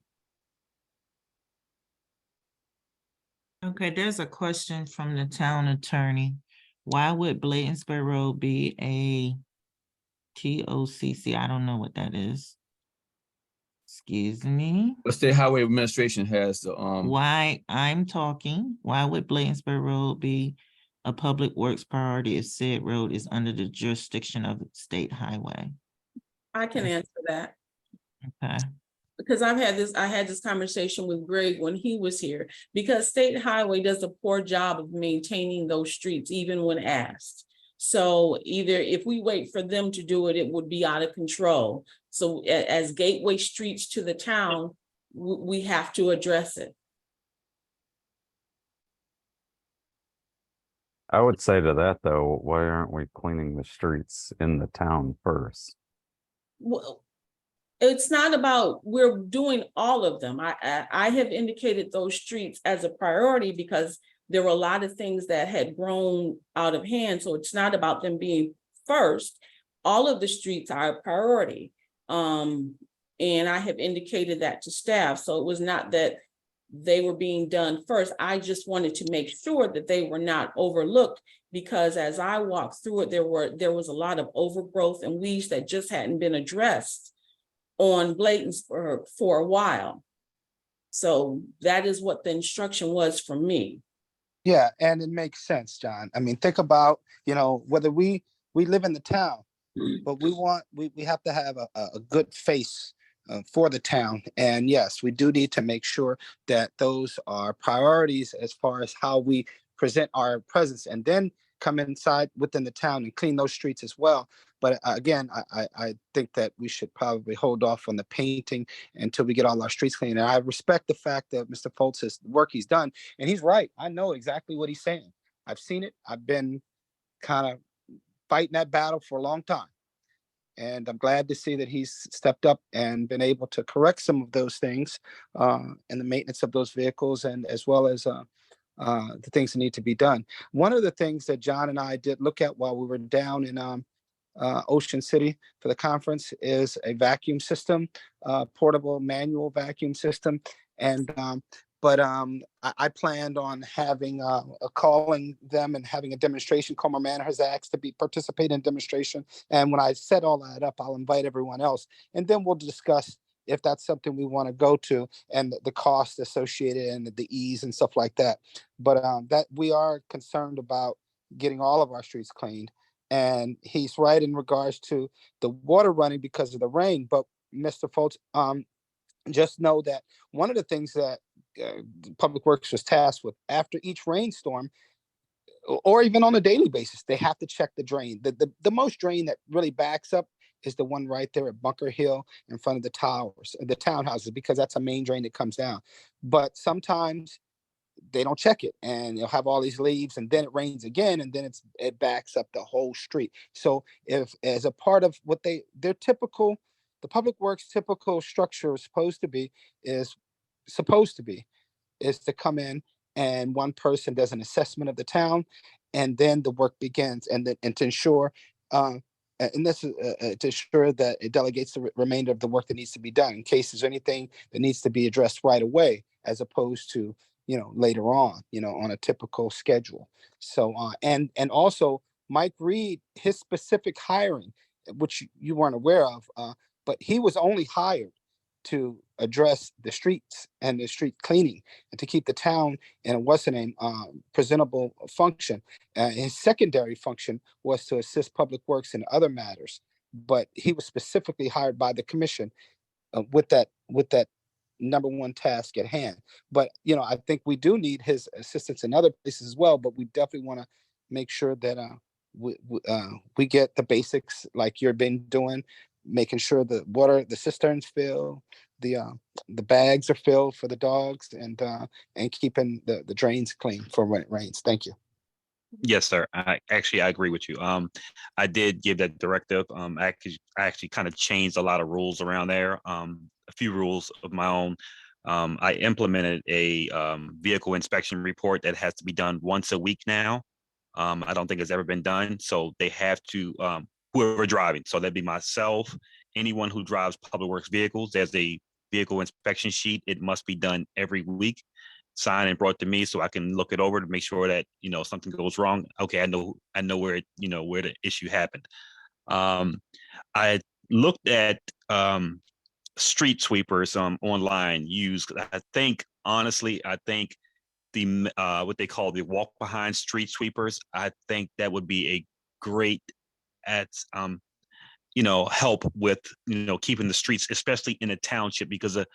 Okay, there's a question from the town attorney. Why would Bladensburg Road be a TOCC? I don't know what that is. Excuse me. The State Highway Administration has the Why would Bladensburg Road be a public works priority if said road is under the jurisdiction of the state highway? I can answer that. Okay. Because I had this conversation with Greg when he was here, because State Highway does a poor job of maintaining those streets, even when asked. So either if we wait for them to do it, it would be out of control. So as gateway streets to the town, we have to address it. I would say to that though, why aren't we cleaning the streets in the town first? Well, it's not about, we're doing all of them. I have indicated those streets as a priority because there were a lot of things that had grown out of hand. So it's not about them being first, all of the streets are a priority. And I have indicated that to staff, so it was not that they were being done first. I just wanted to make sure that they were not overlooked, because as I walked through it, there was a lot of overgrowth and weeds that just hadn't been addressed on Blayton's for a while. So that is what the instruction was for me. Yeah, and it makes sense, John. I mean, think about, whether we live in the town, but we have to have a good face for the town. And yes, we do need to make sure that those are priorities as far as how we present our presence, and then come inside within the town and clean those streets as well. But again, I think that we should probably hold off on the painting until we get all our streets clean. And I respect the fact that Mr. Foltz has the work he's done, and he's right. I know exactly what he's saying. I've seen it. I've been kind of fighting that battle for a long time. And I'm glad to see that he's stepped up and been able to correct some of those things and the maintenance of those vehicles, and as well as the things that need to be done. One of the things that John and I did look at while we were down in Ocean City for the conference is a vacuum system, portable manual vacuum system. And I planned on having calling them and having a demonstration. Comer Manor has asked to participate in demonstration. And when I set all that up, I'll invite everyone else, and then we'll discuss if that's something we want to go to, and the cost associated and the ease and stuff like that. But that we are concerned about getting all of our streets cleaned. And he's right in regards to the water running because of the rain. But Mr. Foltz, just know that one of the things that Public Works was tasked with after each rainstorm, or even on a daily basis, they have to check the drain. The most drain that really backs up is the one right there at Bunker Hill in front of the towers, the townhouses, because that's a main drain that comes down. But sometimes they don't check it, and you'll have all these leaves, and then it rains again, and then it backs up the whole street. So if, as a part of what their typical, the Public Works typical structure is supposed to be is to come in, and one person does an assessment of the town, and then the work begins, and to ensure and this is to ensure that it delegates the remainder of the work that needs to be done in case there's anything that needs to be addressed right away, as opposed to later on, on a typical schedule. So and also Mike Reed, his specific hiring, which you weren't aware of, but he was only hired to address the streets and the street cleaning and to keep the town in a presentable function. His secondary function was to assist Public Works in other matters, but he was specifically hired by the commission with that number one task at hand. But I think we do need his assistance in other places as well, but we definitely want to make sure that we get the basics like you've been doing, making sure the the cisterns fill, the bags are filled for the dogs, and keeping the drains clean for when it rains. Thank you. Yes, sir. I agree with you. I did give that directive. I actually kind of changed a lot of rules around there. A few rules of my own. I implemented a vehicle inspection report that has to be done once a week now. I don't think it's ever been done. So they have to, whoever driving. So that'd be myself, anyone who drives Public Works vehicles. There's a vehicle inspection sheet. It must be done every week, signed and brought to me so I can look it over to make sure that, something goes wrong. Okay, I know where where the issue happened. I looked at street sweepers online used. I think the what they call the walk behind street sweepers, I think that would be a great help with keeping the streets, especially in a township, because a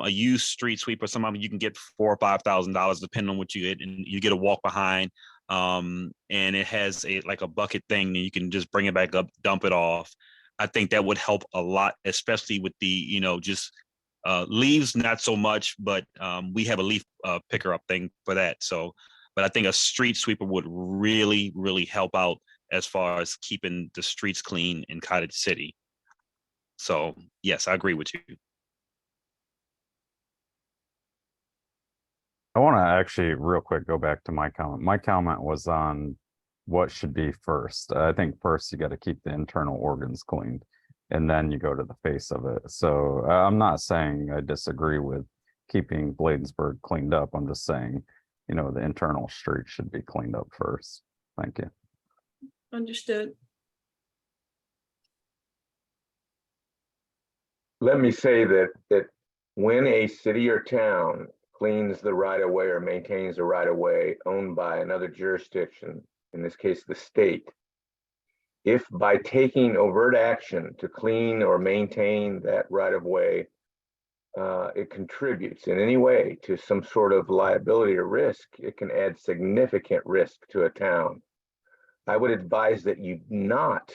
used street sweeper, some of them you can get $4,000 or $5,000 depending on what you get, and you get a walk behind, and it has like a bucket thing, and you can just bring it back up, dump it off. I think that would help a lot, especially with the leaves, not so much, but we have a leaf picker up thing for that. So, but I think a street sweeper would really, really help out as far as keeping the streets clean in Cottage City. So yes, I agree with you. I want to actually real quick go back to my comment. My comment was on what should be first. I think first you got to keep the internal organs cleaned, and then you go to the face of it. So I'm not saying I disagree with keeping Bladensburg cleaned up. I'm just saying, you know, the internal streets should be cleaned up first. Thank you. Understood. Let me say that when a city or town cleans the right of way or maintains the right of way owned by another jurisdiction, in this case, the state, if by taking overt action to clean or maintain that right of way, it contributes in any way to some sort of liability or risk, it can add significant risk to a town. I would advise that you not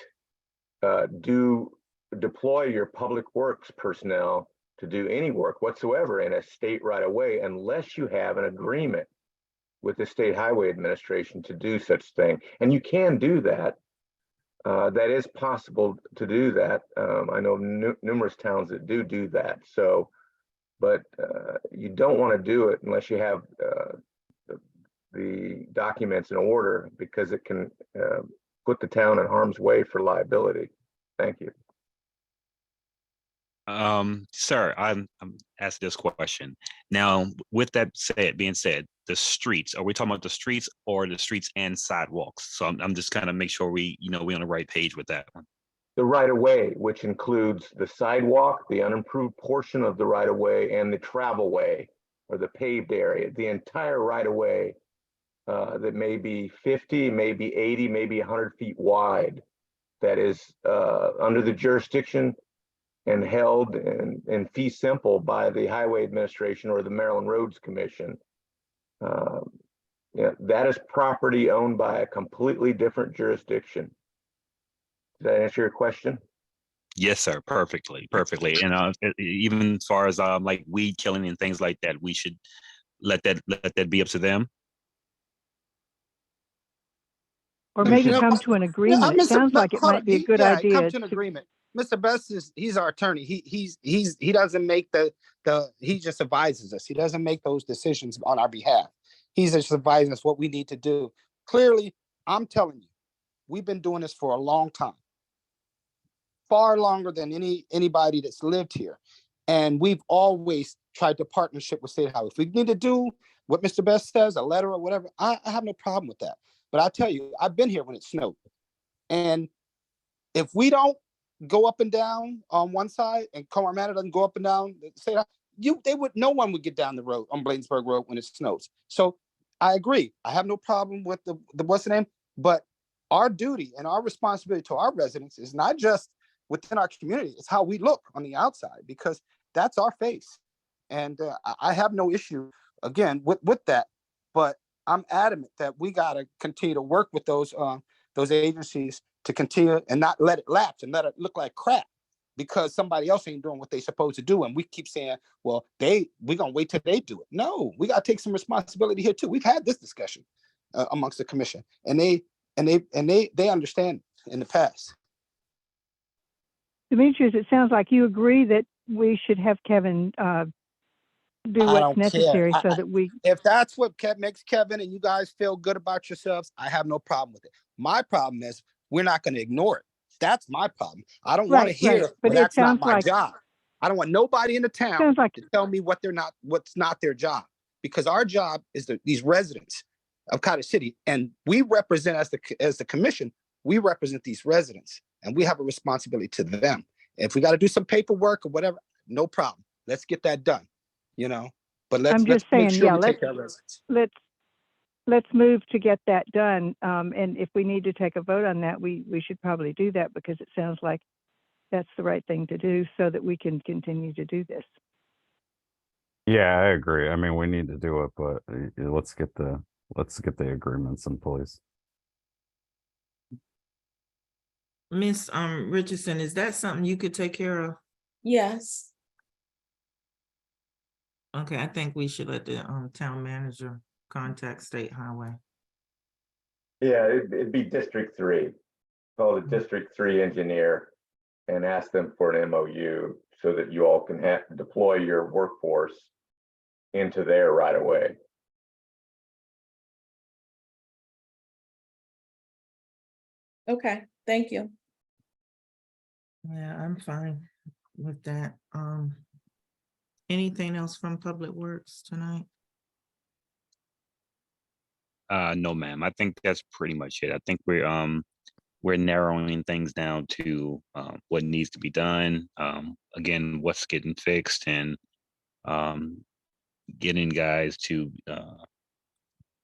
deploy your public works personnel to do any work whatsoever in a state right of way unless you have an agreement with the State Highway Administration to do such thing. And you can do that. That is possible to do that. I know numerous towns that do that. So, but you don't want to do it unless you have the documents in order, because it can put the town in harm's way for liability. Thank you. Sir, I'm asked this question. Now, with that being said, the streets, are we talking about the streets or the streets and sidewalks? So I'm just kind of make sure we on the right page with that one. The right of way, which includes the sidewalk, the unimproved portion of the right of way, and the travel way or the paved area, the entire right of way that may be 50, maybe 80, maybe 100 feet wide, that is under the jurisdiction and held in fee simple by the Highway Administration or the Maryland Roads Commission. Yeah, that is property owned by a completely different jurisdiction. Does that answer your question? Yes, sir. Perfectly. And even as far as like weed killing and things like that, we should let that be up to them. Or maybe know, come to an agreement. It sounds like it might be a good Come idea to an to, agreement. Mr. Best he's our attorney. He doesn't make he just advises us. He doesn't make those decisions on our behalf. He's just advising us what we need to do. Clearly, I'm telling you, we've been doing this for a long time. Far longer than anybody that's lived here. And we've always tried to partnership with State Highway. If we need to do what Mr. Best says, a letter or whatever, I have no problem with that. But I tell you, I've been here when it snowed. And if we don't go up and down on one side and Comar Manor doesn't go up and down, no one would get down the road on Bladensburg Road when it snows. So I agree. I have no problem with the what's the name, but our duty and our responsibility to our residents is not just within our community, it's how we look on the outside, because that's our face. And I have no issue again with that, but I'm adamant that we got to continue to work with those agencies to continue and not let it lapse and let it look like crap because somebody else ain't doing what they supposed to do. And we keep saying, well, we're going to wait till they do it. No, we got to take some responsibility here too. We've had this discussion amongst the commission, and they understand in the past. Demetrius, it sounds like you agree that we should have Kevin do what's necessary so that we. If that's what makes Kevin and you guys feel good about yourselves, I have no problem with it. My problem is we're not going to ignore it. That's my problem. I don't want to hear, but well, that's not my like, job. I don't want nobody in the town to tell me what's not their job, because our job is these residents of Cottage City, and we represent as the commission, we represent these residents, and we have a responsibility to them. If we got to do some paperwork or whatever, no problem. Let's get that done. But let's make sure we take care of residents. Let's move to get that done. And if we need to take a vote on that, we should probably do that, because it sounds like that's the right thing to do so that we can continue to do this. Yeah, I agree. I mean, we need to do it, but let's get the agreements in place. Miss Richardson, is that something you could take care of? Yes. Okay, I think we should let the town manager contact State Highway. Yeah, it'd be District 3. Call the District 3 engineer and ask them for an MOU so that you all can deploy your workforce into there right away. Okay, thank you. Yeah, I'm fine with that. Anything else from Public Works tonight? No, ma'am. I think that's pretty much it. I think we're narrowing things down to what needs to be done. Again, what's getting fixed and getting guys to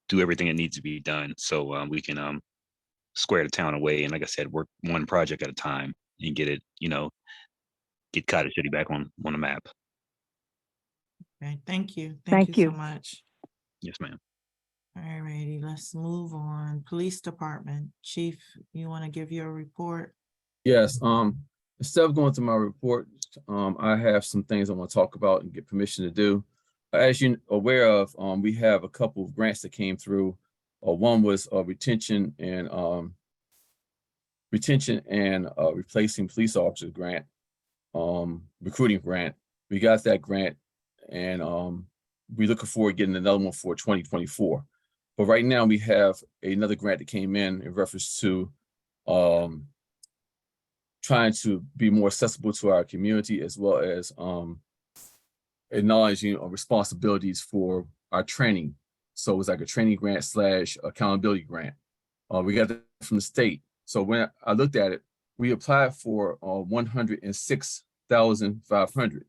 do everything that needs to be done so we can square the town away. And like I said, work one project at a time and get it, get Cottage City back on the map. Okay, thank you. Thank Thank you so you. much. Yes, ma'am. All righty, let's move on. Police Department, Chief, you want to give your report? Yes, instead of going through my report, I have some things I want to talk about and get permission to do. As you're aware of, we have a couple of grants that came through. One was retention and replacing police officers grant, recruiting grant. We got that grant, and we're looking forward to getting another one for 2024. But right now we have another grant that came in reference to trying to be more accessible to our community, as well as acknowledging responsibilities for our training. So it was like a training grant / accountability grant. We got that from the state. So when I looked at it, we applied for 106,500.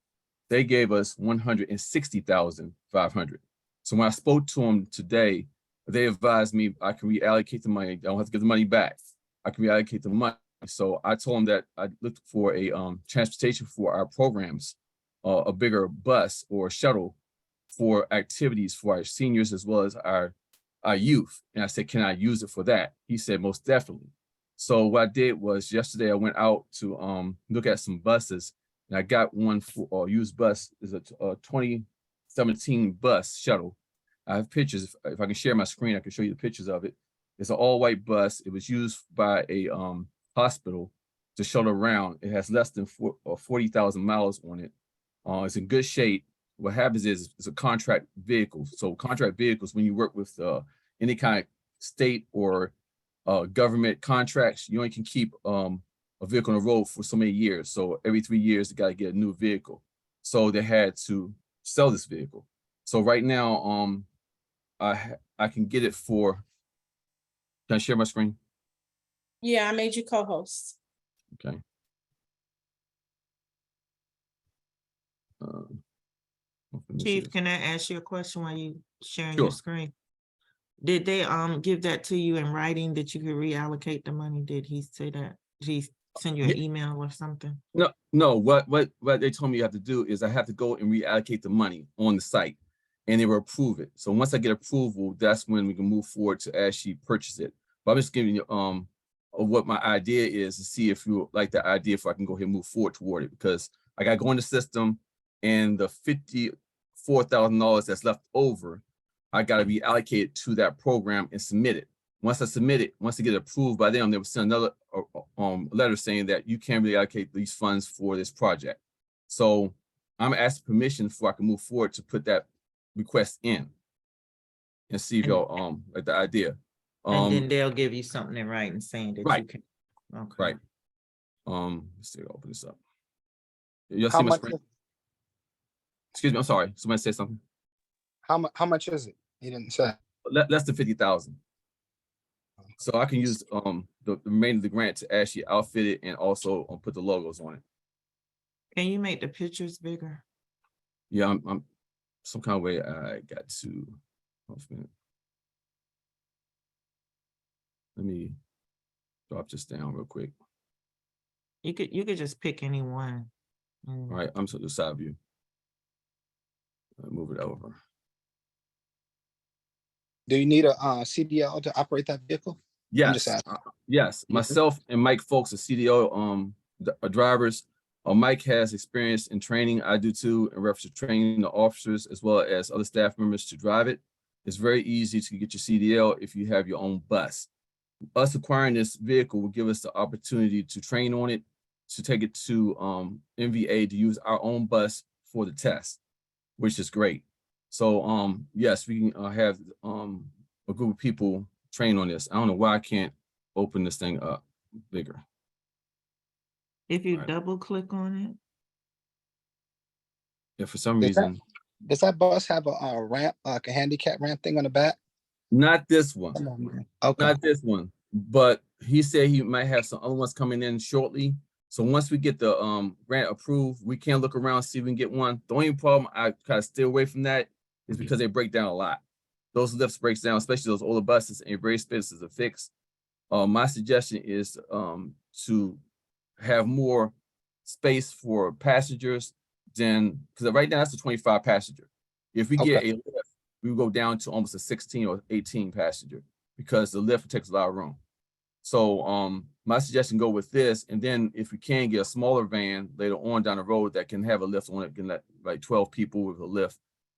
They gave us 160,500. So when I spoke to them today, they advised me I can reallocate the money. I don't have to give the money back. I can reallocate the money. So I told them that I looked for a transportation for our programs, a bigger bus or shuttle for activities for our seniors as well as our youth. And I said, can I use it for that? He said, most definitely. So what I did was yesterday I went out to look at some buses, and I got one for used bus. Is a 2017 bus shuttle. I have pictures. If I can share my screen, I can show you the pictures of it. It's an all-white bus. It was used by a hospital to shuttle around. It has less than 40,000 miles on it. It's in good shape. What happens is it's a contract vehicle. So contract vehicles, when you work with any kind of state or government contracts, you only can keep a vehicle on the road for so many years. So every 3 years, they got to get a new vehicle. So they had to sell this vehicle. So right now, I can get it for, can I share my screen? Yeah, I made you co-host. Okay. Chief, can I ask you a question while you sharing Sure. your screen? Did they give that to you in writing that you could reallocate the money? Did he say that? Did he send you an email or something? No, what they told me you have to do is I have to go and reallocate the money on the site, and they will approve it. So once I get approval, that's when we can move forward to actually purchase it. But I'm just giving you of what my idea is to see if you like the idea, if I can go ahead and move forward toward it, because I got to go in the system, and the $54,000 that's left over, I got to be allocated to that program and submit it. Once I submit it, once I get approved by them, they will send another letter saying that you can reallocate these funds for this project. So I'm asking permission before I can move forward to put that request in and see if y'all like the idea. And then they'll give you something in writing saying that you Right. can. Okay. Right. Let's see, I'll open this up. You'll How see my much? screen. Excuse me, I'm sorry. Somebody said something. How much is it? You didn't say. Less than 50,000. So I can use the remainder of the grant to actually outfit it and also put the logos on it. Can you make the pictures bigger? Yeah, I'm some kind of way I got to. Let me drop this down real quick. You could just pick any one. All right, I'm to the side view. Move it over. Do you need a CDL to operate that vehicle? I'm just Yes, asking. yes. Myself and Mike Folks are CDO drivers. Mike has experience in training. I do too, in reference to training the officers as well as other staff members to drive it. It's very easy to get your CDL if you have your own bus. Us acquiring this vehicle will give us the opportunity to train on it, to take it to NVA to use our own bus for the test, which is great. So yes, we can have a group of people train on this. I don't know why I can't open this thing up. bigger. If you Right. double click on it, If for some Does that- reason, Does that bus have a ramp, like a handicap ramp thing on the back? not this one, Come on, man. Okay, not this one, but he said he might have some other ones coming in shortly. So once we get the grant approved, we can look around, see if we can get one. The only problem I kind of stay away from that is because they break down a lot. Those lifts breaks down, especially those older buses, and they're very expensive to fix. My suggestion is to have more space for passengers than, because right now that's a 25 passenger. If we get a lift, we will go down to almost a 16 or 18 passenger because the lift takes a lot of room. So my suggestion, go with this, and then if we can get a smaller van later on down the road that can have a lift on it, can let like 12 people with a lift,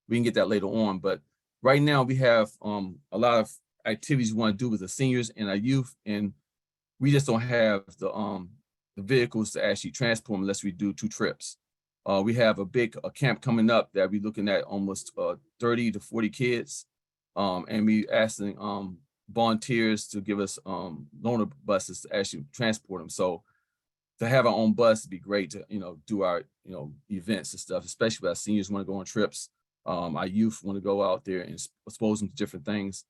we can get that later on. But right now we have a lot of activities we want to do with the seniors and our youth, and we just don't have the vehicles to actually transport them unless we do 2 trips. We have a big camp coming up that we're looking at almost 30 to 40 kids, and we asking volunteers to give us loaner buses to actually transport them. So to have our own bus would be great to do our events and stuff, especially with our seniors want to go on trips. Our youth want to go out there and expose them to different things.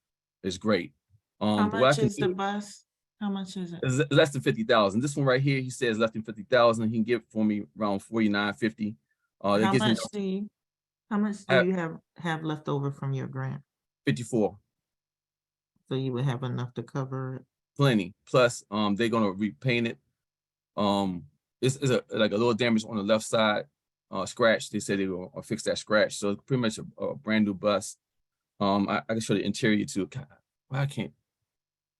It's great. how but what I much can is the do- bus? How much is it? It's less than 50,000. This one right here, he says less than 50,000. He can get for me around 49.50. That How gives me much do Uh, you have left over from your grant? 54, So you would have enough to cover it? plenty. Plus, they're gonna repaint it. It's like a little damage on the left side, scratch. They said they will fix that scratch. So it's pretty much a brand new bus. I can show the interior too. God, why I can't.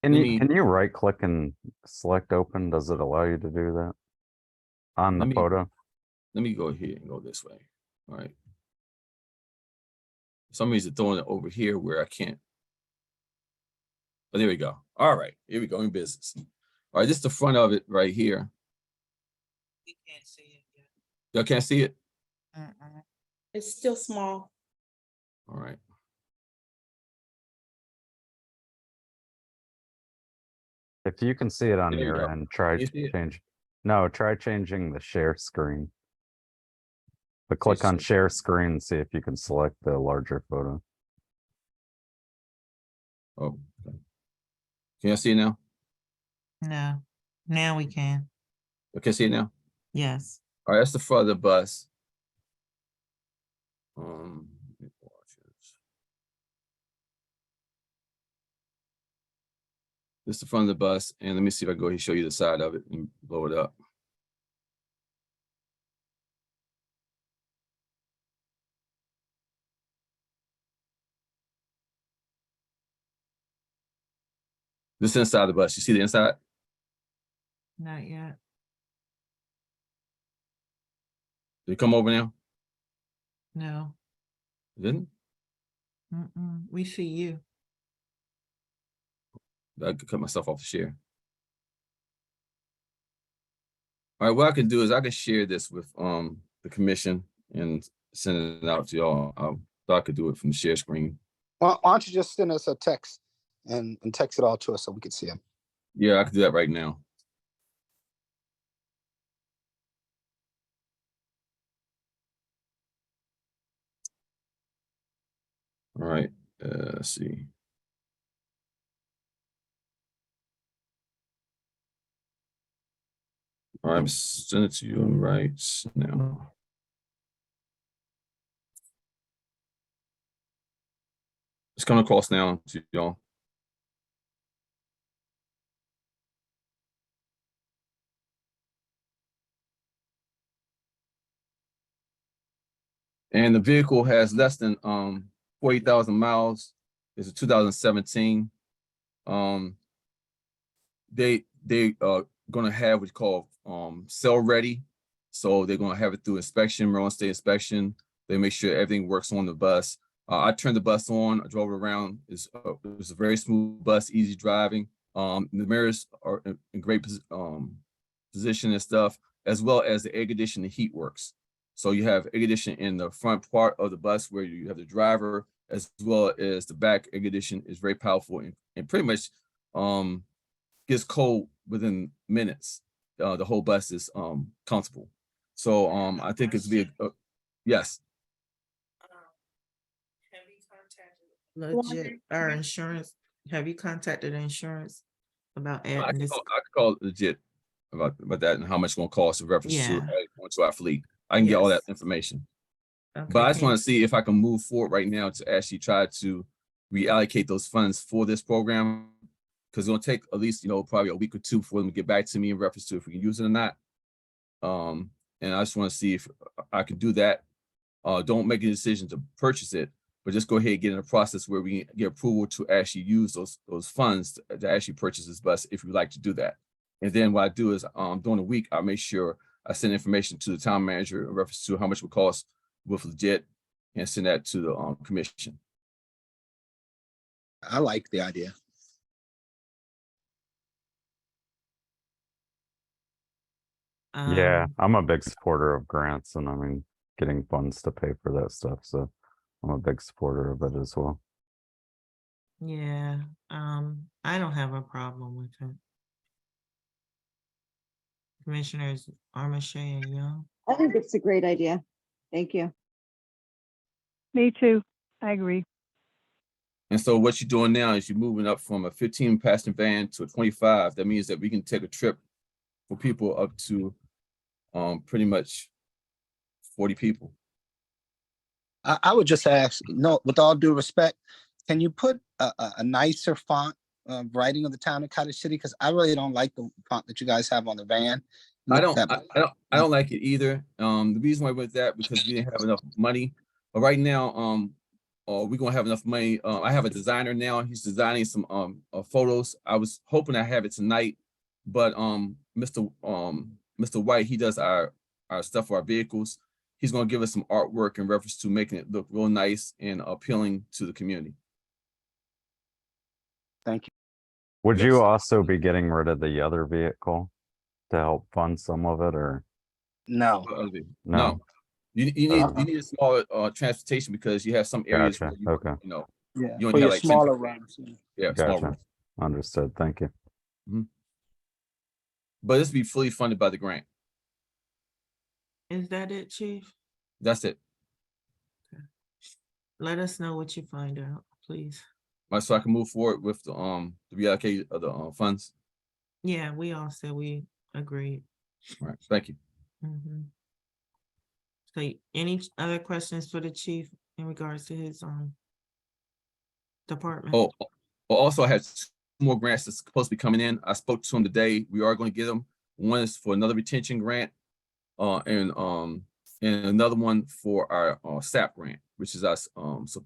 Can Let you me- can you right click and select open? Does it allow you to do that on the Let me- photo? Let me go here and go this way. All right. For some reason throwing it over here where I can't. Oh, there we go. All right, here we go in business. All right, this is the front of it right here. You can't see it yet. Y'all can't see it? It's still small. All right. If you can see it on There you your go. end, try You see it? try changing the share screen. But click on share screen and see if you can select the larger photo. Oh, okay. Can you see it now? No, now we can. Okay, see it now? Yes. All right, that's the front of the bus. This is the front of the bus, and let me see if I go ahead and show you the side of it and blow it up. This is inside the bus. You see the inside? Not yet. Did it come over now? No. It didn't? We see you. I could cut myself off the share. All right, what I can do is I can share this with the commission and send it out to y'all. So I could do it from the share screen. why don't you just send us a text and text it all to us so we can see them? Yeah, I can do that right now. All right, let's see. All right, I'm sending it to you right now. It's coming across now to y'all. And the vehicle has less than 40,000 miles. It's a 2017. They gonna have what's called cell ready. So they're gonna have it through inspection, Maryland State inspection. They make sure everything works on the bus. I turned the bus on, I drove it around. It's a very smooth bus, easy driving. The mirrors are in great position and stuff, as well as the air conditioning, the heat works. So you have air conditioning in the front part of the bus where you have the driver, as well as the back air conditioning is very powerful and pretty much gets cold within minutes, the whole bus is comfortable. So I think it's be yes. Legit, our insurance, have you contacted insurance about I adding can this? call legit about that and how much it's gonna cost in reference to Yeah. onto our fleet. I can get all that Yes. information. Okay, But I just can- want to see if I can move forward right now to actually try to reallocate those funds for this program. Because it's gonna take at least, probably a week or two for them to get back to me in reference to if we can use it or not. And I just want to see if I can do that. Don't make a decision to purchase it, but just go ahead and get in a process where we get approval to actually use those funds to actually purchase this bus if you'd like to do that. And then what I do is during the week, I make sure I send information to the town manager in reference to how much it would cost with legit and send that to the commission. I like the idea. Yeah, Um, I'm a big supporter of grants and I mean, getting funds to pay for that stuff. So I'm a big supporter of it as well. yeah, I don't have a problem with it. Commissioners Armache and Young. I think it's a great idea. Thank you. Me too. I agree. And so what you're doing now is you're moving up from a 15 passenger van to a 25. That means that we can take a trip for people up to pretty much 40 people. I would just ask, with all due respect, can you put a nicer font writing of the town of Cottage City? Because I really don't like the font that you guys have on the van. I don't like it either. The reason why I went that because we didn't have enough money. But right now, we're gonna have enough money. I have a designer now. He's designing some photos. I was hoping I have it tonight, but Mr. White, he does our stuff for our vehicles. He's gonna give us some artwork in reference to making it look real nice and appealing to the community. Thank you. Would Yes. you also be getting rid of the other vehicle to help fund some of it or? No. No. You need a smaller transportation because you have some areas Gotcha. where Okay. Yeah, you for only your have like 10 smaller people. runs. Yeah, small Gotcha. runs. Understood. Thank you. But this will be fully funded by the grant. Is that it, Chief? That's it. Let us know what you find out, please. So I can move forward with the reallocate of the funds. Yeah, we all said we agreed. All right, thank you. Mhm. So any other questions for the chief in regards to his department? Also I had 2 more grants that's supposed to be coming in. I spoke to him today. We are going to get them. One is for another retention grant, and another one for our SAP grant, which is us. So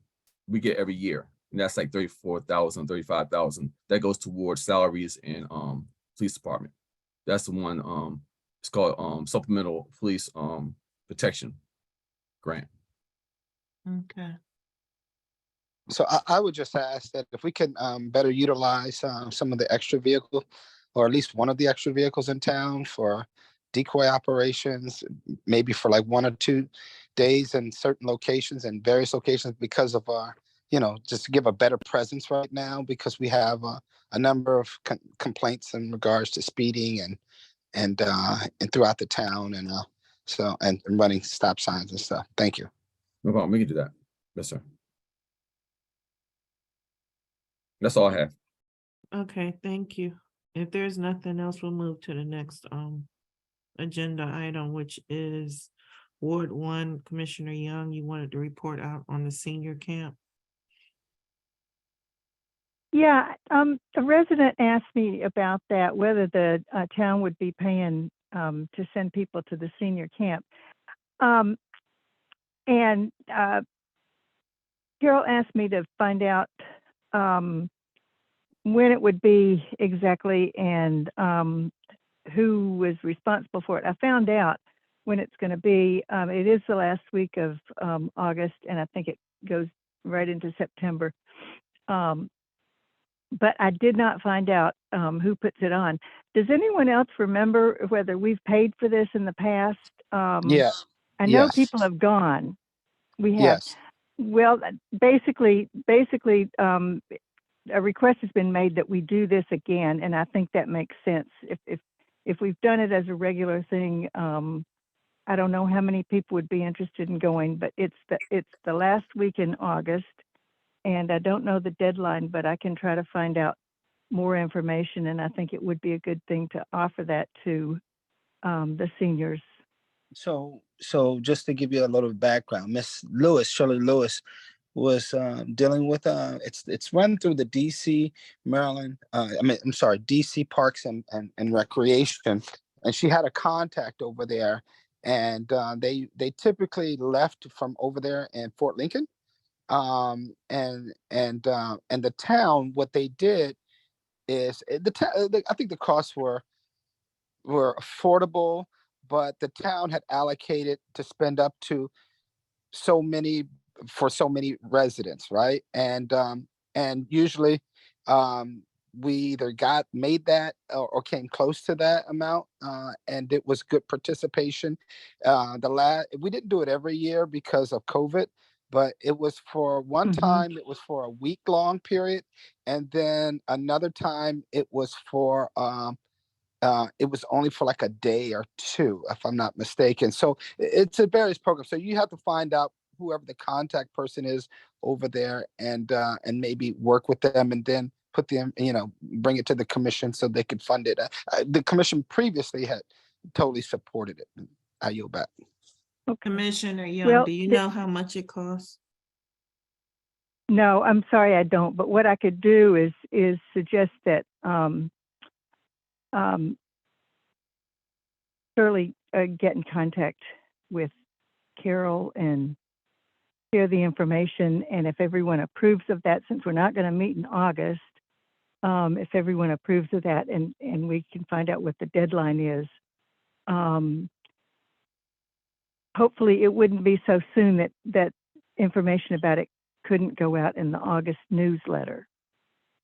we get every year, and that's like 34,000, 35,000. That goes towards salaries and police department. That's the one. It's called supplemental police protection grant. Okay. So I would just ask that if we can better utilize some of the extra vehicle, or at least one of the extra vehicles in town for decoy operations, maybe for like 1 or 2 days in certain locations and various locations because of our, just to give a better presence right now because we have a number of complaints in regards to speeding and throughout the town and running stop signs and stuff. Thank you. No problem. We can do that. Yes, sir. That's all I have. Okay, thank you. If there's nothing else, we'll move to the next agenda item, which is Ward 1, Commissioner Young, you wanted to report out on the senior camp. Yeah, a resident asked me about that, whether the town would be paying to send people to the senior camp. And Carol asked me to find out when it would be exactly and who was responsible for it. I found out when it's going to be. It is the last week of August, and I think it goes right into September. But I did not find out who puts it on. Does anyone else remember whether we've paid for this in the past? Yeah. I know Yes. people have gone. We have. Yes. Well, basically, a request has been made that we do this again, and I think that makes sense. If we've done it as a regular thing, I don't know how many people would be interested in going, but it's the last week in August, and I don't know the deadline, but I can try to find out more information, and I think it would be a good thing to offer that to the seniors. So just to give you a little background, Miss Lewis, Shirley Lewis, was dealing with it's run through the DC, Maryland. I'm sorry, DC Parks and Recreation, and she had a contact over there, and they typically left from over there in Fort Lincoln, and the town. What they did is I think the costs were affordable, but the town had allocated to spend up to so many for so many residents, right? And usually we either made that or came close to that amount, and it was good participation. We didn't do it every year because of COVID, but it was for one time. It was for a week-long period, and then another time it was for it was only for like a day or two, if I'm not mistaken. So it's a various program. So you have to find out whoever the contact person is over there, and maybe work with them, and then put them, bring it to the commission so they could fund it. The commission previously had totally supported it. I yield back. Commissioner Young, Well, do you know how much it costs? No, I'm sorry, I don't. But what I could do is suggest that Shirley get in contact with Carol and share the information. And if everyone approves of that, since we're not going to meet in August, if everyone approves of that, and we can find out what the deadline is, hopefully it wouldn't be so soon that information about it couldn't go out in the August newsletter.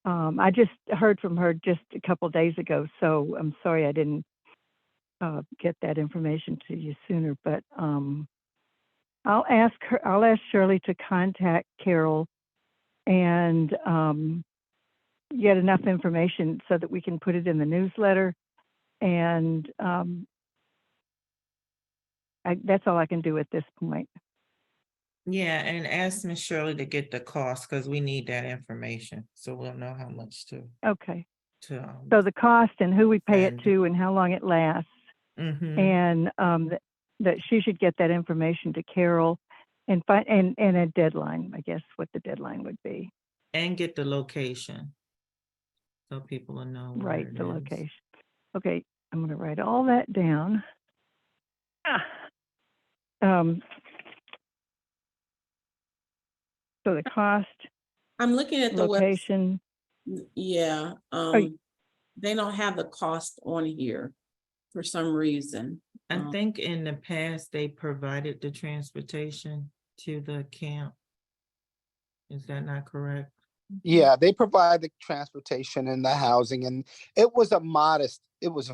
I just heard from her just a couple days ago, so I'm sorry I didn't get that information to you sooner. But I'll ask Shirley to contact Carol and get enough information so that we can put it in the newsletter. And that's all I can do at this point. Yeah, and ask Miss Shirley to get the cost, because we need that information, so we'll know how much to. Okay. So the cost and who we pay it and- to and how long it lasts, and that she should get that information to Carol and find and a deadline, I guess, what the deadline would be. And get the location, so people will know. where Right, it the is. location. Okay, I'm going to write all that down. So the cost, I'm looking at the location. Yeah, you- they don't have the cost on here for some reason. I think in the past, they provided the transportation to the camp. Is that not correct? Yeah, they provide the transportation and the housing, and it was a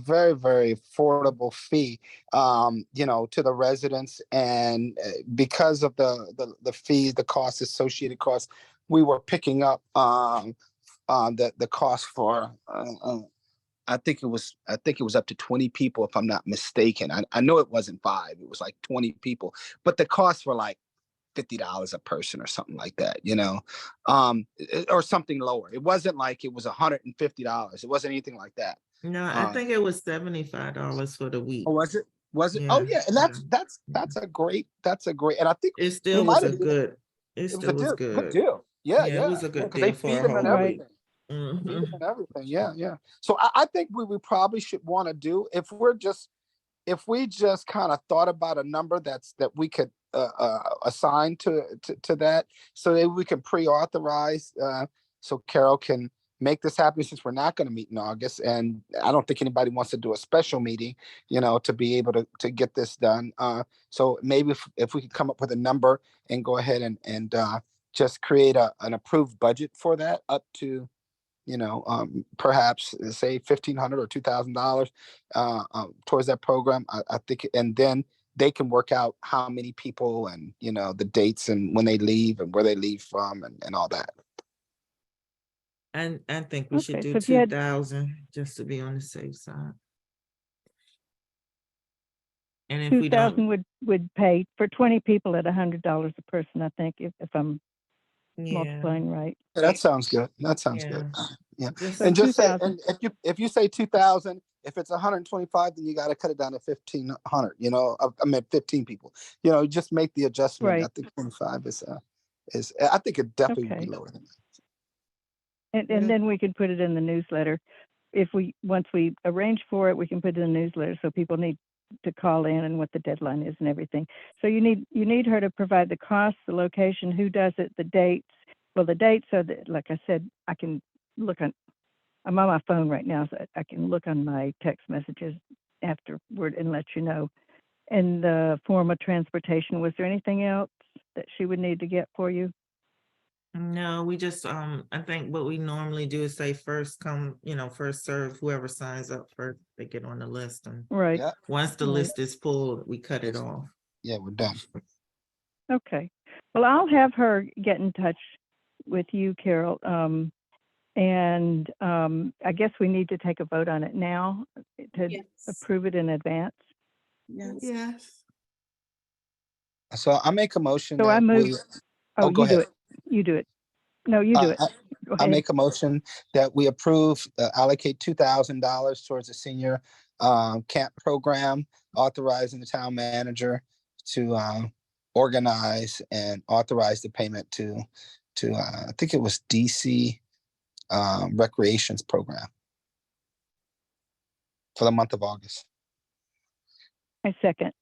very, very affordable fee, to the residents. And because of the fees, the costs, associated costs, we were picking up the cost for I think it was up to 20 people, if I'm not mistaken. I know it wasn't 5, it was like 20 people, but the costs were like $50 a person or something like that, or something lower. It wasn't like it was $150. It wasn't anything like that. No, I think it was $75 for the week. Oh, was it? Oh yeah, and that's a great, and I think It still was a good. It still was good good. deal. Yeah, it was a good 'cause they deal for feed a them and whole everything. week. Feed them and everything. Yeah. So I think we probably should want to do, if we just kind of thought about a number that we could assign to that, so that we can pre-authorize, so Carol can make this happen, since we're not going to meet in August, and I don't think anybody wants to do a special meeting, to be able to get this done. So maybe if we could come up with a number and go ahead and just create an approved budget for that, up to, perhaps say $1,500 or $2,000 towards that program. I think, and then they can work out how many people, and the dates and when they leave and where they leave from, and all that. And I think we should Okay, do so if you had- 2,000, just to be on the safe side. And if Two we don't, thousand would pay for 20 people at $100 a person, I think, if I'm yeah, multiplying right. Yeah, that sounds good. That sounds good. Yeah. just, So And just say, 2,000. and if you say 2,000, if it's 125, then you got to cut it down to 1,500, I meant 15 people, just make the adjustment. I Right. think 25 is, I think it definitely would be Okay. lower than that. And Yeah. then we can put it in the newsletter. Once we arrange for it, we can put it in the newsletter, so people need to call in and what the deadline is and everything. So you need her to provide the cost, the location, who does it, the dates. Well, the dates are like I said, I can look on, I'm on my phone right now, so I can look on my text messages afterward and let you know. And the form of transportation, was there anything else that she would need to get for you? no, we just, I think what we normally do is say first come, first serve, whoever signs up first, they get on the list. And Right. Yeah, once the Right. list is full, we cut it off. yeah, we're done. Okay. Well, I'll have her get in touch with you, Carol. And I guess we need to take a vote on it now to Yes. approve it in advance. Yes. So I make a motion So I that move. we, Oh, go you do ahead. it. You do it. No, you do it. Go I ahead. make a motion that we approve, allocate $2,000 towards the senior camp program, authorizing the town manager to organize and authorize the payment to I think it was DC Recreations Program for the month of August. I second.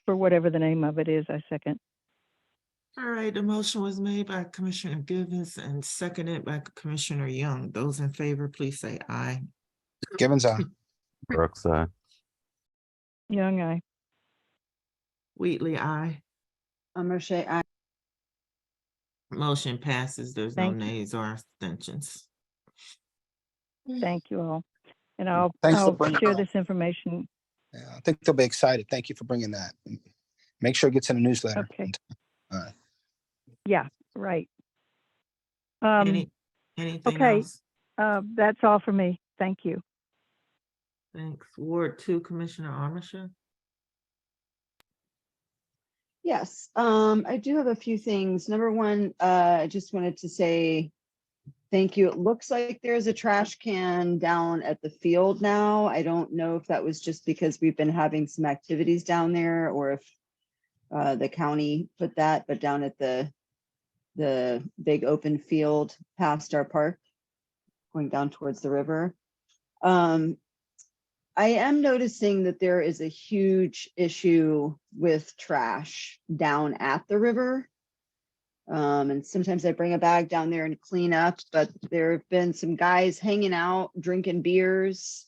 For whatever the name of it is, I second. All right, the motion was made by Commissioner Givens and seconded by Commissioner Young. Those in favor, please say aye. Givens, Brooks, Young, I. Wheatley, aye. O'Shea, aye. Motion passes. There's no Thank you. nays or abstentions. Thank you all. And I'll Thanks for bringing share it up. this information. Yeah, I think they'll be excited. Thank you for bringing that. Make sure it gets in the newsletter. Okay. All right. Yeah, right. Anything Okay. else? That's all for me. Thank you. Thanks. Ward 2, Commissioner Armisher. Yes, I do have a few things. Number one, I just wanted to say thank you. It looks like there's a trash can down at the field now. I don't know if that was just because we've been having some activities down there or if the county put that, but down at the big open field past our park, going down towards the river. I am noticing that there is a huge issue with trash down at the river. And sometimes I bring a bag down there and clean up, but there have been some guys hanging out, drinking beers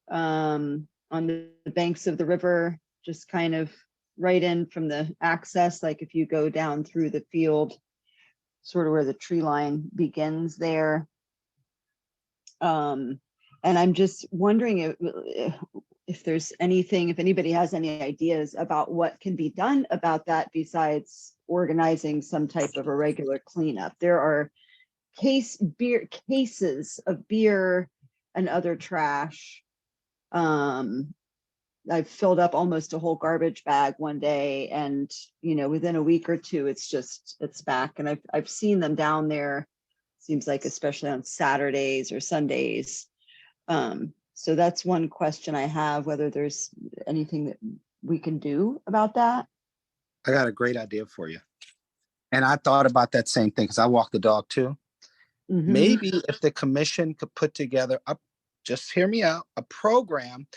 on the banks of the river, just kind of right in from the access, like if you go down through the field, sort of where the tree line begins there. And I'm just wondering if there's anything, if anybody has any ideas about what can be done about that besides organizing some type of a regular cleanup. There are cases of beer and other trash. I've filled up almost a whole garbage bag one day, and within a week or two, it's back. And I've seen them down there. Seems like especially on Saturdays or Sundays. So that's one question I have, whether there's anything that we can do about that. I got a great idea for you. And I thought about that same thing because I walk the dog too. Mm-hmm. Maybe if the commission could put together just hear me out, a program,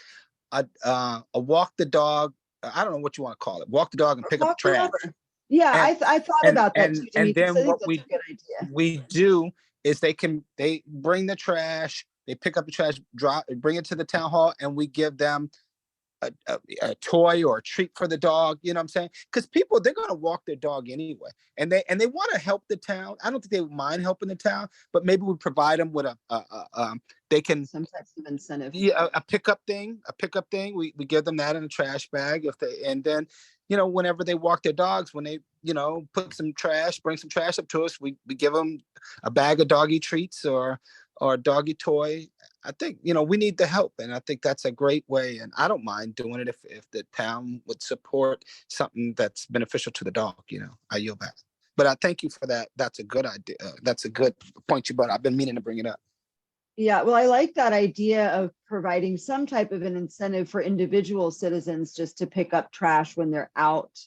a walk the dog. I don't know what you want to call it. Walk the dog and pick up the trash. Yeah, I thought about that too. And Demetrius. I then think what that's a good idea. we do is they bring the trash, they pick up the trash, bring it to the town hall, and we give them a toy or a treat for the dog. You know what I'm saying? Because people, they're going to walk their dog anyway, and they want to help the town. I don't think they would mind helping the town, but maybe we provide them with they can some types of incentive. Yeah, a pickup thing. We give them that in a trash bag and then whenever they walk their dogs, when they, put some trash, bring some trash up to us, we give them a bag of doggy treats or a doggy toy. I think, we need the help, and I think that's a great way, and I don't mind doing it if the town would support something that's beneficial to the dog, I yield back. But I thank you for that. That's a good idea. That's a good point you brought. I've been meaning to bring it up. Yeah, well, I like that idea of providing some type of an incentive for individual citizens just to pick up trash when they're out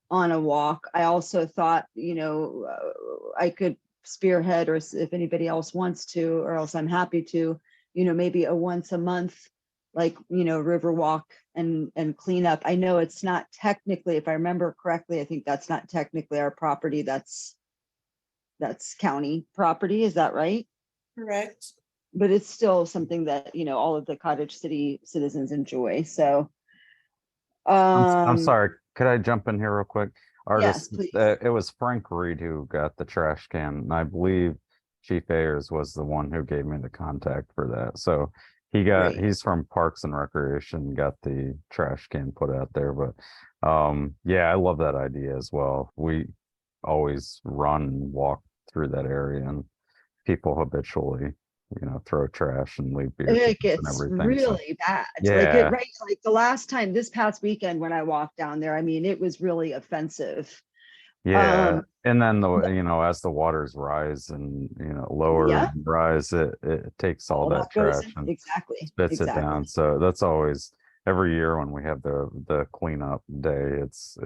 on a walk. I also thought, I could spearhead, or if anybody else wants to, or else I'm happy to, maybe a once a month, like, river walk and cleanup. I know it's not technically, if I remember correctly, I think that's not technically our property. That's county property. Is that right? Correct. But it's still something that, all of the Cottage City citizens enjoy. So, I'm sorry, could I jump in here real quick? Yes, Artist, please. it was Frank Reed who got the trash can, and I believe Chief Ayers was the one who gave me the contact for that. So Great. he's from Parks and Recreation, got the trash can put out there. But yeah, I love that idea as well. We always run and walk through that area, and people habitually, throw trash and leave beer It cans and gets everything. So, really bad. yeah. Like the last time, this past weekend when I walked down there, I mean, it was really offensive. Yeah, and then but- as the waters rise and lower Yeah. and rise, it takes all that that goes trash in. and Exactly. spits it down. So that's always every year when we have the cleanup day, it's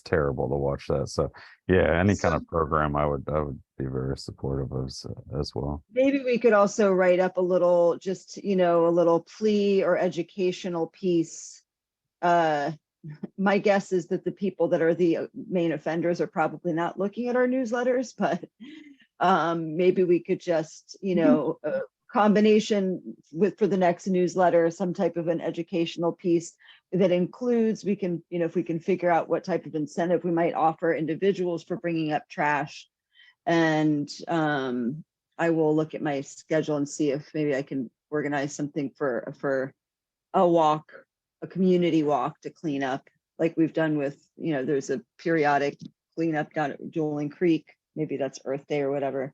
terrible to watch that. So yeah, any kind of program I would be very supportive of as well. Maybe we could also write up a little, just, a little plea or educational piece. My guess is that the people that are the main offenders are probably not looking at our newsletters, but maybe we could just, a combination for the next newsletter, some type of an educational piece that includes, we can, if we can figure out what type of incentive we might offer individuals for bringing up trash. And I will look at my schedule and see if maybe I can organize something for a walk, a community walk to clean up, like we've done with, there's a periodic cleanup down at Julian Creek. Maybe that's Earth Day or whatever.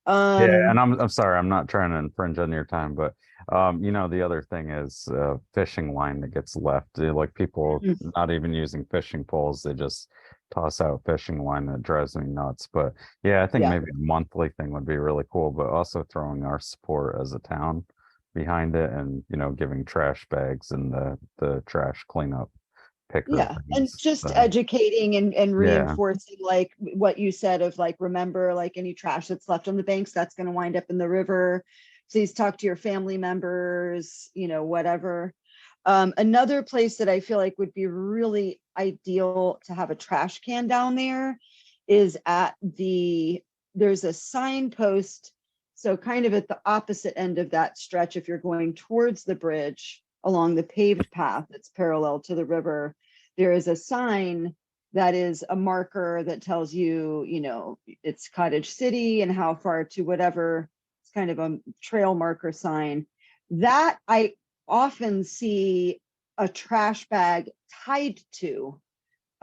Yeah, and I'm sorry, I'm not trying to infringe on your time, but the other thing is fishing line that gets left. Like people not even using fishing poles, they just toss out fishing line. That drives me nuts. But yeah, I think maybe a monthly thing would be really cool, but also throwing our support as a town behind it, and giving trash bags and the trash cleanup picker Yeah, and things. just So, educating and yeah. reinforcing, like what you said of like, remember, like any trash that's left on the banks, that's going to wind up in the river. Please talk to your family members, whatever. Another place that I feel like would be really ideal to have a trash can down there is there's a signpost. So kind of at the opposite end of that stretch, if you're going towards the bridge along the paved path that's parallel to the river, there is a sign that is a marker that tells you, it's Cottage City and how far to whatever. It's kind of a trail marker sign that I often see a trash bag tied to.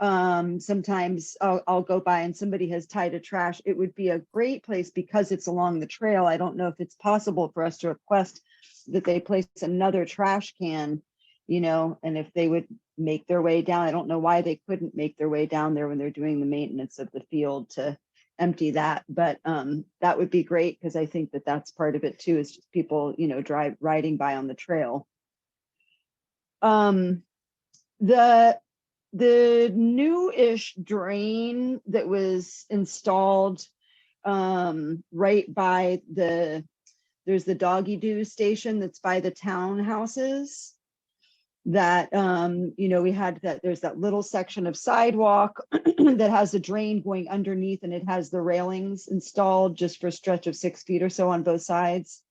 Sometimes I'll go by and somebody has tied a trash. It would be a great place because it's along the trail. I don't know if it's possible for us to request that they place another trash can, and if they would make their way down. I don't know why they couldn't make their way down there when they're doing the maintenance of the field to empty that, but that would be great, because I think that that's part of it too, is just people, riding by on the trail. The new-ish drain that was installed right by there's the doggy doo station that's by the townhouses, that we had that, there's that little section of sidewalk that has a drain going underneath, and it has the railings installed just for a stretch of 6 feet or so on both sides.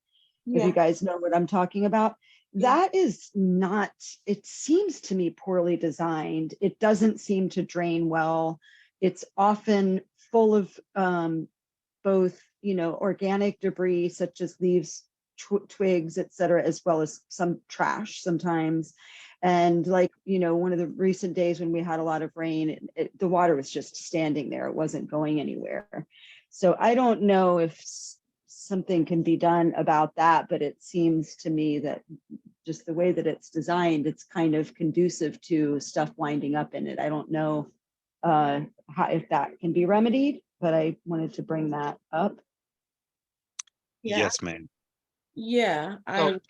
If you guys know what I'm talking about. That is not, it seems to me, poorly designed. It doesn't seem to drain well. It's often full of both, organic debris such as leaves, twigs, etc., as well as some trash sometimes. And like, one of the recent days when we had a lot of rain, the water was just standing there. It wasn't going anywhere. So I don't know if something can be done about that, but it seems to me that just the way that it's designed, it's kind of conducive to stuff winding up in it. I don't know if that can be remedied, but I wanted to bring that up. Yeah. Yes, ma'am. Yeah,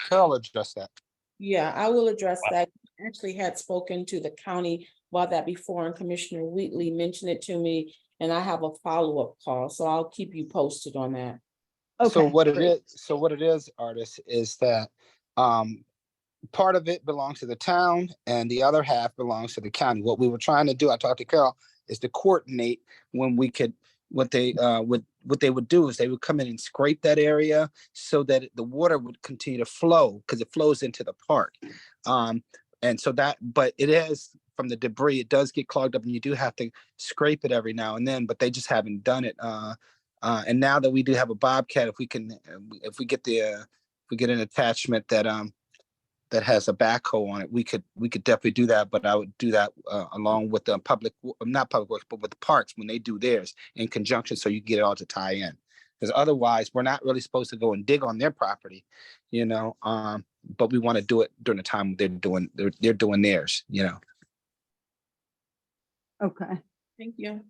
Carol addressed that. Yeah, I will address that. I actually had spoken to the county about that before, and Commissioner Wheatley mentioned it to me, and I have a follow-up call, so I'll keep you posted on that. So Okay, what it great. is, artists, is that part of it belongs to the town and the other half belongs to the county. What we were trying to do, I talked to Carol, is to coordinate when we could, what they would do is they would come in and scrape that area so that the water would continue to flow, because it flows into the park. And so but it is from the debris, it does get clogged up and you do have to scrape it every now and then, but they just haven't done it. And now that we do have a Bobcat, if we get an attachment that has a backhoe on it, we could definitely do that. But I would do that along with the not public works, but with the parks when they do theirs in conjunction, so you get it all to tie in. Because otherwise, we're not really supposed to go and dig on their property, but we want to do it during the time they're doing theirs, Okay. Thank you.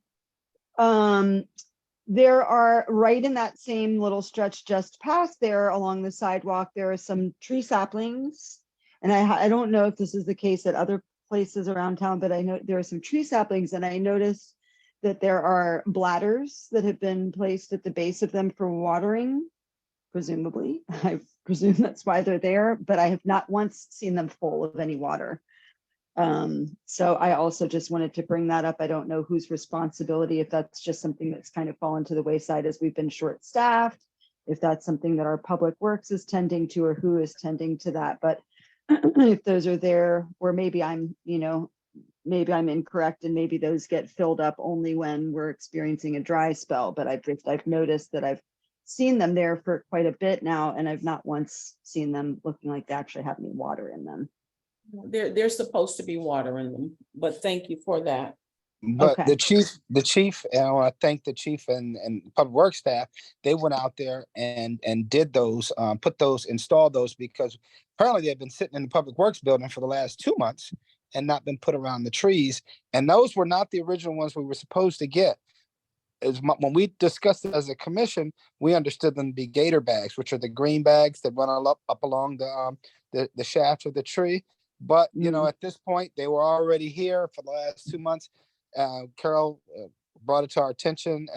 There are, right in that same little stretch just past there along the sidewalk, there are some tree saplings. And I don't know if this is the case at other places around town, but I know there are some tree saplings, and I noticed that there are bladders that have been placed at the base of them for watering, presumably. I presume that's why they're there, but I have not once seen them full of any water. So I also just wanted to bring that up. I don't know whose responsibility, if that's just something that's kind of fallen to the wayside as we've been short-staffed, if that's something that our public works is tending to, or who is tending to that. But if those are there, or maybe I'm incorrect, and maybe those get filled up only when we're experiencing a dry spell. But I've noticed that I've seen them there for quite a bit now, and I've not once seen them looking like they actually have any water in them. There's supposed to be water in them, but thank you for that. But Okay. the chief, and I want to thank the chief and public works staff. They went out there and did those, installed those, because apparently they've been sitting in the public works building for the last 2 months and not been put around the trees. And those were not the original ones we were supposed to get. When we discussed it as a commission, we understood them to be gator bags, which are the green bags that run up along the shaft of the tree. But at this point, they were already here for the last 2 months. Carol brought it to our attention,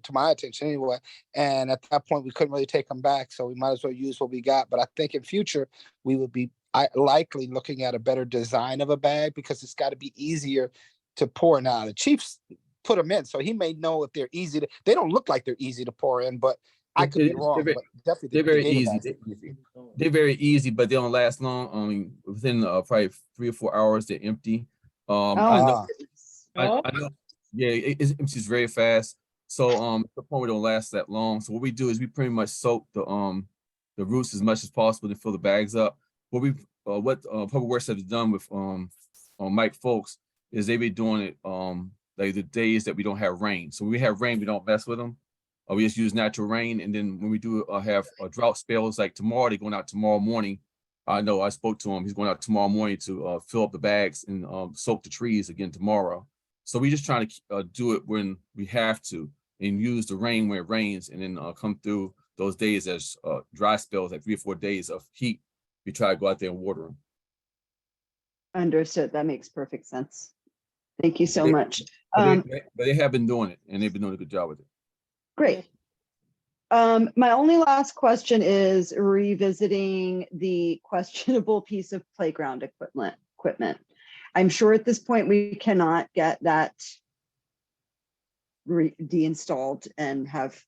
to my attention anyway. And at that point, we couldn't really take them back, so we might as well use what we got. But I think in future, we would be likely looking at a better design of a bag, because it's got to be easier to pour. Now, the Chiefs put them in, so he may know if they're easy to. They don't look like they're easy to pour in, but I could be wrong. But definitely, they're very the gator easy. bags are easy. They're very easy, but they don't last long. Within probably 3 or 4 hours, they're empty. I know. I know. Yeah, it empties very fast. So the point we don't last that long. So what we do is we pretty much soak the roots as much as possible to fill the bags up. What Public Works have done with Mike Folks is they be doing it like the days that we don't have rain. So when we have rain, we don't mess with them. We just use natural rain. And then when we do have drought spells like tomorrow, they're going out tomorrow morning. I know I spoke to him. He's going out tomorrow morning to fill up the bags and soak the trees again tomorrow. So we're just trying to do it when we have to, and use the rain when it rains, and then come through those days as dry spells, like 3 or 4 days of heat. We try to go out there and water them. Understood. That makes perfect sense. Thank you so much. But they have been doing it, and they've been doing a good job with it. Great. My only last question is revisiting the questionable piece of playground equipment. I'm sure at this point we cannot get that deinstalled and have,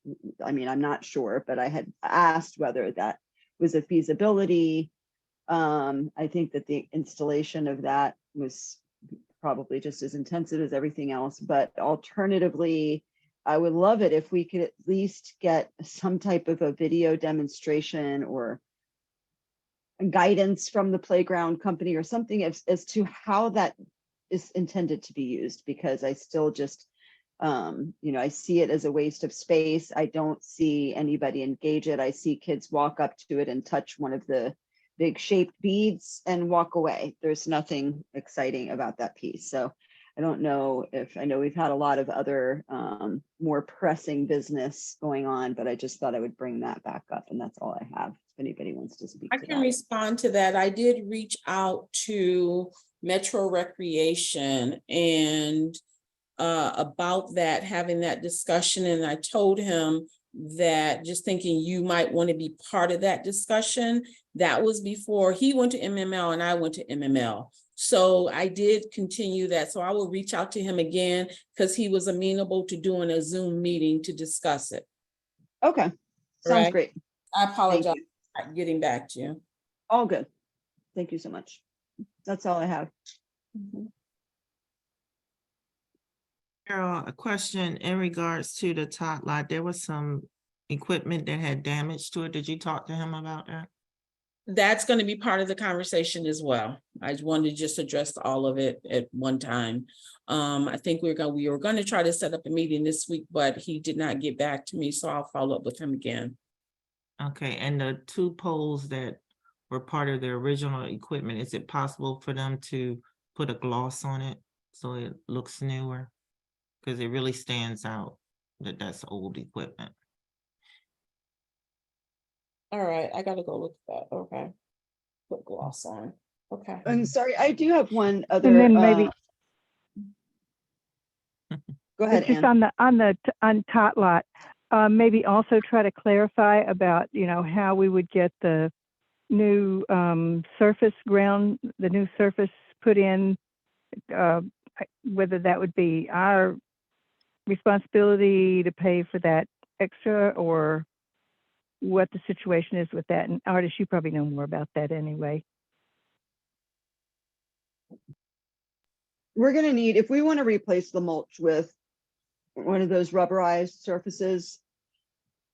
I'm not sure, but I had asked whether that was a feasibility. I think that the installation of that was probably just as intensive as everything else, but alternatively, I would love it if we could at least get some type of a video demonstration, or guidance from the playground company or something as to how that is intended to be used, because I still just, I see it as a waste of space. I don't see anybody engage it. I see kids walk up to it and touch one of the big shaped beads and walk away. There's nothing exciting about that piece. So I don't know I know we've had a lot of other more pressing business going on, but I just thought I would bring that back up, and that's all I have. If anybody wants to speak I to can that. respond to that. I did reach out to Metro Recreation and about that, having that discussion. And I told him that, just thinking you might want to be part of that discussion. That was before he went to MML and I went to MML. So I did continue that. So I will reach out to him again because he was amenable to doing a Zoom meeting to discuss it. Okay, sounds Right. great. I apologize you. for not getting back to you. All good. Thank you so much. That's all I have. Carol, a question in regards to the tot lot. There was some equipment that had damage to it. Did you talk to him about that? That's going to be part of the conversation as well. I just wanted to just address all of it at one time. I think we were going to try to set up a meeting this week, but he did not get back to me, so I'll follow up with him again. Okay, and the two poles that were part of the original equipment, is it possible for them to put a gloss on it so it looks newer? Because it really stands out that that's old equipment. All right, I gotta go look at that. Okay. Put gloss on. Okay. I'm sorry, I do have one other. And then maybe Go ahead, it's just Ann. on tot lot, maybe also try to clarify about, how we would get the new surface put in, whether that would be our responsibility to pay for that extra, or what the situation is with that. And Artis, you probably know more about that anyway. We're gonna need, if we want to replace the mulch with one of those rubberized surfaces,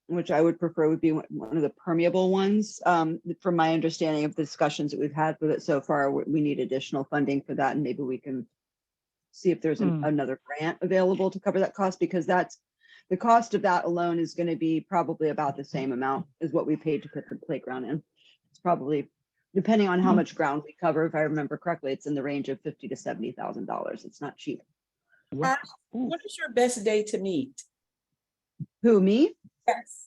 which I would prefer would be one of the permeable ones. From my understanding of the discussions that we've had with it so far, we need additional funding for that, and maybe we can see if there's another grant available to cover that cost, because the cost of that alone is going to be probably about the same amount as what we paid to put the playground in. It's probably, depending on how much ground we cover, if I remember correctly, it's in the range of $50,000 to $70,000. It's not cheap. What is your best day to meet? Who, me? Yes.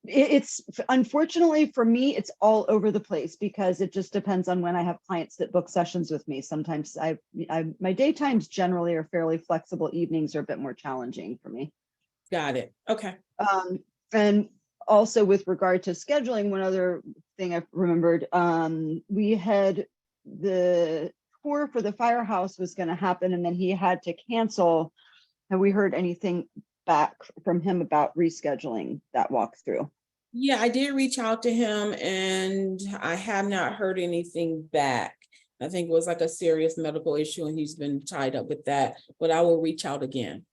It's unfortunately for me, it's all over the place because it just depends on when I have clients that book sessions with me. Sometimes my daytimes generally are fairly flexible. Evenings are a bit more challenging for me. Got it. Okay. And also with regard to scheduling, one other thing I've remembered, we had the tour for the firehouse was going to happen, and then he had to cancel. Have we heard anything back from him about rescheduling that walkthrough? Yeah, I did reach out to him and I have not heard anything back. I think it was like a serious medical issue and he's been tied up with that, but I will reach out again.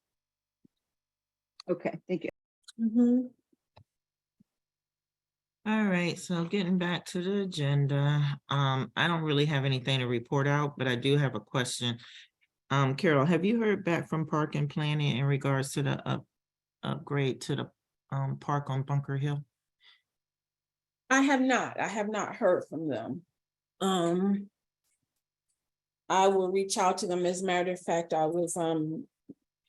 Okay, thank you. All right, so getting back to the agenda, I don't really have anything to report out, but I do have a question. Carol, have you heard back from Park and Planning in regards to the upgrade to the park on Bunker Hill? I have not heard from them. I will reach out to them. As a matter of fact, I was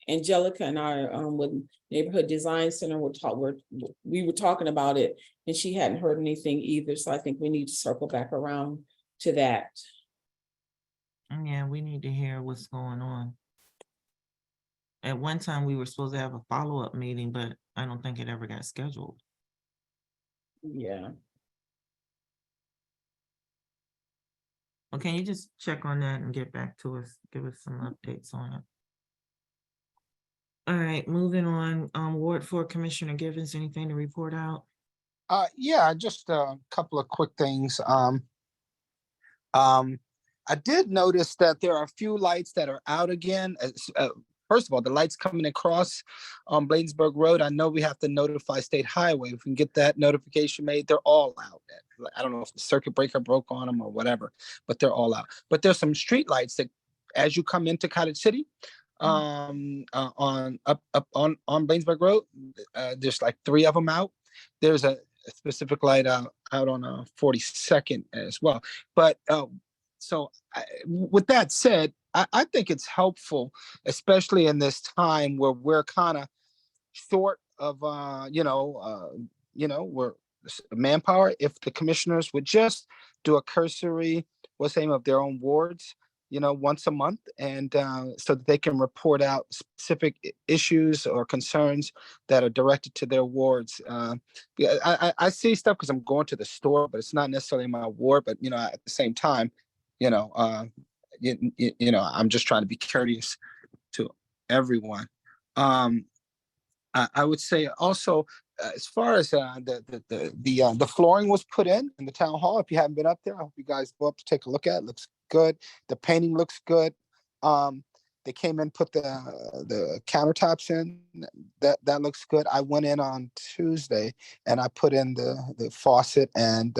Angelica and I with Neighborhood Design Center we were talking about it and she hadn't heard anything either. So I think we need to circle back around to that. Yeah, we need to hear what's going on. At one time, we were supposed to have a follow-up meeting, but I don't think it ever got scheduled. Yeah. Well, can you just check on that and get back to us, give us some updates on it? All right, moving on, Ward 4 Commissioner Givens, anything to report out? Yeah, just a couple of quick things. I did notice that there are a few lights that are out again. first of all, the lights coming across on Bladensburg Road, I know we have to notify State Highway. If we can get that notification made, they're all out. I don't know if the circuit breaker broke on them or whatever, but they're all out. But there's some street lights that, as you come into Cottage City, on Bladensburg Road, there's like 3 of them out. There's a specific light out on 42nd as well. But with that said, I think it's helpful, especially in this time where we're kind of short of we're manpower. If the commissioners would just do a cursory name of their own wards, once a month, and so that they can report out specific issues or concerns that are directed to their wards. I see stuff because I'm going to the store, but it's not necessarily my ward. But at the same time, I'm just trying to be courteous to everyone. I would say also, as far as the flooring was put in the town hall, if you haven't been up there, I hope you guys go up to take a look at it. It looks good. The painting looks good. They came in, put the countertops in. That looks good. I went in on Tuesday and I put in the faucet and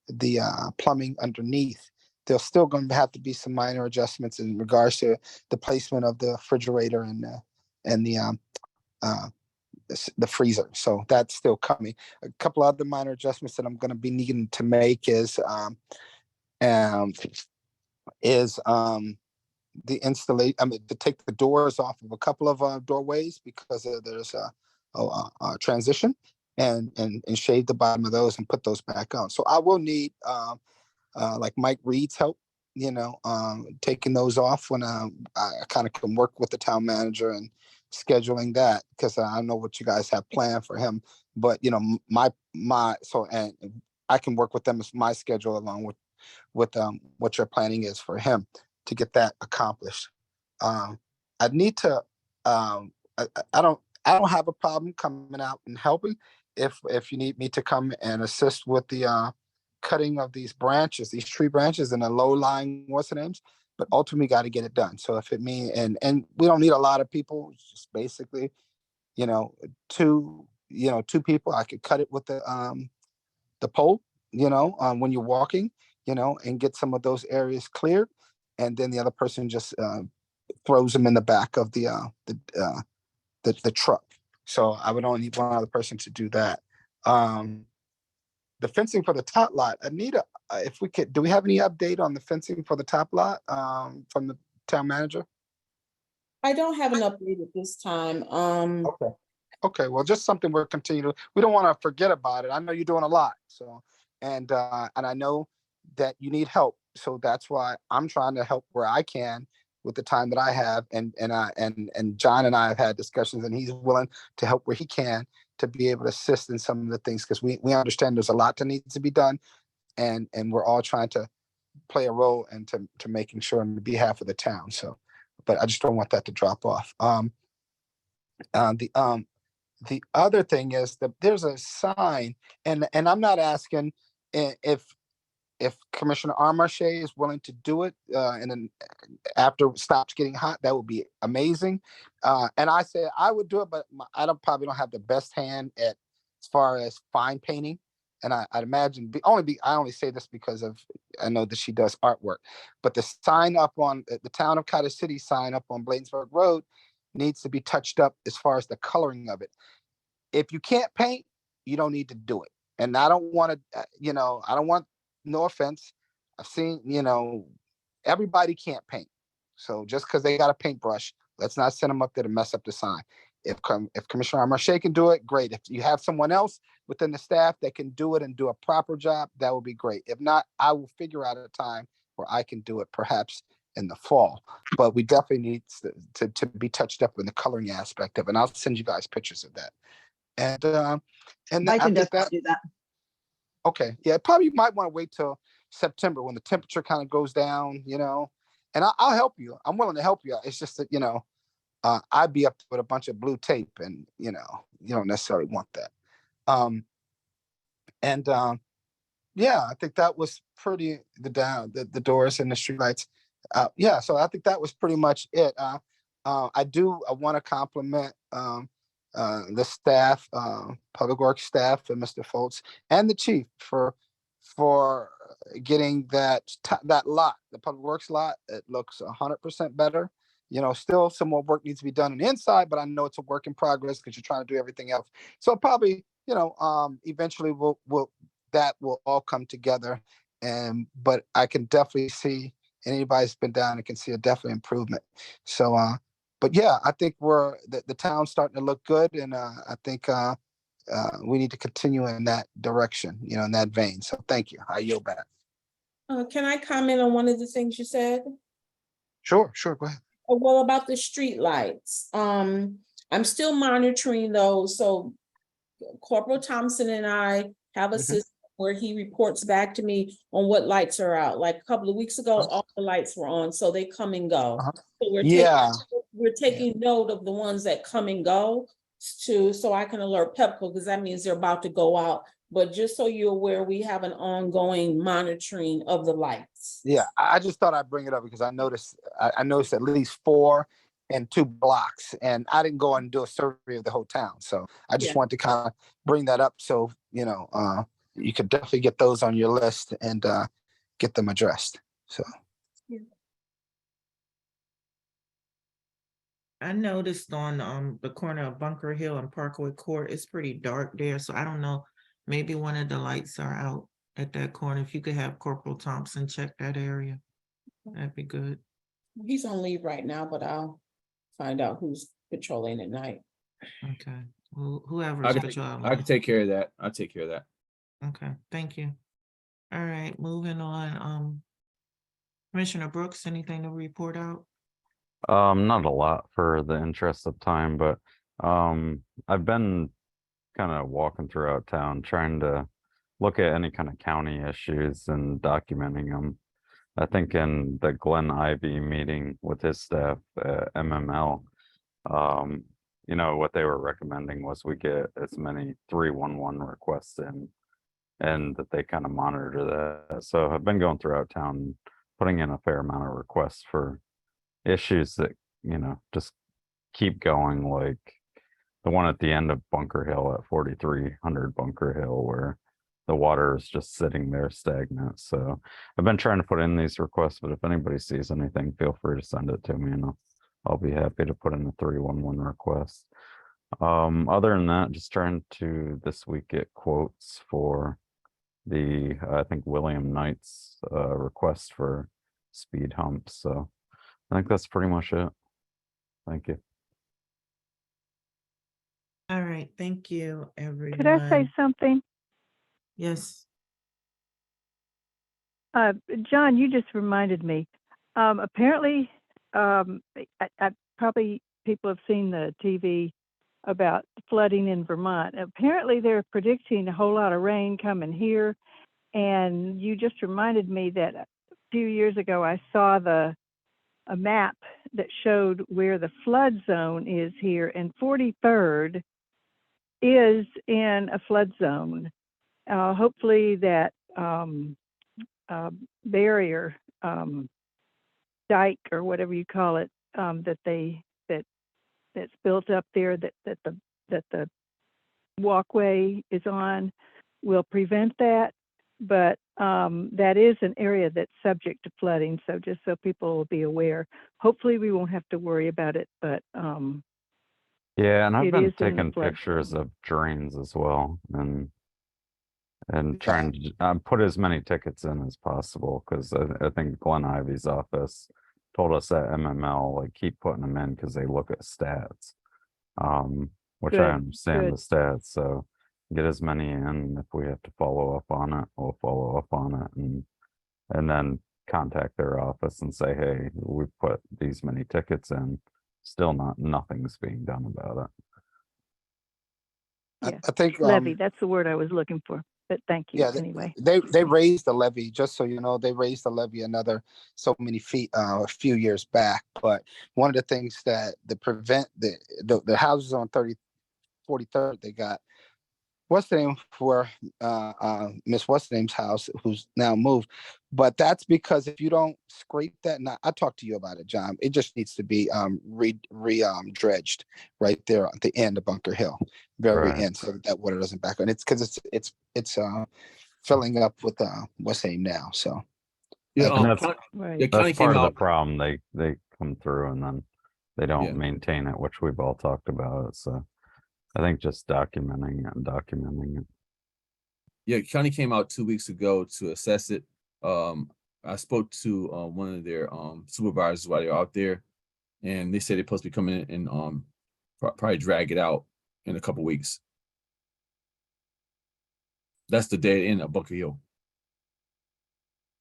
the plumbing underneath. There's still going to have to be some minor adjustments in regards to the placement of the refrigerator and the freezer. So that's still coming. A couple other minor adjustments that I'm going to be needing to make is the installation. To take the doors off of a couple of doorways because there's a transition, and shave the bottom of those and put those back on. So I will need like Mike Reed's help, taking those off when I kind of can work with the town manager and scheduling that, because I know what you guys have planned for him. But and I can work with them as my schedule along with what your planning is for him to get that accomplished. I need to I don't have a problem coming out and helping if you need me to come and assist with the cutting of these tree branches and the low lying names, but ultimately got to get it done. So if it means, and we don't need a lot of people, it's just basically two people. I could cut it with the pole, when you're walking, and get some of those areas cleared, and then the other person just throws them in the back of the truck. So I would only need one other person to do that. The fencing for the top lot, Anita, if we could, do we have any update on the fencing for the top lot from the town manager? I don't have an update at this time. Okay, well, just something we're continuing. We don't want to forget about it. I know you're doing a lot, so and I know that you need help, so that's why I'm trying to help where I can with the time that I have, and John and I have had discussions, and he's willing to help where he can to be able to assist in some of the things, because we understand there's a lot that needs to be done, and we're all trying to play a role and to making sure on behalf of the town. So, but I just don't want that to drop off. The other thing is that there's a sign, and I'm not asking if Commissioner Armache is willing to do it, and then after it stops getting hot, that would be amazing. And I said I would do it, but I probably don't have the best hand as far as fine painting. And I'd imagine I only say this because I know that she does artwork, but the sign up on the Town of Cottage City sign up on Bladensburg Road needs to be touched up as far as the coloring of it. If you can't paint, you don't need to do it. And I don't want to, I don't want, no offense, I've seen, everybody can't paint. So just because they got a paintbrush, let's not send them up there to mess up the sign. If Commissioner Armache can do it, great. If you have someone else within the staff that can do it and do a proper job, that would be great. If not, I will figure out a time where I can do it, perhaps in the fall. But we definitely need to be touched up in the coloring aspect of it. And I'll send you guys pictures of that. And I can definitely do that. Okay, yeah, probably you might want to wait till September when the temperature kind of goes down, and I'll help you. I'm willing to help you. It's just that, I'd be up with a bunch of blue tape, and you don't necessarily want that. Yeah, I think that was pretty the doors and the streetlights. Yeah, so I think that was pretty much it. I want to compliment the staff, Public Works staff, and Mr. Foltz and the chief for getting that lot, the Public Works lot. It looks 100% better. You know, still some more work needs to be done on the inside, but I know it's a work in progress because you're trying to do everything else. So probably, you know, eventually that will all come together. But I can definitely see, anybody's been down and can see a definite improvement. So but yeah, I think the town's starting to look good, and I think we need to continue in that direction, you know, in that vein. So thank you. I yield back. Can I comment on one of the things you said? Sure, go ahead. Well, about the street lights, I'm still monitoring those. So Corporal Thompson and I have a system where he reports back to me on what lights are out. Like a couple of weeks ago, all the lights were on, so they come and go. So we're taking note of the ones that come and go so I can alert Pepco, because that means they're about to go out. But just so you're aware, we have an ongoing monitoring of the lights. Yeah, I just thought I'd bring it up because I noticed at least 4 and 2 blocks, and I didn't go and do a survey of the whole town. So I just wanted to kind of bring that up. So, you know, you could definitely get those on your list and get them addressed. So. I noticed on the corner of Bunker Hill and Parkway Court, it's pretty dark there, so I don't know, maybe one of the lights are out at that corner. If you could have Corporal Thompson check that area, that'd be good. He's on leave right now, but I'll find out who's patrolling at night. Okay, whoever I is can patrolling. take care of that. I'll take care of that. Okay, thank you. All right, moving on. Commissioner Brooks, anything to report out? Not a lot for the interest of time, but I've been kind of walking throughout town trying to look at any kind of county issues and documenting them. I think in the Glenn Ivy meeting with his staff at MML, you know, what they were recommending was we get as many 311 requests in, and that they kind of monitor that. So I've been going throughout town, putting in a fair amount of requests for issues that, you know, just keep going, like the one at the end of Bunker Hill at 4300 Bunker Hill, where the water is just sitting there stagnant. So I've been trying to put in these requests, but if anybody sees anything, feel free to send it to me, and I'll be happy to put in a 311 request. Other than that, just trying to this week get quotes for the I think William Knight's request for speed humps. So I think that's pretty much it. Thank you. All right, thank you, everyone. Could I say something? Yes. John, you just reminded me. Apparently, I probably people have seen the TV about flooding in Vermont. Apparently, they're predicting a whole lot of rain coming here. And you just reminded me that a few years ago, I saw a map that showed where the flood zone is here, and 43rd is in a flood zone. Hopefully that barrier, dike or whatever you call it, that's built up there that the walkway is on will prevent that. But that is an area that's subject to flooding. So just so people will be aware, hopefully we won't have to worry about it, but yeah, and I've it been is in the taking flood pictures zone. of drains as well, and trying to put as many tickets in as possible, because I think Glenn Ivy's office told us at MML, like, keep putting them in because they look at stats, which I understand the stats. So get as many in. If we have to follow up on it, we'll follow up on it, and then contact their office and say, hey, we put these many tickets in, still nothing's being done about it. Yeah. I think levy, that's the word I was looking for, but thank you anyway. They raised the levy, just so you know, they raised the levy another so many feet a few years back. But one of the things that prevent the houses on 43rd, they got what's the name for Miss What's the name's house, who's now moved. But that's because if you don't scrape that, and I talked to you about it, John, it just needs to be dredged right there at the end of Bunker Hill, very Right. end, so that water doesn't back on. It's because it's filling up with what's the name now. So Yeah, And that's, Right. the county that's came part of the out. problem. They come through and then they don't Yeah. maintain it, which we've all talked about. So I think just documenting it. Yeah, county came out 2 weeks ago to assess it. I spoke to one of their supervisors while they're out there, and they said they're supposed to be coming in and probably drag it out in a couple weeks. That's the dead end of Bunker Hill.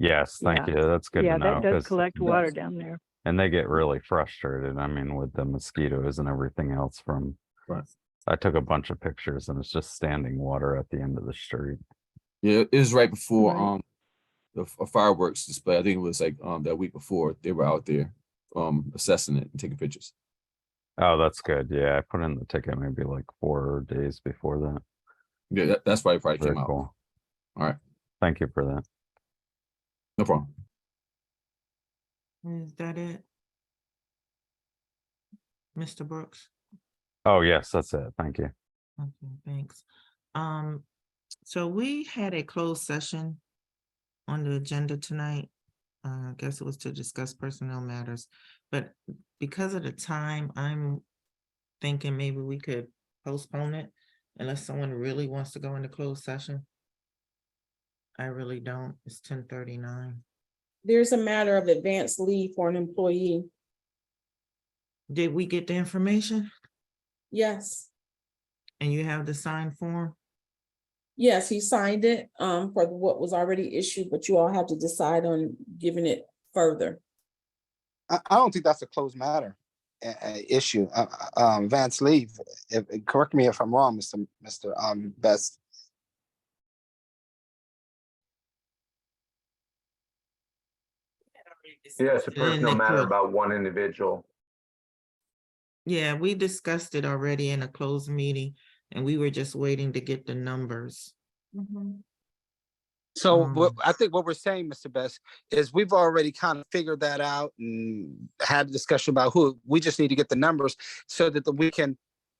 Yes, thank Yeah. you. That's good Yeah, to know. that does 'Cause- collect water down there. and they get really frustrated. I mean, with the mosquitoes and everything else from, Right. I took a bunch of pictures and it's just standing water at the end of the street. Yeah, it was right before Right. the fireworks display. I think it was like that week before they were out there assessing it and taking pictures. Oh, that's good. Yeah, I put in the ticket maybe like 4 days before that. Yeah, that's why it probably Very came out. cool. All right, Thank you for that. no problem. Is that it? Mr. Brooks? Oh, yes, that's it. Thank you. Okay, thanks. So we had a closed session on the agenda tonight. I guess it was to discuss personnel matters, but because of the time, I'm thinking maybe we could postpone it unless someone really wants to go into closed session. I really don't. It's 10:39. There's a matter of advanced leave for an employee. Did we get the information? Yes, And you have the signed form? yes, he signed it for what was already issued, but you all have to decide on giving it further. I don't think that's a closed matter issue. Vance leave. Correct me if I'm wrong, Mr. Best. Yeah, it's a In personal the matter clo- about one individual. Yeah, we discussed it already in a closed meeting and we were just waiting to get the numbers. So Um, I think what we're saying, Mr. Best, is we've already kind of figured that out and had a discussion about who. We just need to get the numbers so that we can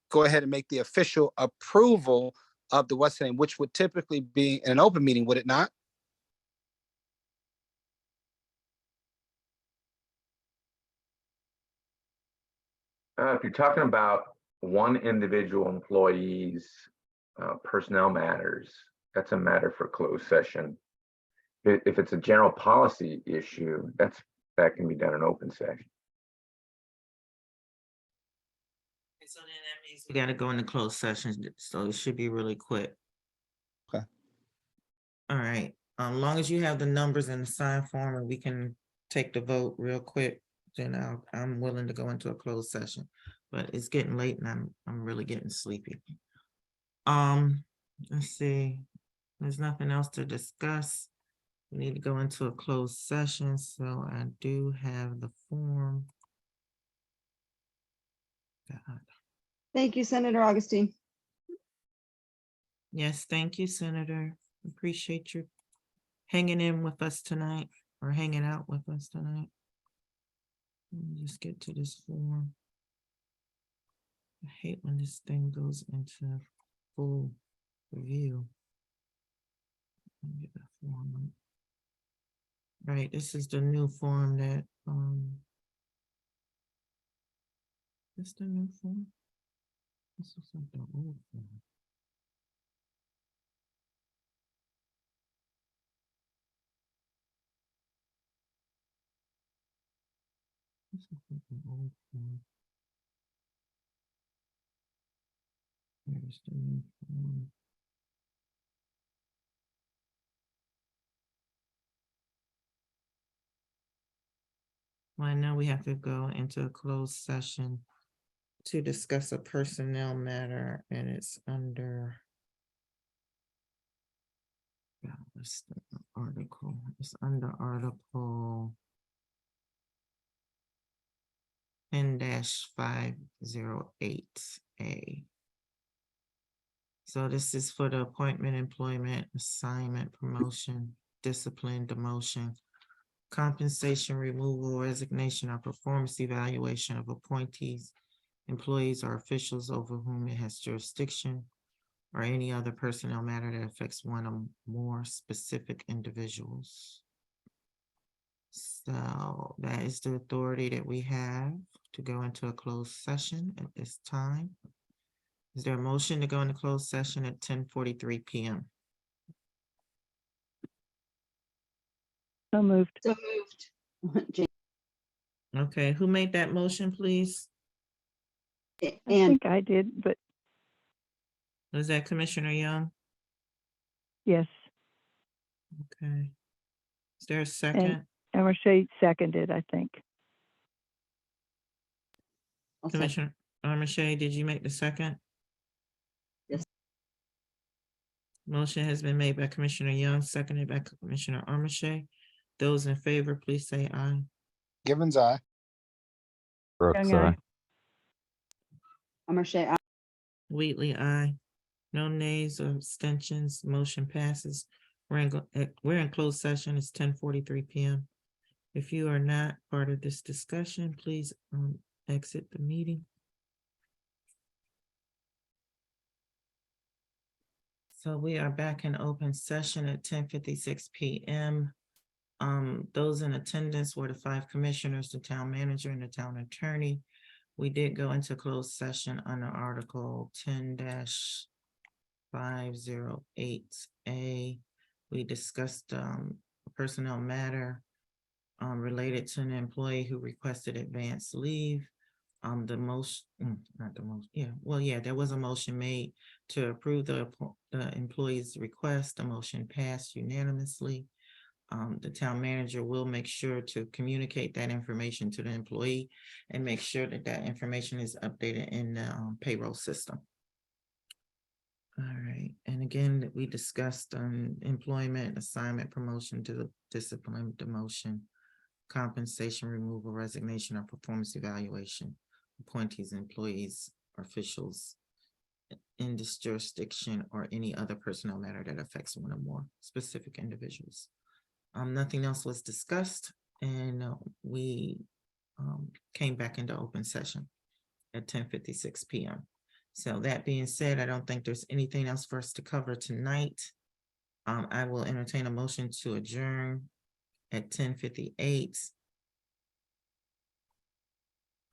go ahead and make the official approval of the what's the name, which would typically be in an open meeting, would it not? If you're talking about one individual employee's personnel matters, that's a matter for closed session. If it's a general policy issue, that can be done in open session. So then that means we gotta go into closed sessions, so it should be really quick. Okay. All right, long as you have the numbers in the sign form and we can take the vote real quick, then I'm willing to go into a closed session. But it's getting late and I'm really getting sleepy. Let's see, there's nothing else to discuss. We need to go into a closed session, so I do have the form. God. Thank you, Senator Augustine. Yes, thank you, Senator. Appreciate you hanging in with us tonight or hanging out with us tonight. Let me just get to this form. I hate when this thing goes into full review. Let me get that form up. Right, this is the new form that, this the new form? This is like the old form. This is like the old form. Here's the new form. Well, I know we have to go into a closed session to discuss a personnel matter and it's under. What's the article? It's under Article 10-508A. So this is for the appointment, employment, assignment, promotion, discipline, demotion, compensation, removal, resignation, or performance evaluation of appointees, employees, or officials over whom it has jurisdiction, or any other personnel matter that affects one or more specific individuals. So that is the authority that we have to go into a closed session at this time. Is there a motion to go into closed session at 10:43 PM? So moved. So moved. Jane- Okay, who made that motion, please? I And think I did, but Was that Commissioner Young? yes, Okay. Is there a second? Emershade seconded, I think. I'll second. Commissioner Armache, did you make the second? Yes. Motion has been made by Commissioner Young, seconded by Commissioner Armache. Those in favor, please say aye. Givens, aye. Brooks, Young, aye. aye. Marche, aye. Wheatley, aye. No nays or abstentions, motion passes. We're in closed session, it's 10:43 PM. If you are not part of this discussion, please exit the meeting. So we are back in open session at 10:56 PM. Those in attendance were the 5 commissioners, the town manager, and the town attorney. We did go into closed session under Article 10-508A. We discussed a personnel matter related to an employee who requested advance leave. There was a motion made to approve the employee's request. The motion passed unanimously. The town manager will make sure to communicate that information to the employee and make sure that that information is updated in the payroll system. All right, and again, we discussed employment, assignment, promotion, to the discipline, demotion, compensation, removal, resignation, or performance evaluation, appointees, employees, officials in this jurisdiction, or any other personnel matter that affects one or more specific individuals. Nothing else was discussed, and we came back into open session at 10:56 PM. So that being said, I don't think there's anything else for us to cover tonight. I will entertain a motion to adjourn at 10:58.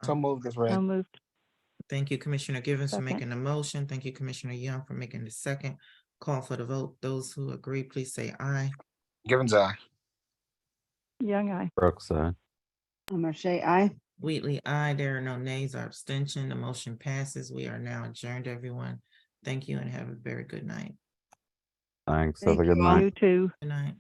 So moved as So read. moved. Thank you, Commissioner Givens, for Second. making the motion. Thank you, Commissioner Young, for making the second. Call for the vote. Those who agree, please say aye. Givens, aye. Young, aye. Brooks, aye. Marche, aye. Wheatley, aye. There are no nays or abstention. The motion passes. We are now adjourned, everyone. Thank you and have a very good night. Thanks. Have a Thank good you all. night. You too. Good night.